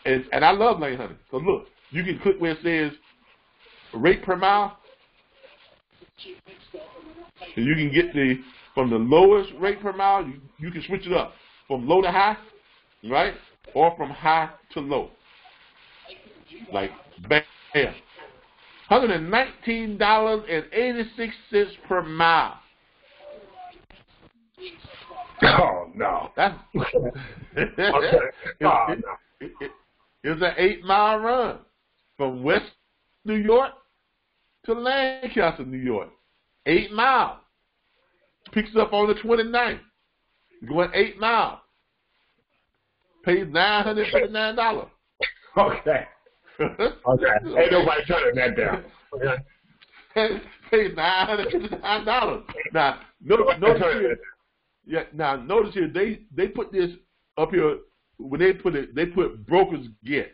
and I love lane hunting. So look, you can click where it says rate per mile, and you can get from the lowest rate per mile. You can switch it up from low to high, right, or from high to low. Like bam, $119.86 per mile. Oh no! That's it's an 8-mile run from West New York to Lancaster, New York. 8 miles. Picks up on the 29th. Going 8 miles. Pays $959. Okay. Okay. Ain't nobody turning that down. Pays $959. Now, notice here. Yeah. Now, notice here. They put this up here. When they put brokers get.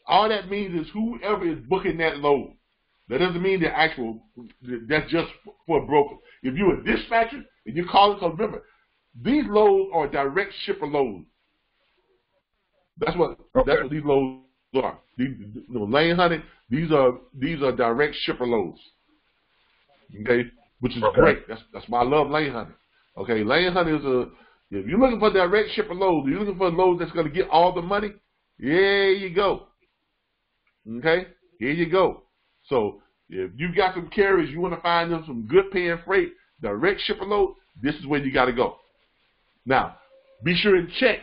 All that means is whoever is booking that load. That doesn't mean that's just for a broker. If you're a dispatcher and you call it, because remember, these loads are direct shipper loads. That's what these loads are. Lane hunting, these are direct shipper loads. Okay, which is great. That's why I love lane hunting. Okay, lane hunting is if you're looking for direct shipper loads, you're looking for a load that's going to get all the money. Here you go. Okay, here you go. So if you've got some carriers, you want to find them some good paying freight, direct shipper load, this is where you got to go. Now, be sure and check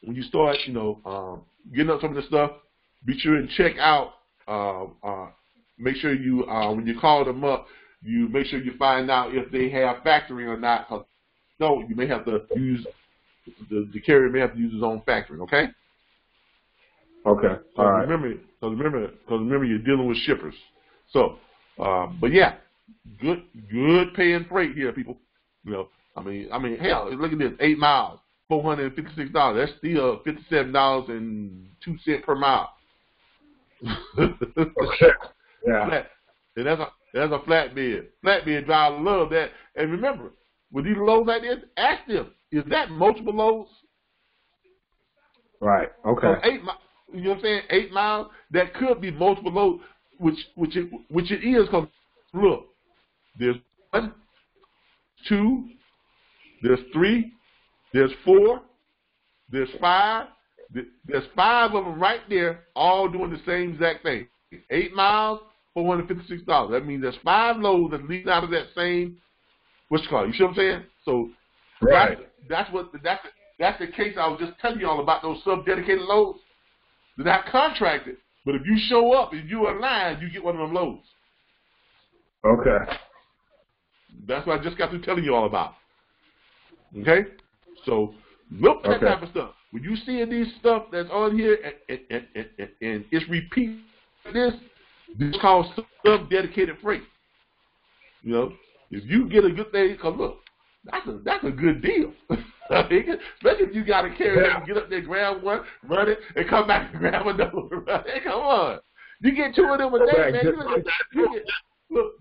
when you start, getting up some of the stuff. Be sure and check out. Make sure you, when you call them up, you make sure you find out if they have factoring or not. Cause no, you may have to use the carrier may have to use his own factoring. Okay. Okay. All right. Remember, you're dealing with shippers. So, but yeah, good paying freight here, people. You know, I mean, hell, look at this, 8 miles, $456. That's still $57.02 per mile. Okay. Yeah. And that's a flatbed. Flatbed driver love that. And remember, with these loads like this, ask them, is that multiple loads? Right. Okay. So you know what I'm saying? 8 miles, that could be multiple loads, which it is. Because look, there's 1, 2, there's 3, there's 4, there's 5. There's 5 of them right there, all doing the same exact thing. 8 miles, $456. That means there's 5 loads that lead out of that same. What's it called? You see what I'm saying? So right. That's the case I was just telling you all about, those sub-dedicated loads. They're not contracted, but if you show up and you're aligned, you get one of them loads. Okay. That's what I just got through telling you all about. Okay? So look for that type of stuff. When you see these stuff that's on here and it's repeat this is called sub-dedicated freight. You know, if you get a good thing, because look, that's a good deal. Especially if you got to carry it and get up there, grab one, run it, and come back and grab another one. Hey, come on. You get 2 of them a day, man.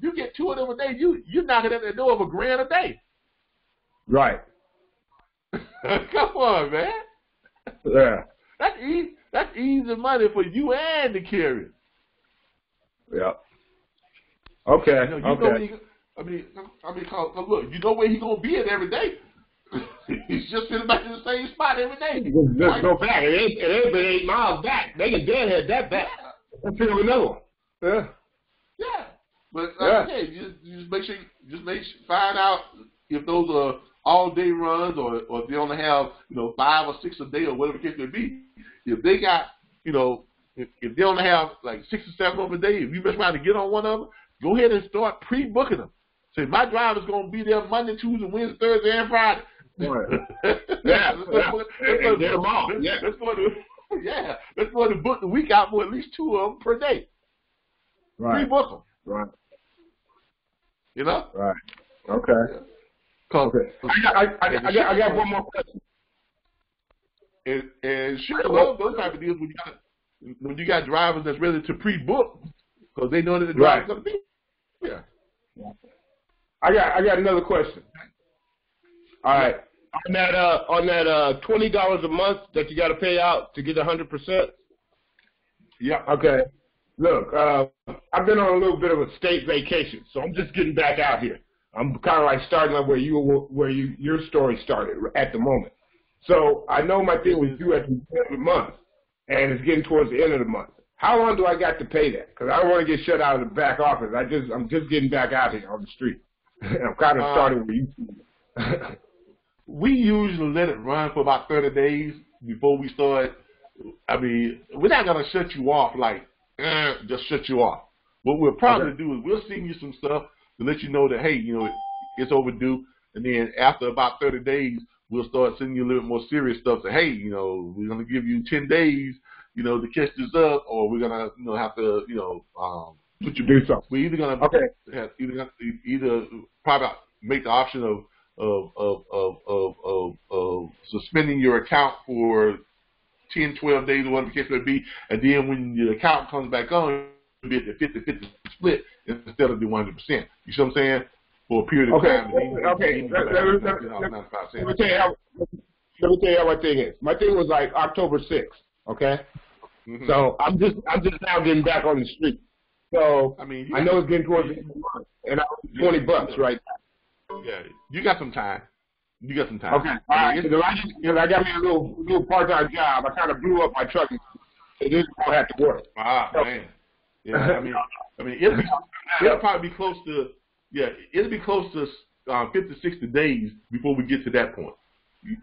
You get 2 of them a day, you're knocking at the door of $1,000 a day. Right. Come on, man. Yeah. That's easy money for you and the carrier. Yeah. Okay. You know where cause look, you know where he's gonna be at every day. He's just sitting back in the same spot every day. Just go back. It ain't been 8 miles back. They can deadhead that back. Let's pick up another one. Yeah. Yeah. But like I said, just find out if those are all day runs or if they only have 5 or 6 a day or whatever the case may be. If they got if they only have like 6 or 7 of them a day, if you mess around to get on one of them, go ahead and start pre-booking them. Say my driver's gonna be there Monday, Tuesday, Wednesday, Thursday, and Friday. Right. Let's go to book the week out for at least 2 of them per day. Right. Pre-book them. Right. You know. Right. Okay. Okay. I got one more question. And sure, love those type of deals when you got drivers that's ready to pre-book because they know that the driver's going to be there. I got another question. All right. On that $20 a month that you got to pay out to get 100%. Yeah. Okay. Look, I've been on a little bit of a state vacation, so I'm just getting back out here. I'm kind of like starting up where your story started at the moment. So I know my thing was due at the end of the month, and it's getting towards the end of the month. How long do I got to pay that? Because I don't want to get shut out of the back office. I'm just getting back out here on the street. I'm kind of starting where you. We usually let it run for about 30 days before we start. I mean, we're not gonna shut you off like just shut you off. What we'll probably do is we'll send you some stuff to let you know that, hey, it's overdue. And then after about 30 days, we'll start sending you a little bit more serious stuff. Say, hey, we're going to give you 10 days, to catch this up, or we're going to, have to, put you do something. We're either going to either probably make the option of suspending your account for 10, 12 days, or whatever the case may be, and then when your account comes back on, be at the 50-50 split instead of the 100%. You see what I'm saying? For a period of time. Okay. Let me tell you how my thing is. My thing was like October 6th. Okay. Mm-hmm. So I'm just now getting back on the street. So I know it's getting towards the end of the month, and I was $20 right now. Yeah, you got some time. Okay. All right. I got me a little part-time job. I kind of blew up my truck. It is going to have to work. Man. Yeah, it'll probably be close to it'll be close to 50, 60 days before we get to that point.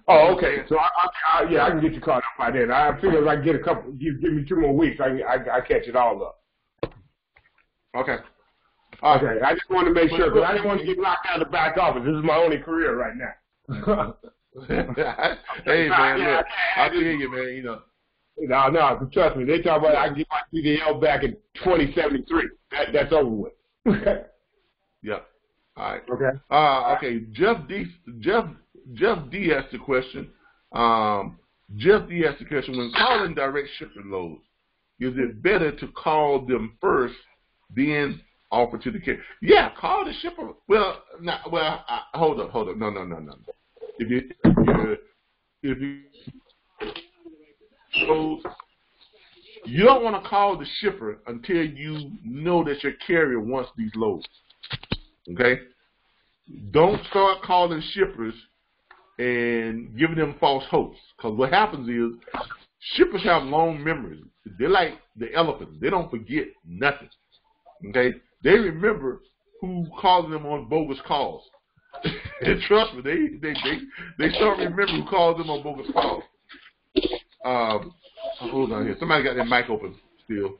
Oh, okay. So I can get you caught up by then. I figure if I get give me 2 more weeks, I catch it all up. Okay. Okay. I just want to make sure because I didn't want to get locked out of the back office. This is my only career right now. Hey man, look, I hear you, man. No, trust me. They talk about I can get my CDL back in 2073. That's over with. Yep. All right. Okay. Okay. Jeff D asked the question. Jeff D asked the question: when calling direct shipper loads, is it better to call them first, then offer to the carrier? Yeah, call the shipper. Well, hold up. No. If you you don't want to call the shipper until you know that your carrier wants these loads. Okay? Don't start calling shippers and giving them false hopes. Because what happens is shippers have long memories. They're like the elephants. They don't forget nothing. Okay? They remember who called them on bogus calls. And trust me, they start remembering who called them on bogus calls. Hold on here. Somebody got their mic open still.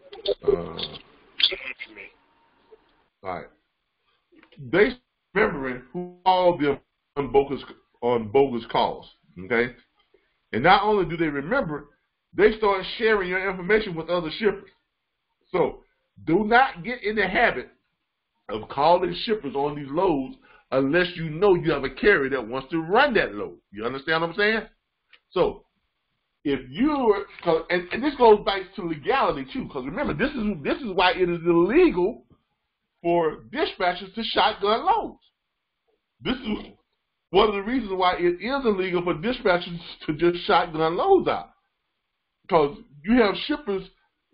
All right. They remembering who called them on bogus calls. Okay? And not only do they remember, they start sharing your information with other shippers. So do not get in the habit of calling shippers on these loads unless you know you have a carrier that wants to run that load. You understand what I'm saying? So if you're, and this goes back to legality too, because remember, this is why it is illegal for dispatchers to shotgun loads. This is one of the reasons why it is illegal for dispatchers to just shotgun loads out. Because you have shippers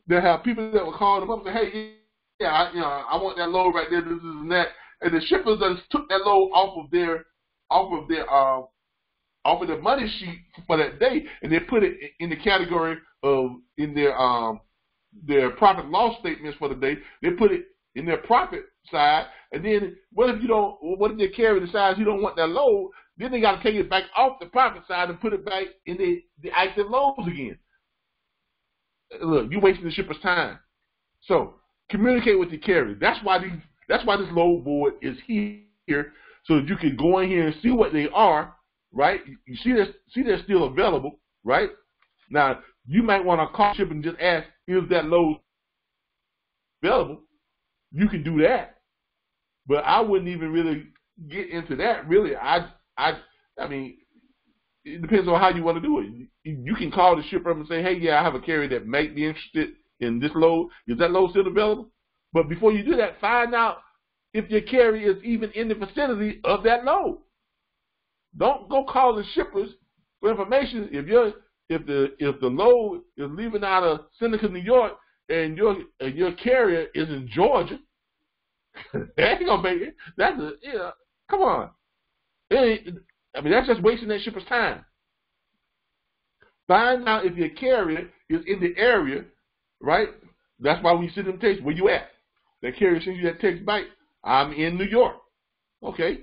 that have people that will call them up and say, hey, yeah, I want that load right there, this and that. And the shippers just took that load off of their money sheet for that day, and they put it in the category of in their profit loss statements for the day. They put it in their profit side, and then what if their carrier decides you don't want that load? Then they got to take it back off the profit side and put it back in the active loads again. Look, you're wasting the shipper's time. So communicate with your carrier. That's why this load board is here, so that you can go in here and see what they are. Right? You see they're still available, right? Now, you might want to call ship and just ask, is that load available? You can do that. But I wouldn't even really get into that, really. I mean, it depends on how you want to do it. You can call the shipper up and say, hey, yeah, I have a carrier that might be interested in this load. Is that load still available? But before you do that, find out if your carrier is even in the vicinity of that load. Don't go calling shippers for information if the load is leaving out of Seneca, New York, and your carrier is in Georgia. That ain't gonna make it. Come on. That's just wasting that shipper's time. Find out if your carrier is in the area, right? That's why we send them text. Where you at? That carrier sends you that text back. I'm in New York. Okay.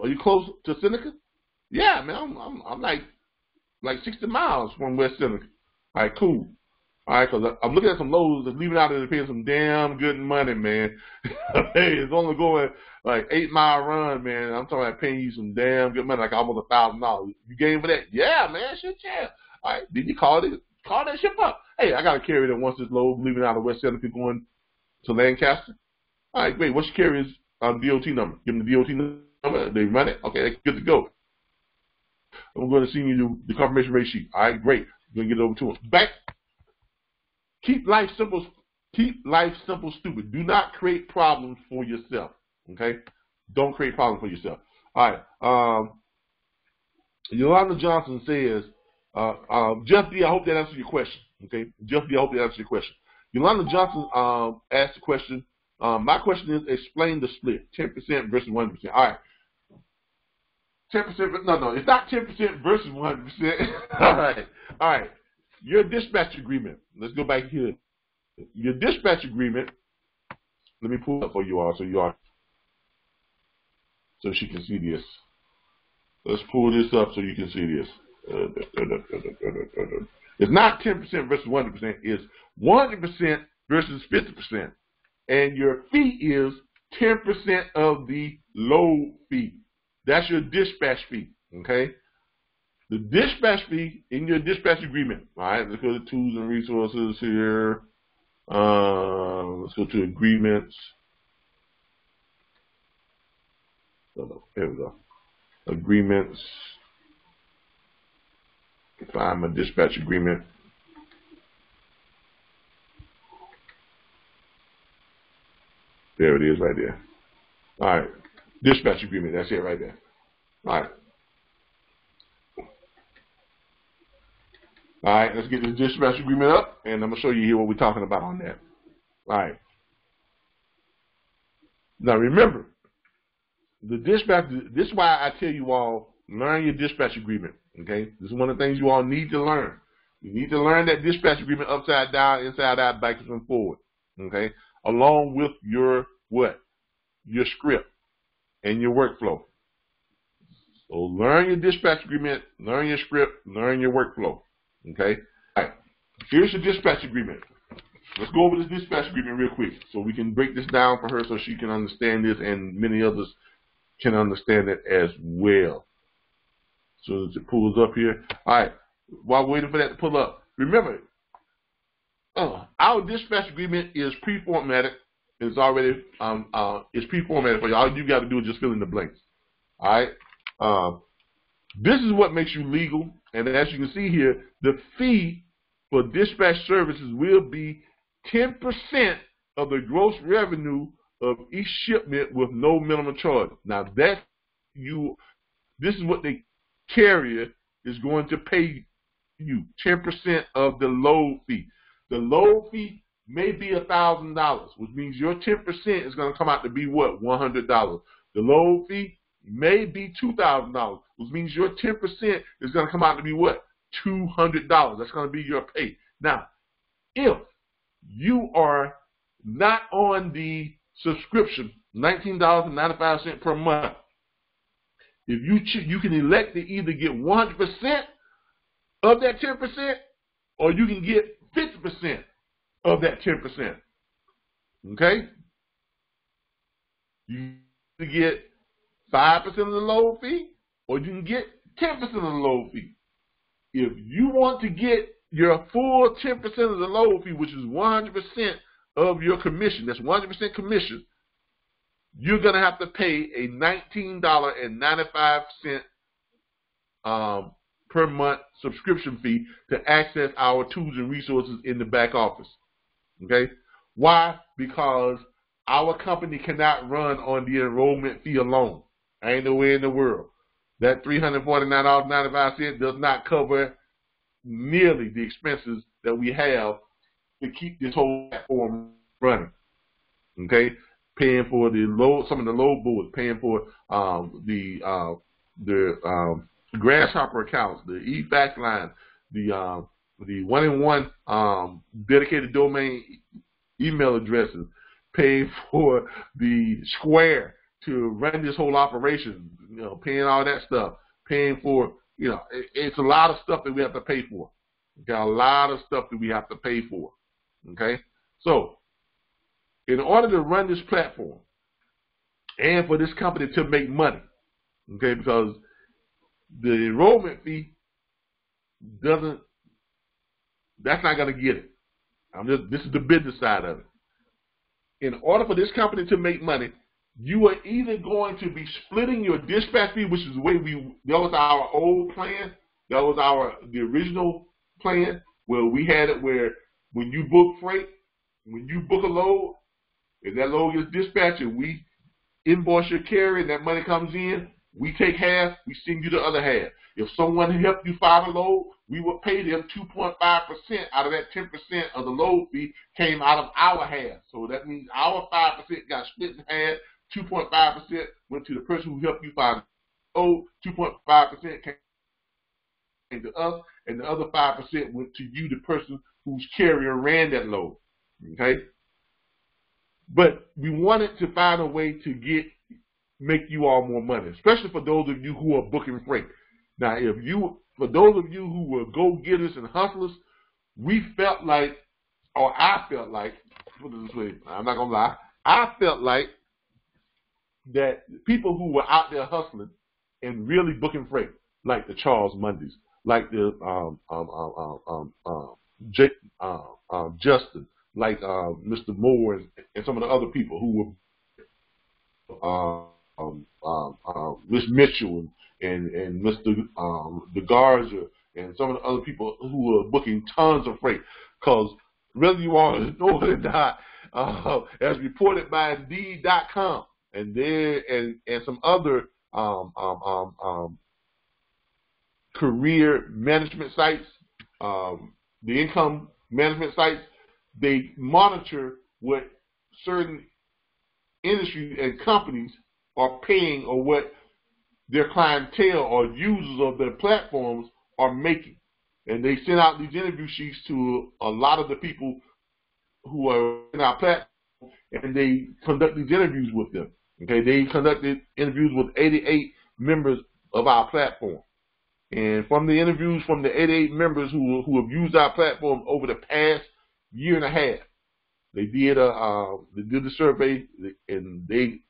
Are you close to Seneca? Yeah, man, I'm like 60 miles from West Seneca. All right, cool. All right, because I'm looking at some loads that's leaving out there to pay some damn good money, man. Hey, it's only going like 8-mile run, man. I'm talking about paying you some damn good money, like almost $1,000. You game for that? Yeah, man, shit, yeah. All right, did you call that ship up? Hey, I got a carrier that wants this load leaving out of West Seneca going to Lancaster. All right, great. What's your carrier's DOT number? Give them the DOT number. They run it. Okay, they're good to go. I'm going to send you the confirmation rate sheet. All right, great. You're going to get it over to them. Back. Keep life simple. Keep life simple, stupid. Do not create problems for yourself. Okay? Don't create problems for yourself. All right. Yolanda Johnson says, Jeff D, I hope that answers your question. Okay? Jeff D, I hope that answers your question. Yolanda Johnson asked the question. My question is, explain the split, 10% versus 1%. All right. 10%, no, it's not 10% versus 100%. All right. Your dispatch agreement. Let's go back here. Your dispatch agreement. Let me pull it up for you all, so she can see this. Let's pull this up so you can see this. It's not 10% versus 100%. It's 100% versus 50%, and your fee is 10% of the load fee. That's your dispatch fee, okay? The dispatch fee in your dispatch agreement, all right? Let's go to tools and resources here. Let's go to agreements. There we go. Agreements. Find my dispatch agreement. There it is right there. All right. Dispatch agreement. That's it right there. All right. All right. Let's get this dispatch agreement up, and I'm going to show you here what we're talking about on that. All right. Now, remember, the dispatch, this is why I tell you all, learn your dispatch agreement. Okay? This is one of the things you all need to learn. You need to learn that dispatch agreement upside down, inside out, backwards, and forward. Okay? Along with your what? Your script and your workflow. So learn your dispatch agreement, learn your script, learn your workflow. Okay? All right. Here's your dispatch agreement. Let's go over this dispatch agreement real quick so we can break this down for her so she can understand this and many others can understand it as well. So as it pulls up here. All right. While waiting for that to pull up, remember, our dispatch agreement is pre-formatted. It's already it's pre-formatted for you. All you got to do is just fill in the blanks. All right. This is what makes you legal, and as you can see here, the fee for dispatch services will be 10% of the gross revenue of each shipment with no minimum charge. Now that's you. This is what the carrier is going to pay you, 10% of the load fee. The load fee may be $1,000, which means your 10% is going to come out to be what? $100. The load fee may be $2,000, which means your 10% is going to come out to be what? $200. That's going to be your pay. Now, if you are not on the subscription, $19.95 per month, if you can elect to either get 100% of that 10%, or you can get 50% of that 10%. Okay? You can get 5% of the load fee, or you can get 10% of the load fee. If you want to get your full 10% of the load fee, which is 100% of your commission, that's 100% commission, you're going to have to pay a $19.95 per month subscription fee to access our tools and resources in the back office. Okay? Why? Because our company cannot run on the enrollment fee alone. Ain't no way in the world. That $349.95 does not cover nearly the expenses that we have to keep this whole platform running. Okay? Paying for the load, some of the load boards, paying for the Grasshopper accounts, the e-fax line, the one-in-one dedicated domain email addresses, paying for the Square to run this whole operation, you know, paying all that stuff, paying for, you know, it's a lot of stuff that we have to pay for. Got a lot of stuff that we have to pay for. Okay, so in order to run this platform and for this company to make money, okay, because the enrollment fee doesn't, that's not going to get it. This is the business side of it. In order for this company to make money, you are either going to be splitting your dispatch fee, which is the way that was our old plan. That was the original plan where we had it where when you book freight, when you book a load, if that load gets dispatched and we invoice your carrier and that money comes in, we take half, we send you the other half. If someone helped you find a load, we would pay them 2.5% out of that 10% of the load fee came out of our half. So that means our 5% got split in half, 2.5% went to the person who helped you find a load, 2.5% came to us, and the other 5% went to you, the person whose carrier ran that load. Okay? But we wanted to find a way to make you all more money, especially for those of you who are booking freight. Now, for those of you who were go-getters and hustlers, we felt like, or I felt like, put it this way, I'm not going to lie, I felt like that people who were out there hustling and really booking freight, like the Charles Mundys, like the Justin, like Mr. Moore and some of the other people who were Miss Mitchell and Mr. DeGarza and some of the other people who are booking tons of freight. Because whether you want to know it or not, as reported by Indeed.com and some other career management sites, the income management sites, they monitor what certain industries and companies are paying or what their clientele or users of their platforms are making. And they send out these interview sheets to a lot of the people who are in our platform, and they conduct these interviews with them. Okay, they conducted interviews with 88 members of our platform. And from the interviews from the 88 members who have used our platform over the past year and a half, they did the survey, and they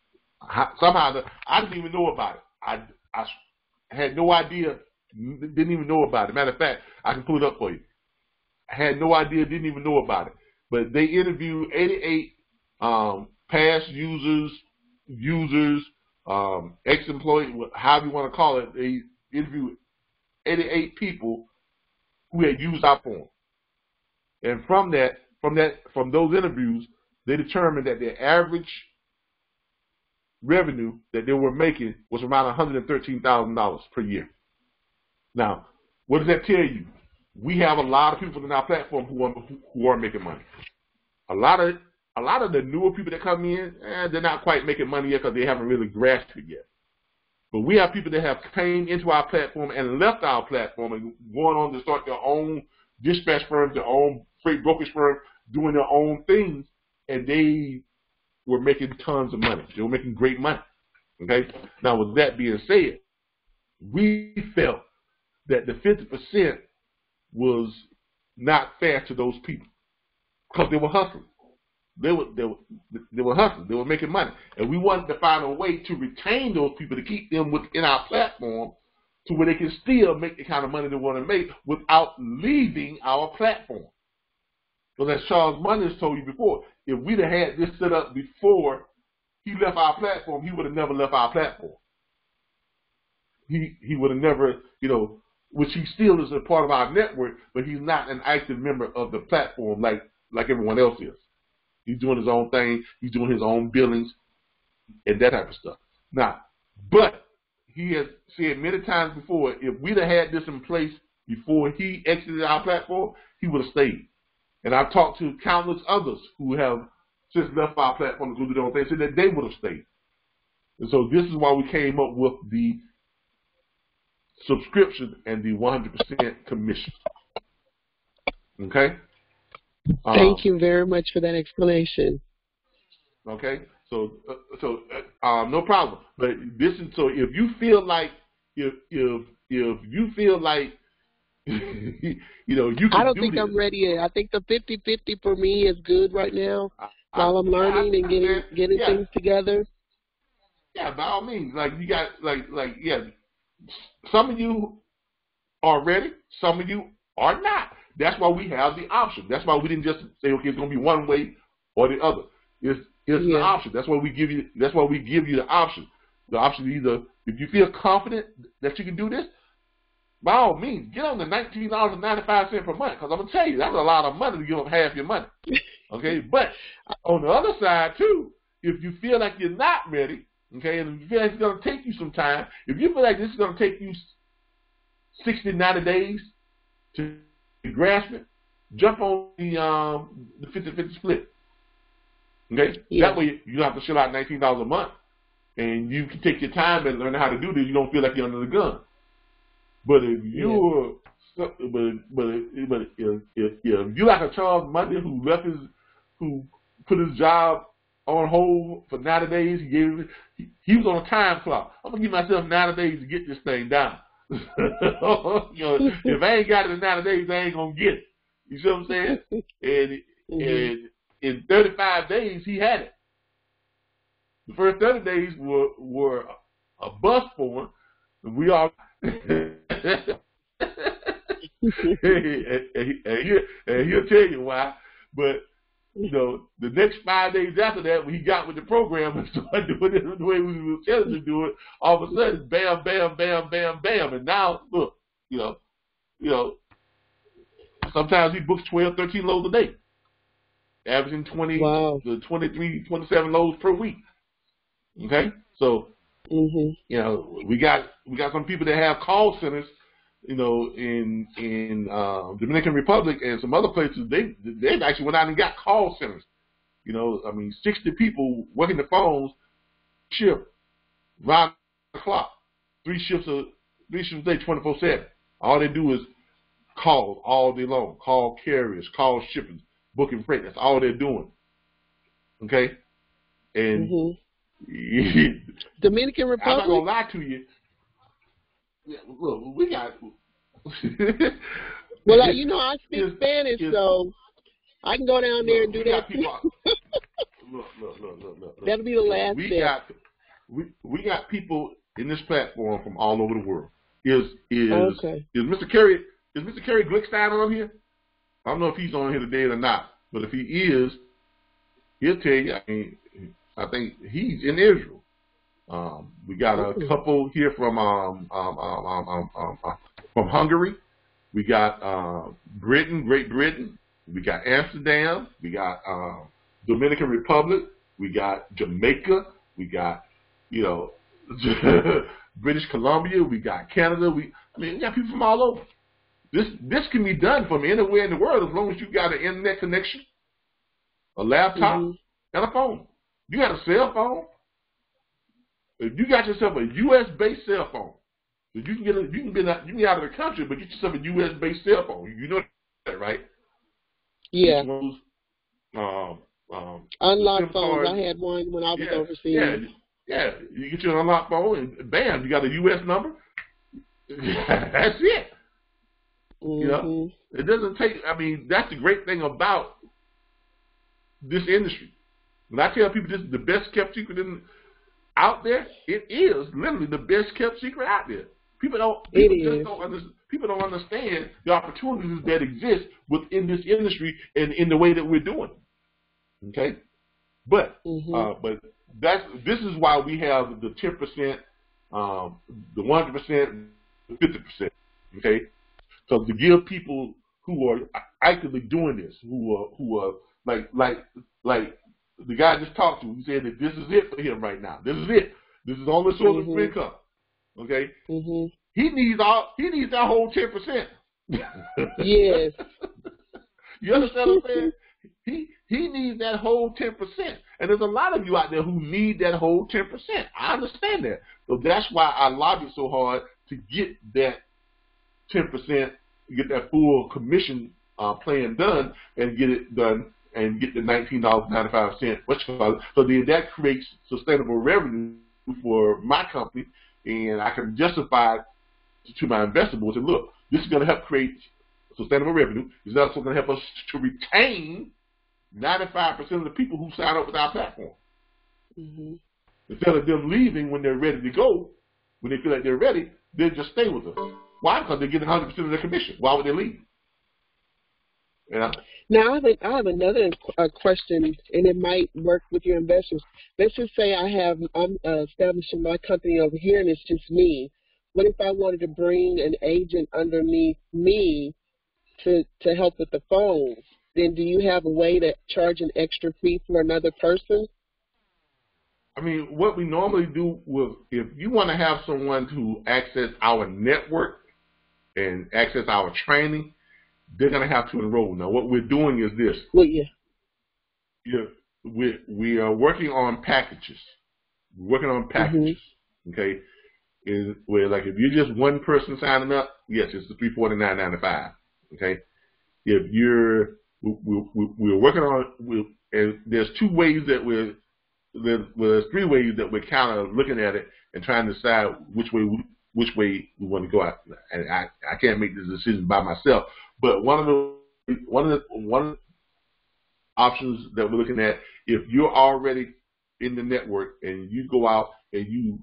somehow I didn't even know about it. I had no idea, didn't even know about it. Matter of fact, I can pull it up for you. I had no idea, didn't even know about it. But they interviewed 88 past users, ex-employees, however you want to call it. They interviewed 88 people who had used our form. And from those interviews, they determined that their average revenue that they were making was around $113,000 per year. Now, what does that tell you? We have a lot of people in our platform who are making money. A lot of the newer people that come in, they're not quite making money yet because they haven't really grasped it yet. But we have people that have came into our platform and left our platform and going on to start their own dispatch firms, their own freight brokerage firm, doing their own things, and they were making tons of money. They were making great money. Okay? Now, with that being said, we felt that the 50% was not fair to those people because they were hustling. They were hustling. They were making money. And we wanted to find a way to retain those people, to keep them within our platform to where they can still make the kind of money they want to make without leaving our platform. So as Charles Munnis told you before, if we'd have had this set up before he left our platform, he would have never left our platform. He would have never, which he still is a part of our network, but he's not an active member of the platform like everyone else is. He's doing his own thing. He's doing his own billings and that type of stuff. Now, but he has said many times before, if we'd have had this in place before he exited our platform, he would have stayed. And I've talked to countless others who have since left our platform to go do their own thing, said that they would have stayed. And so this is why we came up with the subscription and the 100% commission. Okay? Thank you very much for that explanation. Okay? So no problem. But so if you feel like you can I don't think I'm ready yet. I think the 50-50 for me is good right now while I'm learning and getting things together. Yeah, by all means. Like you got some of you are ready, some of you are not. That's why we have the option. That's why we didn't just say, okay, it's gonna be one way or the other. It's an option. That's why we give you the option. The option is either if you feel confident that you can do this, by all means, get on the $19.95 per month, because I'm going to tell you, that's a lot of money to give up half your money. Okay? But on the other side, too, if you feel like you're not ready, okay, and if you feel like it's going to take you some time, if you feel like this is going to take you 60, 90 days to grasp it, jump on the 50-50 split. Okay? Yeah. That way, you don't have to shell out $19 a month, and you can take your time and learn how to do this. You don't feel like you're under the gun. But if you're, if you like a Charles Monday who put his job on hold for 90 days, he was on a time clock. I'm gonna give myself 90 days to get this thing down. If I ain't got it in 90 days, I ain't gonna get it. You see what I'm saying? And in 35 days, he had it. The first 30 days were a bust for him. And we all and he'll tell you why, but you know, the next 5 days after that, when he got with the program and started doing it the way we were telling him to do it, all of a sudden, bam, bam, bam, bam, bam. And now, look, you know, sometimes he books 12, 13 loads a day, averaging 20 to 23, 27 loads per week. Okay? So, you know, we got some people that have call centers, you know, in Dominican Republic and some other places. They've actually went out and got call centers. You know, I mean, 60 people working the phones, shift, round the clock, 3 shifts a day, 24/7. All they do is call all day long, call carriers, call shippers, booking freight. That's all they're doing. Okay, and Dominican Republic. I'm not gonna lie to you. Yeah, look, we got. Well, you know, I speak Spanish, so I can go down there and do that. Look. That'll be the last step. We got people in this platform from all over the world. Is Mr. Kerry Glickstein on here? I don't know if he's on here today or not, but if he is, he'll tell you. I mean, I think he's in Israel. We got a couple here from Hungary. We got Great Britain. We got Amsterdam. We got Dominican Republic. We got Jamaica. We got, you know, British Columbia. We got Canada. We got people from all over. This can be done from anywhere in the world as long as you got an internet connection, a laptop, and a phone. You got a cell phone. If you got yourself a U.S.-based cell phone, you can get out of the country, but get yourself a U.S.-based cell phone. You know that, right? Yeah. Unlocked phones. I had one when I was overseas. Yeah. You get your unlocked phone, and bam, you got a U.S. number. That's it. You know, it doesn't take. I mean, that's the great thing about this industry. When I tell people this is the best kept secret out there, it is literally the best kept secret out there. People don't understand the opportunities that exist within this industry and in the way that we're doing it. Okay, but this is why we have the 10%, the 100%, the 50%. Okay, so to give people who are actively doing this, who are like the guy I just talked to, he said that this is it for him right now. This is it. This is all the source of income. Okay? He needs that whole 10%. Yes. You understand what I'm saying? He needs that whole 10%. And there's a lot of you out there who need that whole 10%. I understand that. So that's why I lobbied so hard to get that 10%, get that full commission plan done and get it done and get the $19.95, so that creates sustainable revenue for my company, and I can justify to my investors and look, this is going to help create sustainable revenue. It's also going to help us to retain 95% of the people who sign up with our platform. Instead of them leaving when they're ready to go, when they feel like they're ready, they'll just stay with us. Why? Because they're getting 100% of their commission. Why would they leave? Yeah. Now, I have another question, and it might work with your investors. Let's just say I'm establishing my company over here, and it's just me. What if I wanted to bring an agent underneath me to help with the phones? Then do you have a way to charge an extra fee for another person? I mean, what we normally do if you want to have someone to access our network and access our training, they're going to have to enroll. Now, what we're doing is this. Well, yeah. We are working on packages. We're working on packages, okay? Where, like, if you're just one person signing up, yes, it's the $349.95, okay? If we're working on, and there's 2 ways that there's 3 ways that we're kind of looking at it and trying to decide which way we want to go out. And I can't make this decision by myself. But one of the options that we're looking at, if you're already in the network and you go out and you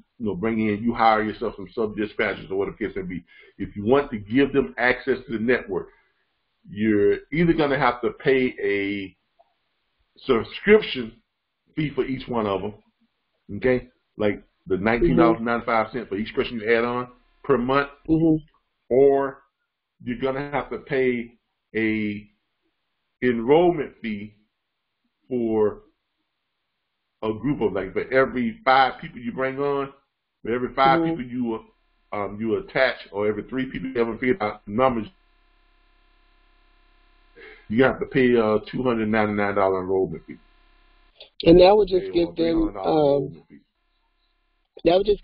hire yourself some sub-dispatchers or whatever the case may be, if you want to give them access to the network, you're either going to have to pay subscription fee for each one of them. Okay, like the $19.95 for each person you add on per month, or you're gonna have to pay a enrollment fee for a group of, like, for every 5 people you bring on, for every 5 people you attach, or every 3 people you ever figure out numbers, you have to pay a $299 enrollment fee. And that would just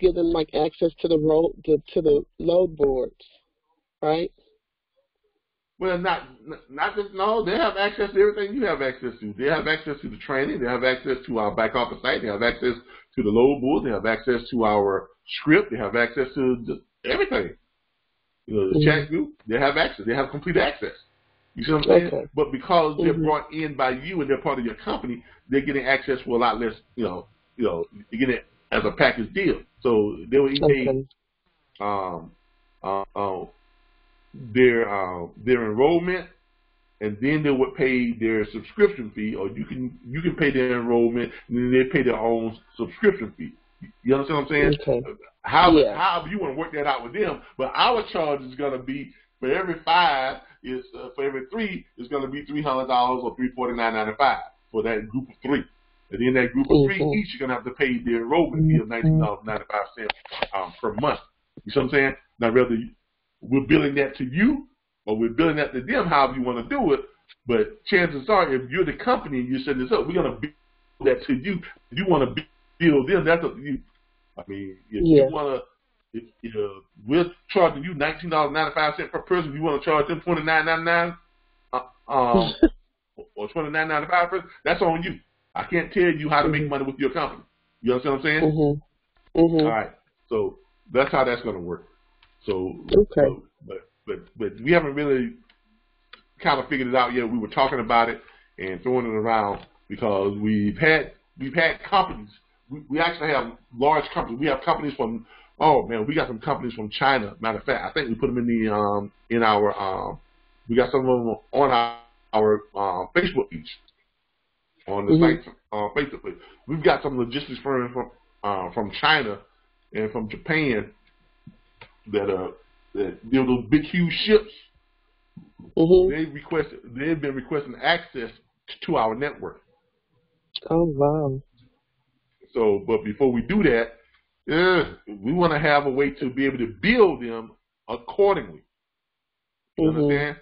give them like access to the load boards, right? Well, not just, no, they have access to everything you have access to. They have access to the training. They have access to our back office site. They have access to the load board. They have access to our script. They have access to just everything. You know, the chat group, they have access. They have complete access. You see what I'm saying? Okay. But because they're brought in by you and they're part of your company, they're getting access for a lot less, you get it as a package deal. So they will pay their enrollment, and then they would pay their subscription fee, or you can pay their enrollment and then they pay their own subscription fee. You understand what I'm saying? Okay. However you want to work that out with them, but our charge is going to be for every 5 is for every 3 is going to be $300 or $349.95 for that group of 3. And then that group of 3 each, you're going to have to pay their enrollment fee of $19.95 per month. You see what I'm saying? Now, whether we're billing that to you or we're billing that to them, however you want to do it, but chances are, if you're the company and you're setting this up, we're going to bill that to you. If you want to bill them, that's up to you. I mean, if you want to, we're charging you $19.95 per person. If you want to charge them $29.99 or $29.95 per person, that's on you. I can't tell you how to make money with your company. You understand what I'm saying? All right. So that's how that's going to work. So, but we haven't really kind of figured it out yet. We were talking about it and throwing it around because we've had companies. We actually have large companies. We have companies from, we got some companies from China. Matter of fact, I think we put them in our we got some of them on our Facebook page, on the site Facebook page. We've got some logistics firms from China and from Japan that deal with those big, huge ships. They've been requesting access to our network. Oh wow! So, but before we do that, we want to have a way to be able to bill them accordingly. You understand?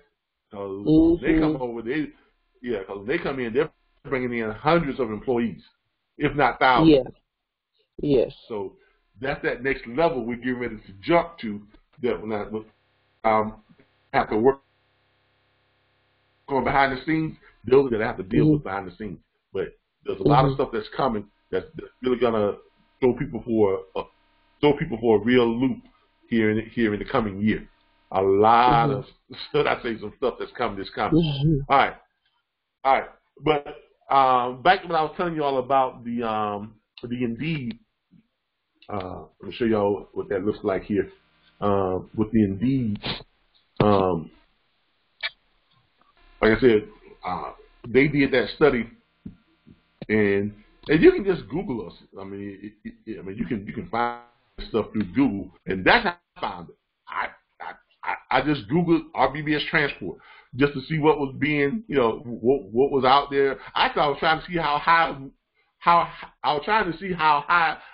Because they come over, because they come in, they're bringing in hundreds of employees, if not thousands. Yes. So that's that next level we're getting ready to jump to, that we're not have to work on behind the scenes. Those that have to deal with behind the scenes. But there's a lot of stuff that's coming that's really gonna throw people for a real loop here in the coming year. A lot of, should I say, some stuff that's coming. All right. But back to what I was telling you all about the Indeed. Let me show y'all what that looks like here. With the Indeed, like I said, they did that study, and you can just Google us. I mean, you can find stuff through Google, and that's how I found it. I just Googled RBBS Transport just to see what was being, what was out there. I was trying to see how high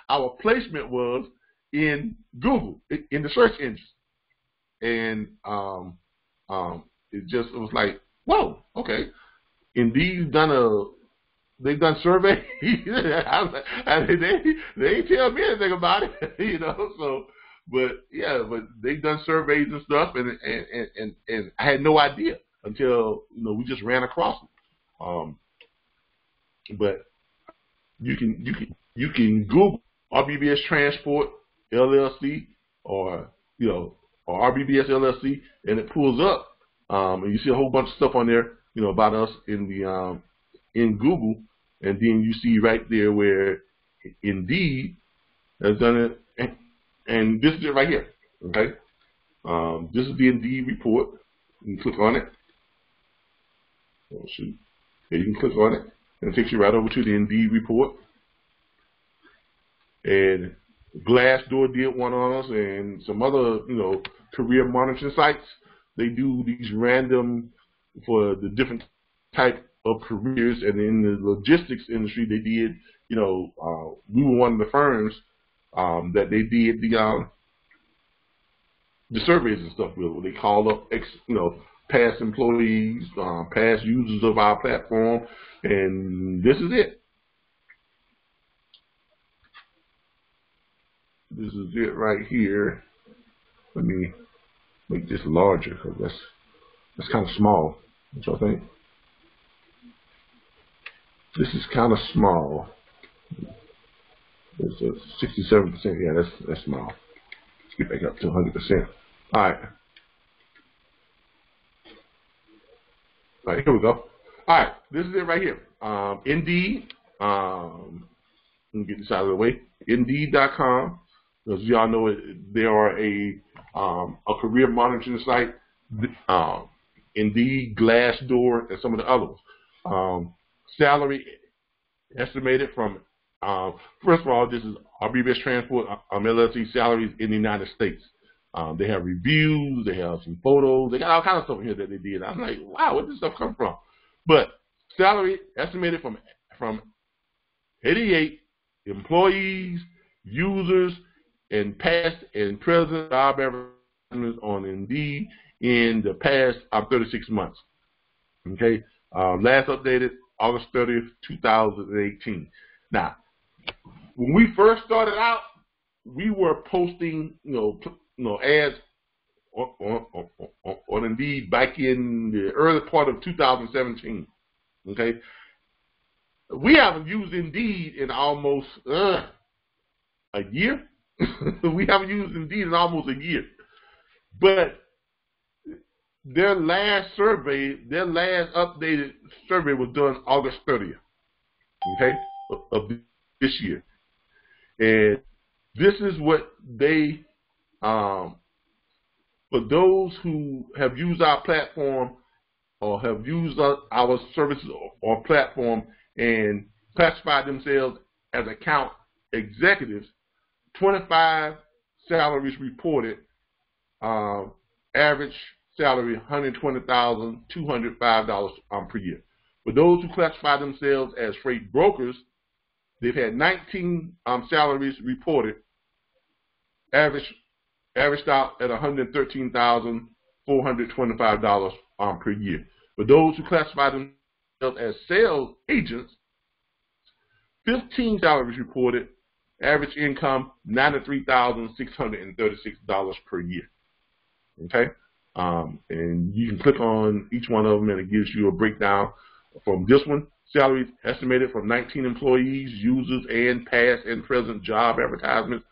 our placement was in Google, in the search engine, and it was like, whoa, okay. Indeed, they've done surveys. They ain't tell me anything about it, So, but they've done surveys and stuff, and I had no idea until we just ran across it. But you can Google RBBS Transport LLC or RBBS LLC, and it pulls up, and you see a whole bunch of stuff on there, about us in Google, and then you see right there where Indeed has done it, and this is it right here. Okay, this is the Indeed report. You can click on it. Oh shoot! Yeah, you can click on it, and it takes you right over to the Indeed report. And Glassdoor did one on us, and some other, career monitoring sites. They do these random for the different type of careers, and in the logistics industry, they did, we were one of the firms that they did the surveys and stuff with. They called up past employees, past users of our platform, and this is it. This is it right here. Let me make this larger because that's kind of small. What y'all think? This is kind of small. It's 67%. Yeah, that's small. Let's get back up to 100%. All right. All right, here we go. All right, this is it right here. Indeed. Let me get this out of the way. Indeed.com. As y'all know, there are a career monitoring site. Indeed, Glassdoor, and some of the other ones. Salary estimated from, first of all, this is RBBS Transport LLC salaries in the United States. They have reviews, they have some photos, they got all kinds of stuff here that they did. I'm like, wow, where did this stuff come from? But salary estimated from 88 employees, users, and past and present job advertisements on Indeed in the past 36 months. Okay, last updated August 30th, 2018. Now, when we first started out, we were posting, ads on Indeed back in the early part of 2017. Okay, we haven't used Indeed in almost a year. We haven't used Indeed in almost a year. But their last updated survey was done August 30th, okay, of this year. And this is what they, for those who have used our platform or have used our services or platform and classified themselves as account executives, 25 salaries reported, average salary $120,205 per year. For those who classify themselves as freight brokers, they've had 19 salaries reported, averaged out at $113,425 per year. For those who classify themselves as sales agents, 15 salaries reported, average income $93,636 per year. Okay, and you can click on each one of them, and it gives you a breakdown from this one. Salaries estimated from 19 employees, users, and past and present job advertisements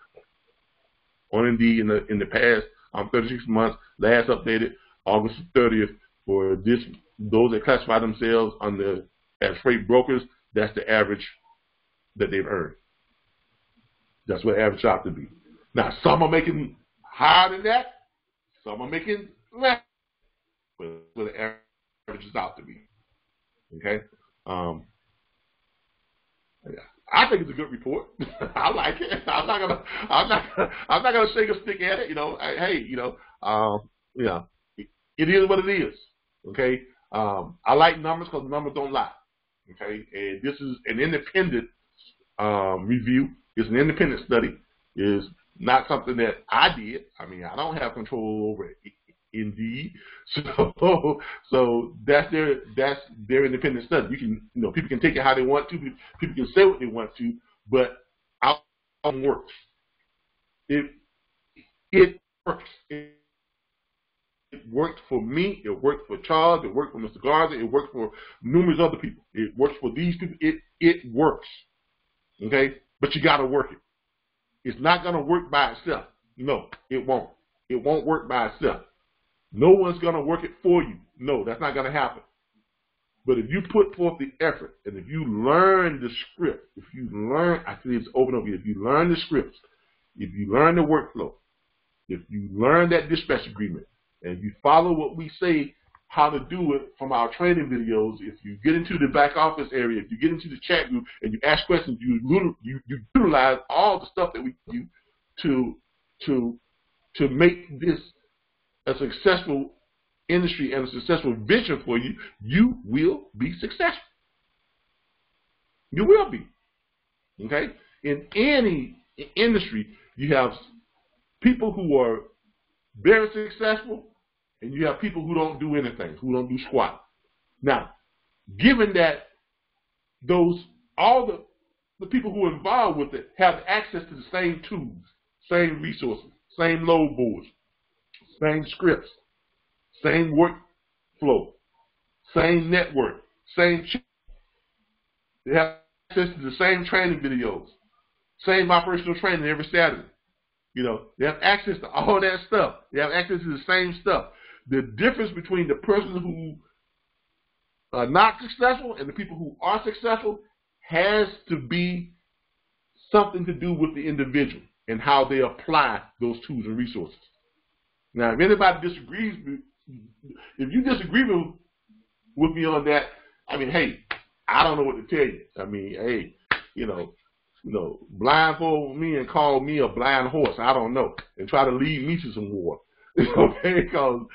on Indeed in the past 36 months. Last updated August 30th for those that classify themselves as freight brokers. That's the average that they've earned. That's what average out to be. Now, some are making higher than that. Some are making less. But what the average is out to be. Okay. I think it's a good report. I like it. I'm not gonna shake a stick at it. It is what it is. Okay. I like numbers because numbers don't lie. Okay. And this is an independent review. It's an independent study. It's not something that I did. I mean, I don't have control over it, Indeed. So that's their independent study. You can, people can take it how they want to. People can say what they want to, but our works. It works. It worked for me. It worked for Charles. It worked for Mr. Garza. It worked for numerous other people. It works for these people. It works. Okay. But you got to work it. It's not going to work by itself. No, it won't. It won't work by itself. No one's going to work it for you. No, that's not going to happen. But if you put forth the effort, and if you learn the script, I say this over and over again, if you learn the scripts, if you learn the workflow, if you learn that dispatch agreement, and if you follow what we say how to do it from our training videos. If you get into the back office area, if you get into the chat group and you ask questions, you utilize all the stuff that we do to make this a successful industry and a successful vision for you, you will be successful. You will be. Okay? In any industry, you have people who are very successful, and you have people who don't do anything, who don't do squat. Now, given that all the people who are involved with it have access to the same tools, same resources, same load boards, same scripts, same workflow, same network, same chip. They have access to the same training videos, same operational training every Saturday. You know, they have access to all that stuff. They have access to the same stuff. The difference between the person who are not successful and the people who are successful has to be something to do with the individual and how they apply those tools and resources. Now, if anybody disagrees, if you disagree with me on that, I mean, hey, I don't know what to tell you. I mean, hey, you know, blindfold me and call me a blind horse. I don't know, and try to lead me to some war. Okay, because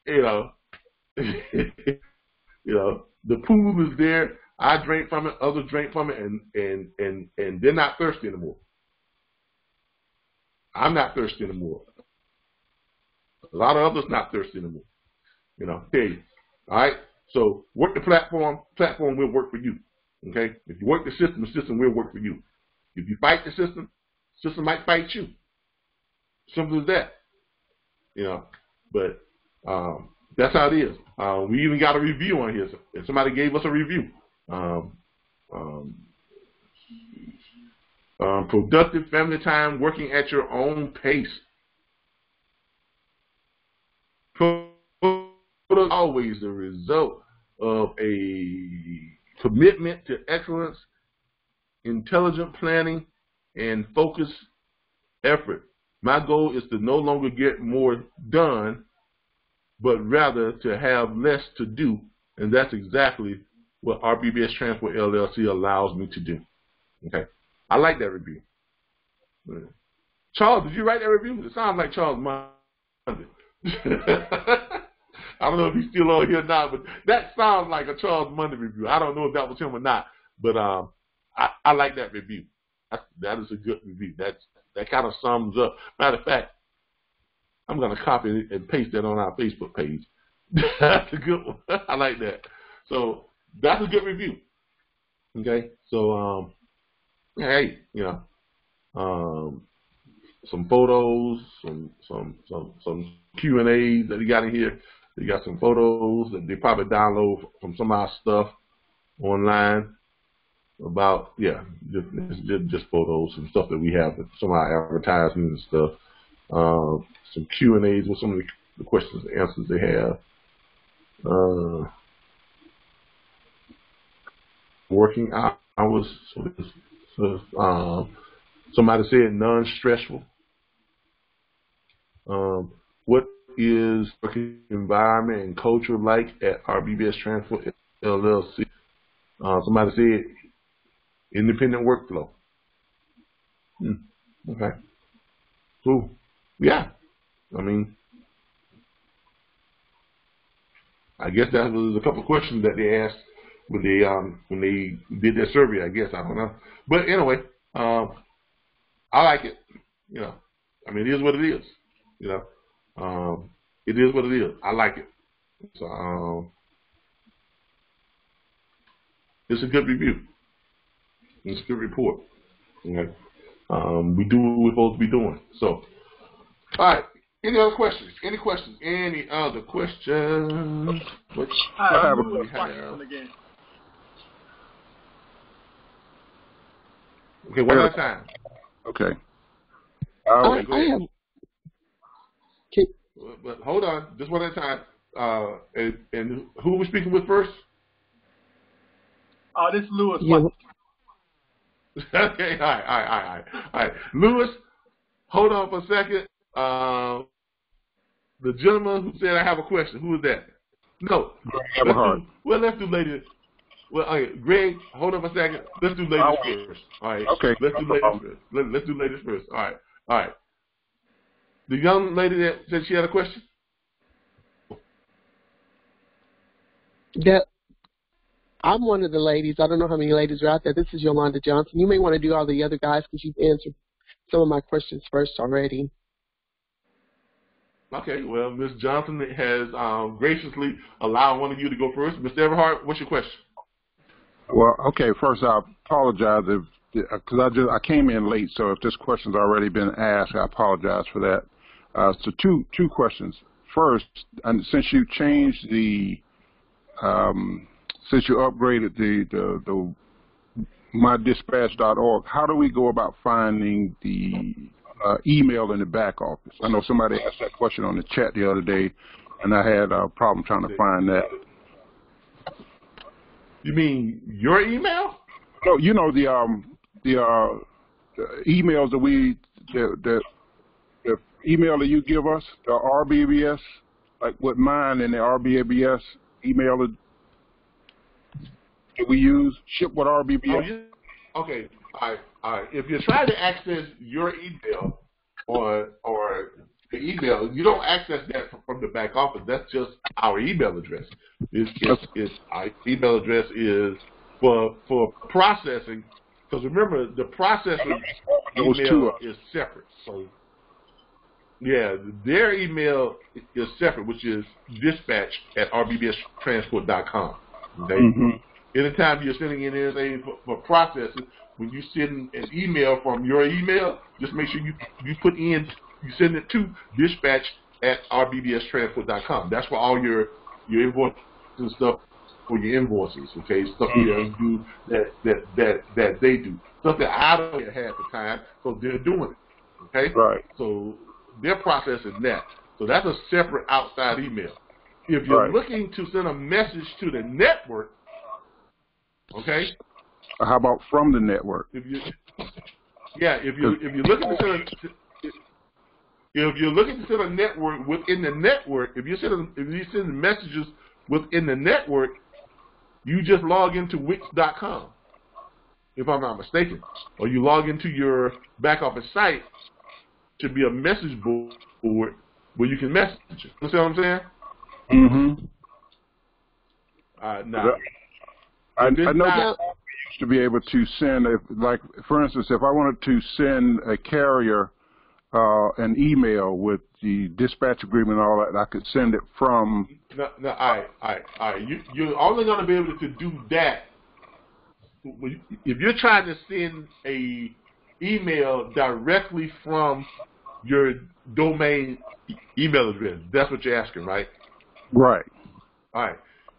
you know, the pool is there. I drink from it. Others drink from it, and they're not thirsty anymore. I'm not thirsty anymore. A lot of others not thirsty anymore. You know, tell you. All right. So work the platform. Platform will work for you. Okay. If you work the system will work for you. If you fight the system might fight you. Simple as that. You know. But that's how it is. We even got a review on here. And somebody gave us a review. Productive family time, working at your own pace. Always the result of a commitment to excellence, intelligent planning, and focused effort. My goal is to no longer get more done, but rather to have less to do, and that's exactly what RBBS Transport LLC allows me to do. Okay, I like that review. Charles, did you write that review? It sounds like Charles Monday. I don't know if he's still on here now, but that sounds like a Charles Monday review. I don't know if that was him or not, but I like that review. That is a good review. That kind of sums up. Matter of fact, I'm going to copy it and paste that on our Facebook page. That's a good one. I like that. So that's a good review. Okay, so hey, you know, some photos, some Q&As that he got in here. They got some photos that they probably download from some of our stuff online about, yeah, just photos, some stuff that we have, some of our advertisements and stuff. Some Q&As with some of the questions and answers they have. Working hours. Somebody said non-stressful. What is working environment and culture like at RBBS Transport LLC? Somebody said independent workflow. Okay. Cool. Yeah. I mean, I guess that was a couple of questions that they asked when they did their survey. I guess I don't know, but anyway, I like it. You know, I mean, it is what it is. You know, it is what it is. I like it. So it's a good review. It's a good report. Okay. We do what we're supposed to be doing. So, all right. Any other questions? Any questions? Any other questions? I have a question again. Okay, one at a time. Okay. Okay, go I ahead. have. But hold on, just one at a time. And who are we speaking with first? This is Lewis. Yeah. Okay, all right. Lewis, hold on for a second. The gentleman who said I have a question. Who is that? No. Let's do ladies. Well, Greg, hold on a second. Let's do ladies first. All right. Okay. Let's do ladies first. Let's do ladies first. All right. All right. The young lady that said she had a question. I'm one of the ladies. I don't know how many ladies are out there. This is Yolanda Johnson. You may want to do all the other guys because you've answered some of my questions first already. Okay, well, Ms. Johnson has graciously allowed one of you to go first. Mr. Everhart, what's your question? Well, okay, first I apologize because I came in late, so if this question's already been asked, I apologize for that. So two questions. First, and since you changed the since you upgraded the mydispatch.org, how do we go about finding the email in the back office? I know somebody asked that question on the chat the other day, and I had a problem trying to find that. You mean your email? No, you know the emails that the email that you give us, the RBBS, like with mine and the RBBS email that we use, ship with RBBS. Okay, all right. If you're trying to access your email or the email, you don't access that from the back office. That's just our email address. Our email address is for processing. Because remember, the processing email is separate. So yeah, their email is separate, which is dispatch@rbbstransport.com. Okay. Mm-hmm. Anytime you're sending in anything for processing, when you send an email from your email, just make sure you send it to dispatch@rbbstransport.com. That's for all your invoices and stuff for your invoices. Okay, stuff you do that they do, stuff that I don't have the time, so they're doing it. Okay, right. So they're processing that. So that's a separate outside email. If you're looking to send a message to the network. Okay. How about from the network? If you're looking to send a network within the network, if you send messages within the network, you just log into Wix.com, if I'm not mistaken, or you log into your back office site to be a message board where you can message. You know what I'm saying? Mm-hmm. Now. I know that we used to be able to send, like, for instance, if I wanted to send a carrier an email with the dispatch agreement and all that, I could send it from. No, all right. You're only going to be able to do that if you're trying to send a email directly from your domain email address. That's what you're asking, right? Right. All right.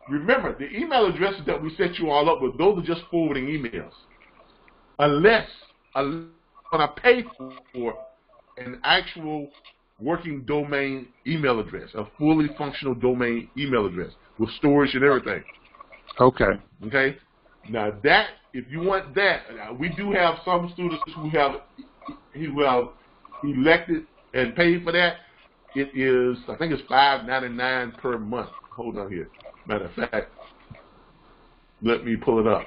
Remember, the email addresses that we set you all up with, those are just forwarding emails. Unless I'm going to pay for an actual working domain email address, a fully functional domain email address with storage and everything. Okay. Okay? Now that, if you want that, we do have some students who have elected and paid for that. It is, I think it's $5.99 per month. Hold on here. Matter of fact, let me pull it up.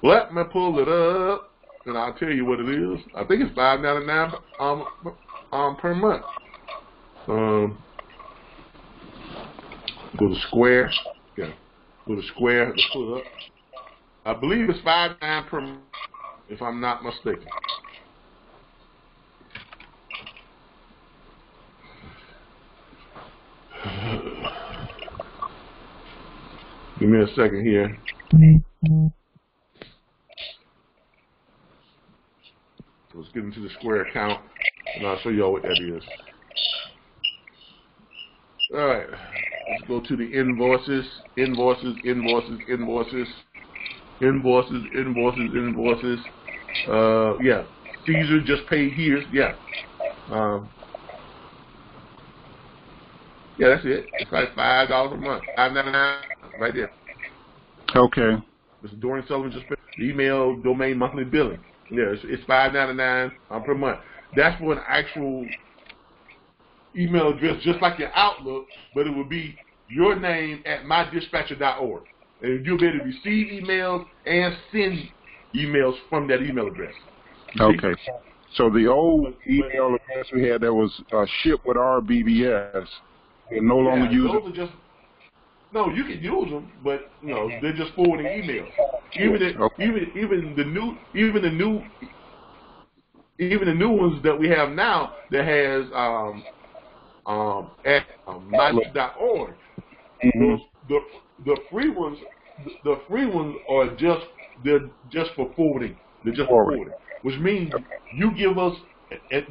Let me pull it up, and I'll tell you what it is. I think it's $5.99 per month. Go to Square. Yeah. Go to Square. Let's pull it up. I believe it's $5.99 per month, if I'm not mistaken. Give me a second here. Let's get into the Square account, and I'll show y'all what that is. All right. Let's go to the invoices. Yeah. Caesar just paid here. Yeah. Yeah, that's it. It's like $5 a month. $5.99 right there. Okay. Mr. Dorian Sullivan just paid the email domain monthly billing. Yeah, it's $5.99 per month. That's for an actual email address just like your Outlook, but it would be your name at mydispatcher.org. And you'll be able to receive emails and send emails from that email address. Okay. So the old email address we had that was shipped with RBBS, we're no longer using. Those are just, no, you can use them, but you know they're just forwarding emails. Even the new ones that we have now that has at mydispatcher.org. The free ones are just for forwarding. They're just for forwarding, which means you give us an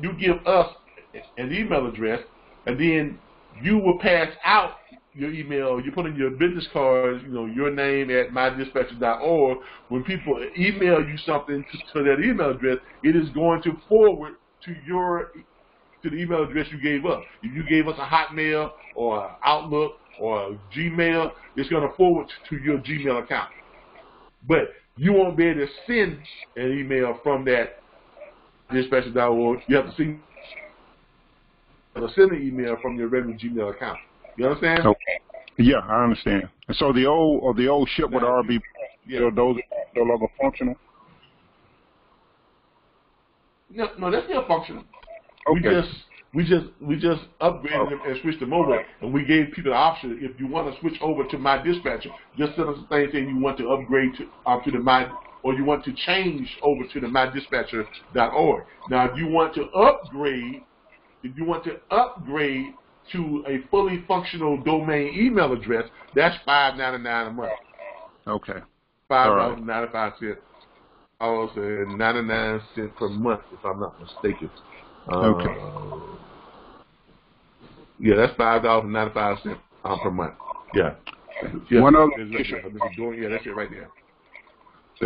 email address, and then you will pass out your email. You put in your business cards, you know, your name at mydispatcher.org. When people email you something to that email address, it is going to forward to the email address you gave us. If you gave us a Hotmail or an Outlook or a Gmail, it's going to forward to your Gmail account. But you won't be able to send an email from that dispatcher.org. You have to send an email from your regular Gmail account. You understand? Okay. Yeah, I understand. And so the old ship with RB, those are no longer functional. No, that's still functional. Okay. We just upgraded them and switched them over, and we gave people the option. If you want to switch over to my dispatcher, just send us a thing saying you want to upgrade to the my, or you want to change over to the mydispatcher.org. Now, if you want to upgrade to a fully functional domain email address, that's $5.99 a month. Okay. $5.95. I was saying 99 cents per month, if I'm not mistaken. Okay. Yeah, that's $5.95 per month. Yeah. One other that's it right there.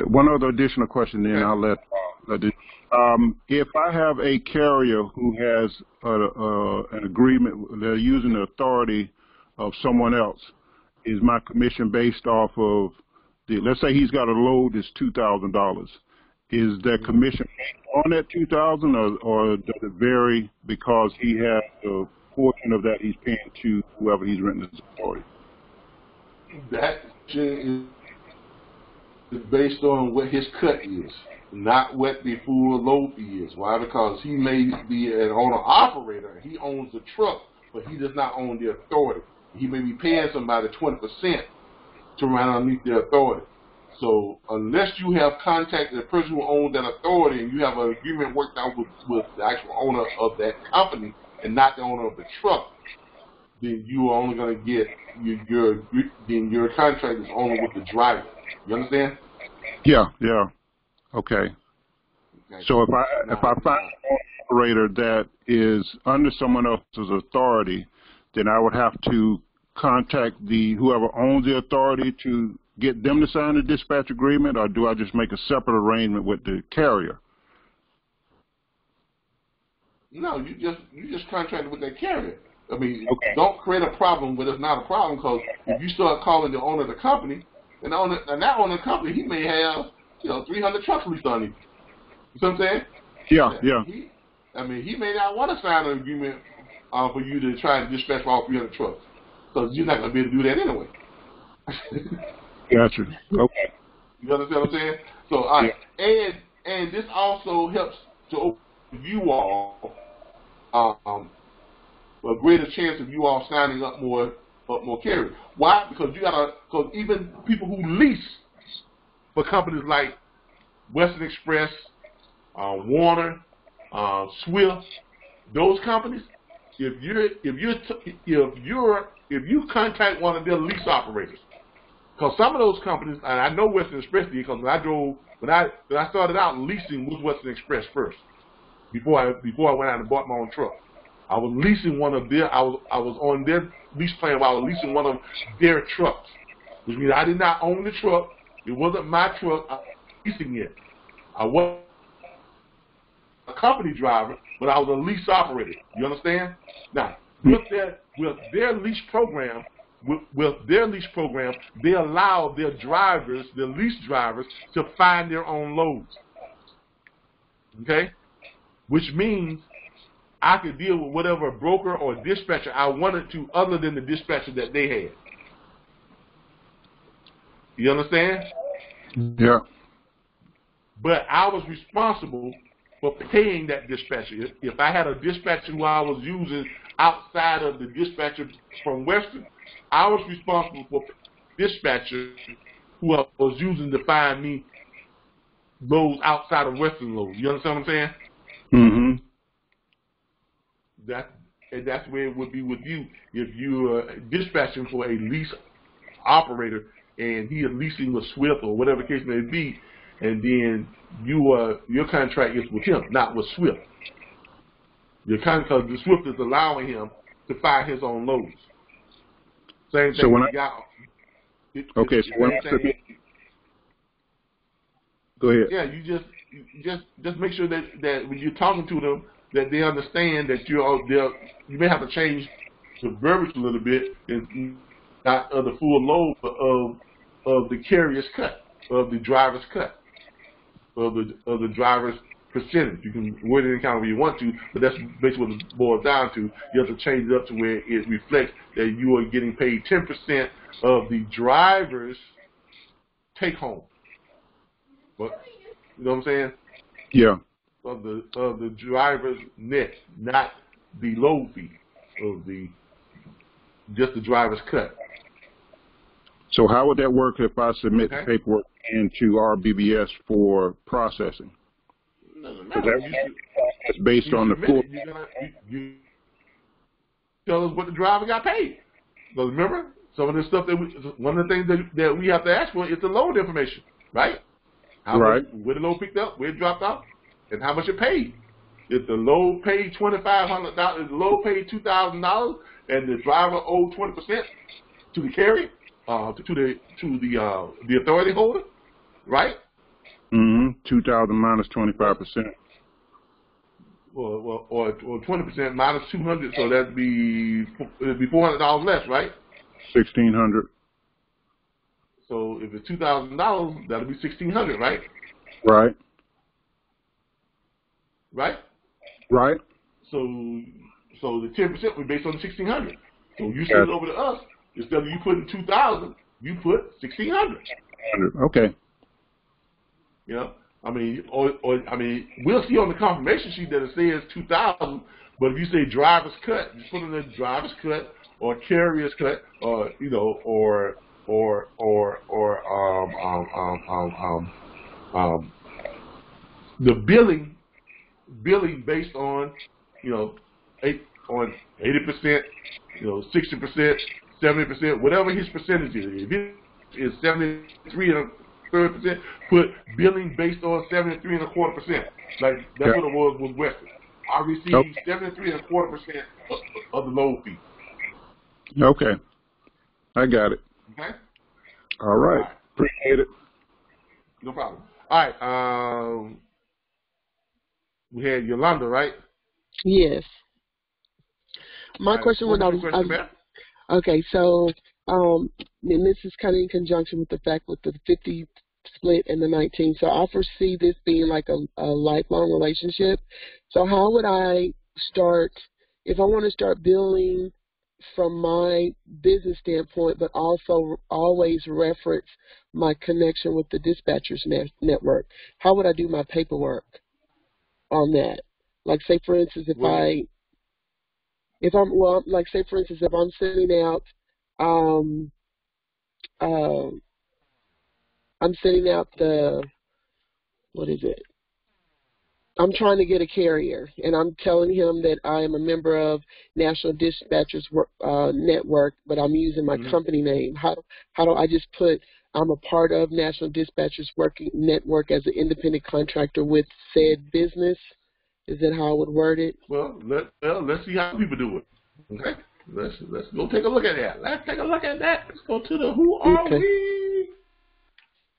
One other additional question, then I'll let. If I have a carrier who has an agreement, they're using the authority of someone else, is my commission based off of let's say he's got a load that's $2,000. Is that commission on that $2,000, or does it vary because he has a portion of that he's paying to whoever he's renting his authority? That is based on what his cut is, not what the full load fee is. Why? Because he may be an owner-operator. He owns the truck, but he does not own the authority. He may be paying somebody 20% to run underneath the authority. So unless you have contacted the person who owns that authority and you have an agreement worked out with the actual owner of that company and not the owner of the truck, then you are only going to get your contract is only with the driver. You understand? Yeah. Okay. So if I find an operator that is under someone else's authority, then I would have to contact whoever owns the authority to get them to sign a dispatch agreement, or do I just make a separate arrangement with the carrier? No, you just contract with that carrier. I mean, Don't create a problem where there's not a problem, because if you start calling the owner of the company, and that owner of the company, he may have 300 trucks leased on him. You know what I'm saying? Yeah. He may not want to sign an agreement for you to try to dispatch all 300 trucks, because you're not going to be able to do that anyway. Gotcha. Okay. You understand what I'm saying? So, all right. And this also helps to open you all a greater chance of you all signing up more carriers. Why? Because because even people who lease for companies like Western Express, Warner, Swift, those companies, if you contact one of their lease operators, because some of those companies, and I know Western Express did, because when I started out leasing was Western Express first, before I went out and bought my own truck. I was leasing one of their, I was on their lease plan while I was leasing one of their trucks, which means I did not own the truck. It wasn't my truck. I was leasing it. I wasn't a company driver, but I was a lease operator. You understand? Now, with their lease program, they allow their drivers, their lease drivers, to find their own loads. Okay? Which means I could deal with whatever broker or dispatcher I wanted to other than the dispatcher that they had. You understand? Yeah. But I was responsible for paying that dispatcher. If I had a dispatcher who I was using outside of the dispatcher from Western, I was responsible for dispatcher who I was using to find me loads outside of Western loads. You understand what I'm saying? Mm-hmm. That's where it would be with you if you're dispatching for a lease operator and he is leasing with Swift or whatever the case may be, and then your contract is with him, not with Swift. Your contract, the Swift is allowing him to find his own loads. Same thing. So when go ahead. Yeah, you just make sure that when you're talking to them, that they understand that you may have to change the verbiage a little bit, and not of the full load, but of the carrier's cut, of the driver's cut, of the driver's percentage. You can word it in kind of way you want to, but that's basically what it boils down to. You have to change it up to where it reflects that you are getting paid 10% of the driver's take home. But you know what I'm saying? Yeah. Of the driver's net, not the load fee, just the driver's cut. So how would that work if I submit the paperwork into RBBS for processing? It's based on the full. You tell us what the driver got paid. So remember, some of the stuff one of the things that we have to ask for is the load information, right? Where the load picked up, where it dropped off, and how much it paid. If the load paid $2,500, if the load paid $2,000, and the driver owed 20% to the carrier, to the authority holder, right? Mm-hmm. 2,000 minus 25%. Or 20% minus 200, so it'd be $400 less, right? 1,600. So if it's $2,000, that'll be $1,600, right? Right. Right. Right. So the 10% was based on the 1,600. So you send it over to us, instead of you putting 2,000, you put 1,600. Okay. You know, I mean, we'll see on the confirmation sheet that it says 2,000, but if you say driver's cut, just put in the driver's cut or carrier's cut, or you know, or the billing based on, you know, 80%, you know, 60%, 70%, whatever his percentage is. If it is 73.25%, put billing based on 73.25%. Like that's what it was with Western. I received 73.25% of the load fee. Okay, I got it. Okay. All right. Appreciate it. No problem. All right. We had Yolanda, right? Yes. My question was, okay, so and this is kind of in conjunction with the fact with the 50 split and the 19. So I foresee this being like a lifelong relationship. So how would I start, if I want to start billing from my business standpoint, but also always reference my connection with the dispatchers network, how would I do my paperwork on that? Like, say for instance, if I'm sending out, I'm sending out I'm trying to get a carrier, and I'm telling him that I am a member of National Dispatchers Network, but I'm using my company name. How do I just put I'm a part of National Dispatchers Network as an independent contractor with said business? Is that how I would word it? Well, let's see how people do it. Okay, let's go take a look at that. Let's take a look at that. Let's go to the Who Are We?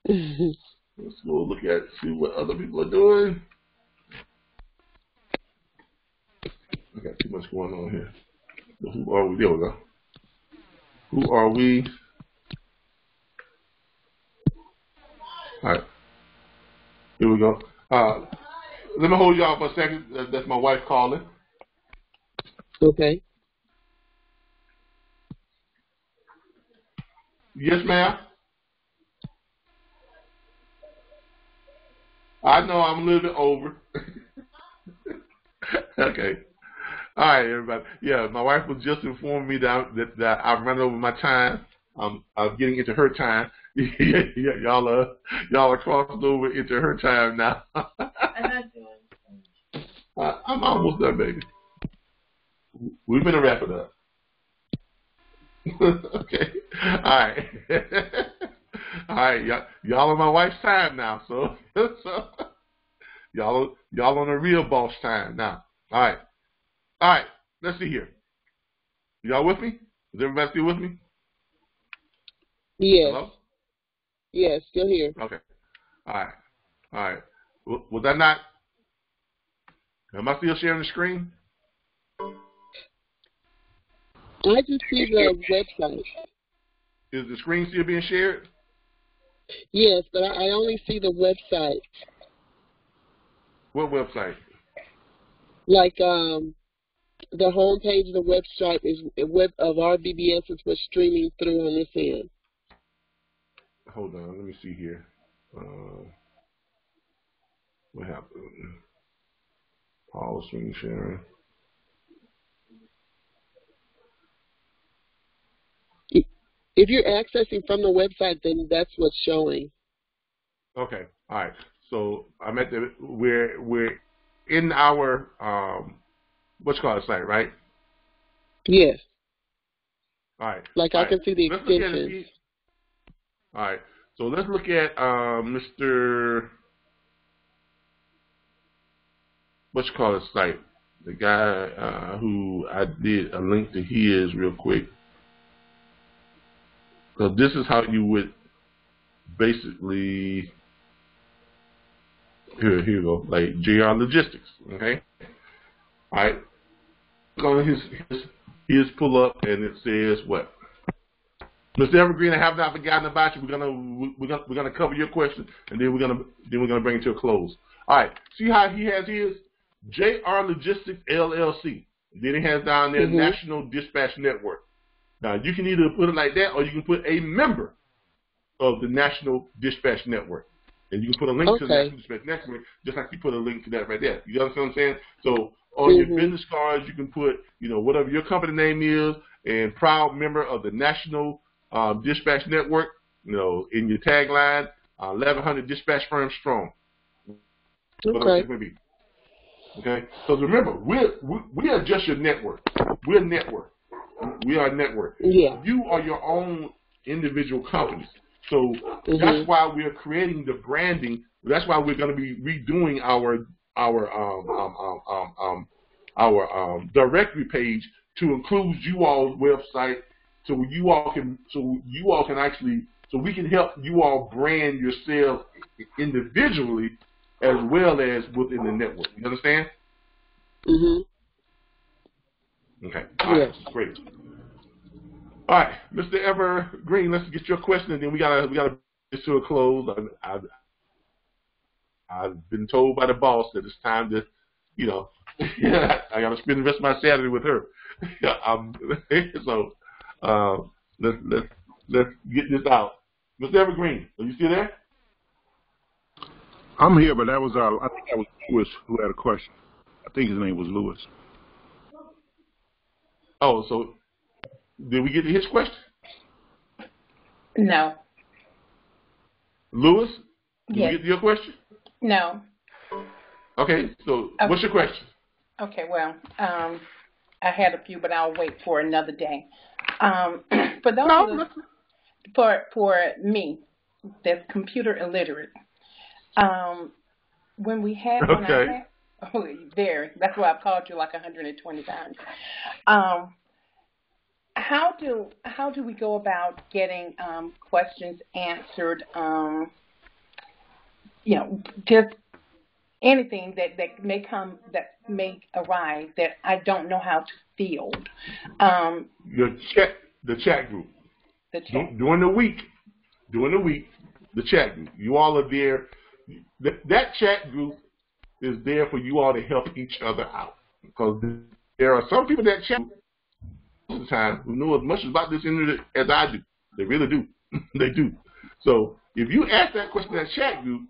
Let's go look at see what other people are doing. I got too much going on here. The Who Are We? There we go. Who are we? All right. Here we go. Let me hold y'all for a second. That's my wife calling. Okay. Yes, ma'am. I know I'm a little bit over. Okay. All right, everybody. Yeah, my wife was just informing me that I've run over my time. I'm getting into her time. Yeah, y'all are crossed over into her time now. I'm almost done, baby. We're gonna wrap it up. Okay. All right. All right. Y'all on my wife's time now, so y'all on the real boss time now. All right. All right. Let's see here. Y'all with me? Is everybody still with me? Yes. Hello? Yes, still here. Okay. All right. All right. Was that not? Am I still sharing the screen? I just see the website. Is the screen still being shared? Yes, but I only see the website. What website? Like the home page of the website is of RBBS is what's streaming through on this end. Hold on, let me see here. What happened? Paul screen sharing. If you're accessing from the website, then that's what's showing. Okay, all right. So I'm at we're in our what's called a site, right? Yes. All right. Like all I can see the extensions. All right. So let's look at Mr. What's called a site? The guy who I did a link to his real quick. So this is how you would basically here you go, like JR Logistics, okay? All right. Look on his pull up and it says what? Mr. Evergreen, I have not forgotten about you. We're gonna cover your question and then we're gonna bring it to a close. All right. See how he has his JR Logistics LLC. Then he has down there National Dispatch Network. Now, you can either put it like that or you can put a member of the National Dispatch Network. And you can put a link to the National Dispatch Network just like you put a link to that right there. You understand what I'm saying? So on your business cards, you can put, whatever your company name is and proud member of the National Dispatch Network, in your tagline, 1,100 dispatch firms strong. Okay. Okay? So remember, we are just your network. We're a network. We are a network. Yeah. You are your own individual companies. So that's why we're creating the branding. That's why we're going to be redoing our directory page to include you all's website, so we can help you all brand yourself individually as well as within the network. You understand? Okay. All right. Great. All right, Mr. Evergreen, let's get your question, and then we gotta get to a close. I've been told by the boss that it's time to, I gotta spend the rest of my Saturday with her. So let's get this out. Mr. Evergreen, are you still there? I'm here, but that was I think that was Lewis who had a question. I think his name was Lewis. Oh, so did we get to his question? No. Lewis, did yes. we get to your question? No. Okay, so what's your question? Okay, well, I had a few, but I'll wait for another day. For those for me, that's computer illiterate. When we had that's why I've called you like 120 times. How do we go about getting questions answered? Just anything that may arise that I don't know how to field. The chat group. During the week, the chat group. You all are there. That chat group is there for you all to help each other out, because there are some people that chat all the time who know as much about this internet as I do. They really do. They do. So if you ask that question in that chat group,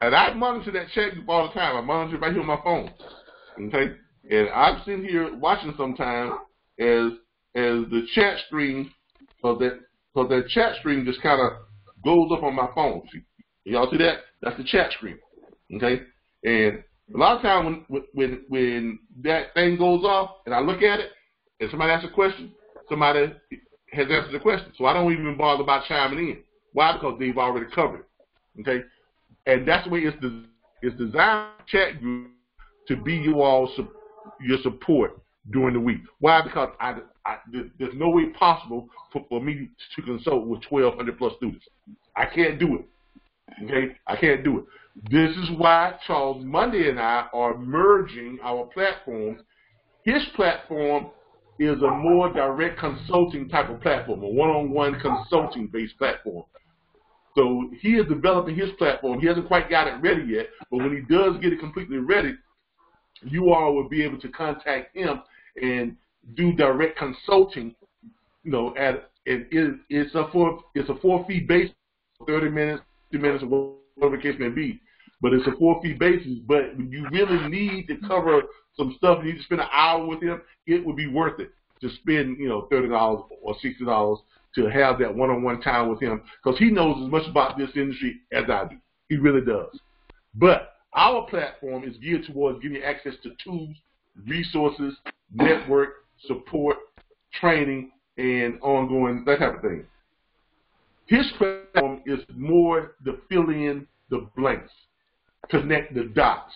and I monitor that chat group all the time. I monitor it right here on my phone. Okay? And I'm sitting here watching sometimes as the chat stream of that chat stream just kind of goes up on my phone. See? Y'all see that? That's the chat stream. Okay? And a lot of times when that thing goes off and I look at it and somebody asks a question, somebody has answered the question. So I don't even bother about chiming in. Why? Because they've already covered it. Okay? And that's the way it's designed, chat group, to be your support during the week. Why? Because there's no way possible for me to consult with 1,200 plus students. I can't do it. Okay? I can't do it. This is why Charles Monday and I are merging our platforms. His platform is a more direct consulting type of platform, a one-on-one consulting-based platform. So he is developing his platform. He hasn't quite got it ready yet, but when he does get it completely ready, you all will be able to contact him and do direct consulting. You know, it's a for-fee basis, 30 minutes, 50 minutes, or whatever the case may be. But it's a for-fee basis. But when you really need to cover some stuff, you need to spend an hour with him, it would be worth it to spend, you know, $30 or $60 to have that one-on-one time with him, because he knows as much about this industry as I do. He really does. But our platform is geared towards giving you access to tools, resources, network, support, training, and ongoing, that type of thing. His platform is more to fill in the blanks, connect the dots,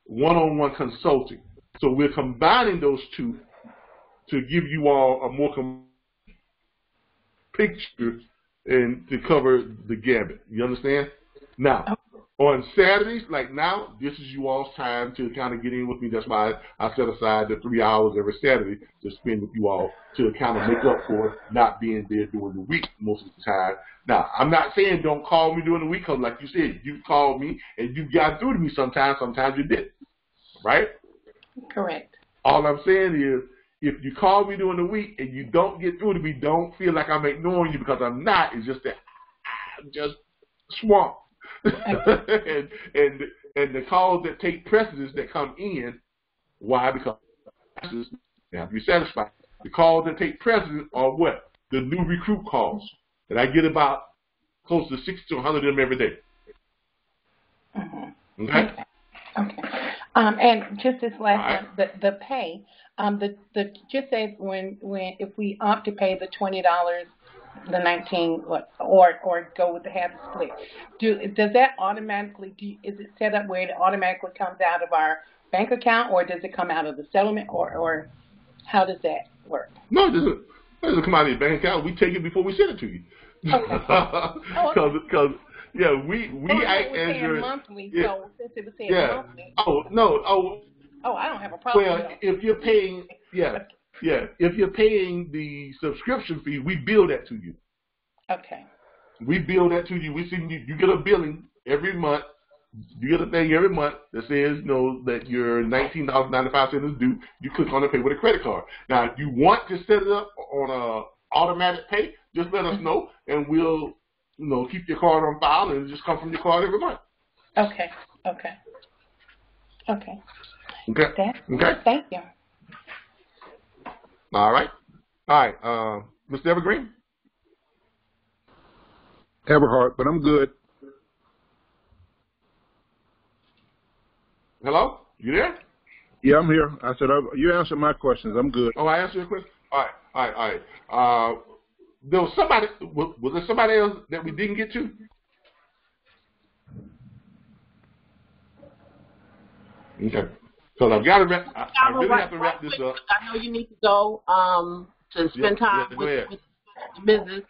one-on-one consulting. So we're combining those two to give you all a more picture and to cover the gambit. You understand? Now, on Saturdays, like now, this is you all's time to kind of get in with me. That's why I set aside the 3 hours every Saturday to spend with you all to kind of make up for not being there during the week most of the time. Now, I'm not saying don't call me during the week, because like you said, you called me and you got through to me sometimes you didn't. Right? Correct. All I'm saying is, if you call me during the week and you don't get through to me, don't feel like I'm ignoring you, because I'm not. It's just that I'm just swamped. and the calls that take precedence that come in, why? Because they have to be satisfied. The calls that take precedence are what? The new recruit calls. And I get about close to 60 to 100 of them every day. Mm-hmm. Okay? Okay. And just this last one, the pay, just say if we opt to pay the $20, the $19, or go with the half split, does that automatically, is it set up where it automatically comes out of our bank account, or does it come out of the settlement, or how does that work? No, it doesn't come out of your bank account. We take it before we send it to you. Okay. Because yeah, we act as your monthly. Yeah, so since it was saying monthly. Oh no. Oh, I don't have a problem. Well, if you're paying, if you're paying the subscription fee, we bill that to you. Okay. We bill that to you. We send you. You get a billing every month. You get a thing every month that says, you know, that your $19.95 is due. You click on it, pay with a credit card. Now, if you want to set it up on a automatic pay, just let us know, and we'll, you know, keep your card on file, and it just come from your card every month. Okay. Okay. Thank you. All right. Mr. Evergreen? Everhart, but I'm good. Hello? You there? Yeah, I'm here. I said, you answered my questions. I'm good. Oh, I answered your question? All right. There was somebody, was there somebody else that we didn't get to? Okay. Because I've got to wrap, I really have to wrap this up. I know you need to go to spend time with the business.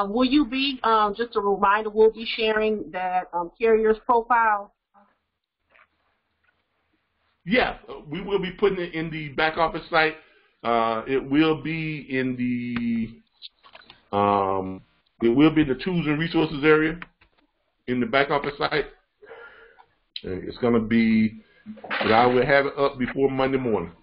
Will you be, just a reminder, we'll be sharing that carrier's profile? Yeah, we will be putting it in the back office site. It will be in the tools and resources area in the back office site. It's going to be, but I will have it up before Monday morning.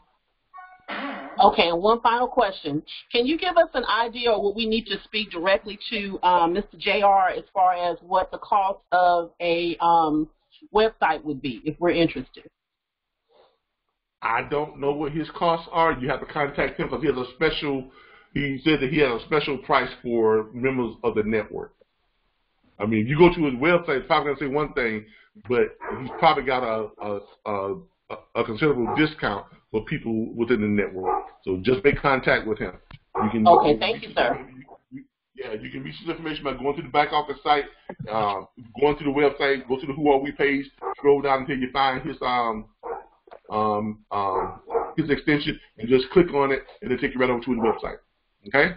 Okay, and one final question. Can you give us an idea or what we need to speak directly to Mr. JR as far as what the cost of a website would be if we're interested? I don't know what his costs are. You have to contact him because he has a special, he said that he has a special price for members of the network. I mean, if you go to his website, it's probably going to say one thing, but he's probably got a considerable discount for people within the network. So just make contact with him. You can, okay, thank you, sir. Yeah, you can reach his information by going to the back office site, going to the website, go to the Who Are We page, scroll down until you find his extension, and just click on it, and it'll take you right over to the website. Okay?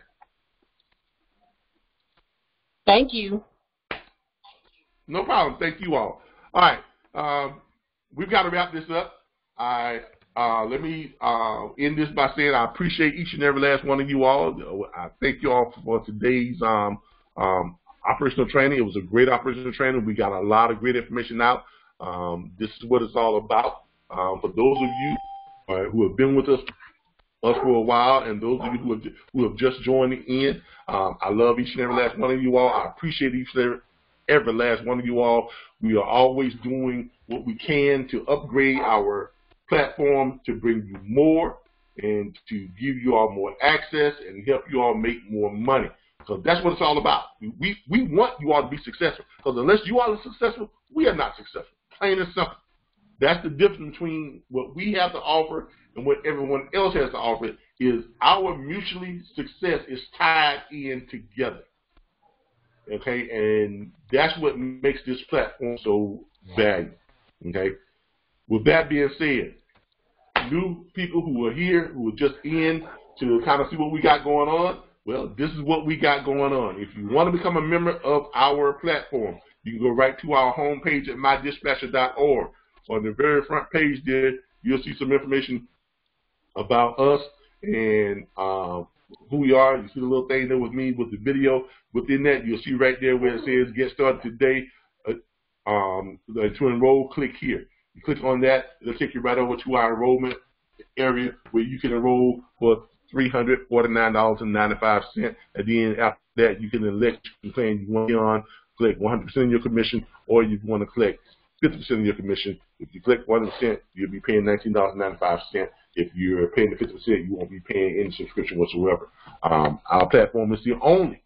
Thank you. No problem. Thank you all. All right. We've got to wrap this up. Let me end this by saying I appreciate each and every last one of you all. I thank you all for today's operational training. It was a great operational training. We got a lot of great information out. This is what it's all about. For those of you who have been with us for a while, and those of you who have just joined in, I love each and every last one of you all. I appreciate each and every last one of you all. We are always doing what we can to upgrade our platform to bring you more and to give you all more access and help you all make more money. So that's what it's all about. We want you all to be successful, because unless you all are successful, we are not successful. Plain and simple. That's the difference between what we have to offer and what everyone else has to offer. Is our mutually success is tied in together. Okay, and that's what makes this platform so valuable. Okay, with that being said, new people who are here, who are just in to kind of see what we got going on, well, this is what we got going on. If you want to become a member of our platform, you can go right to our homepage at mydispatcher.org. On the very front page there, you'll see some information about us and who we are. You see the little thing there with me with the video. Within that, you'll see right there where it says Get Started Today to enroll. Click here. You click on that, it'll take you right over to our enrollment area where you can enroll for $349.95. And then after that, you can elect the plan you want on, collect 100% of your commission, or you want to collect 50% of your commission. If you collect 100%, you'll be paying $19.95. If you're paying the 50%, you won't be paying any subscription whatsoever. Our platform is the only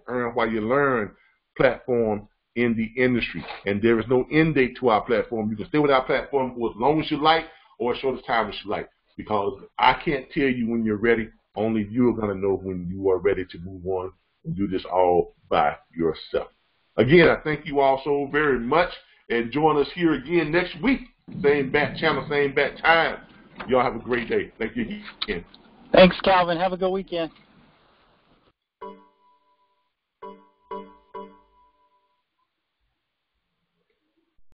earn while you learn platform in the industry, and there is no end date to our platform. You can stay with our platform for as long as you like or as short as time as you like, because I can't tell you when you're ready. Only you are going to know when you are ready to move on and do this all by yourself. Again, I thank you all so very much, and join us here again next week. Same bat channel, same bat time. Y'all have a great day. Thank you again. Thanks, Calvin. Have a good weekend.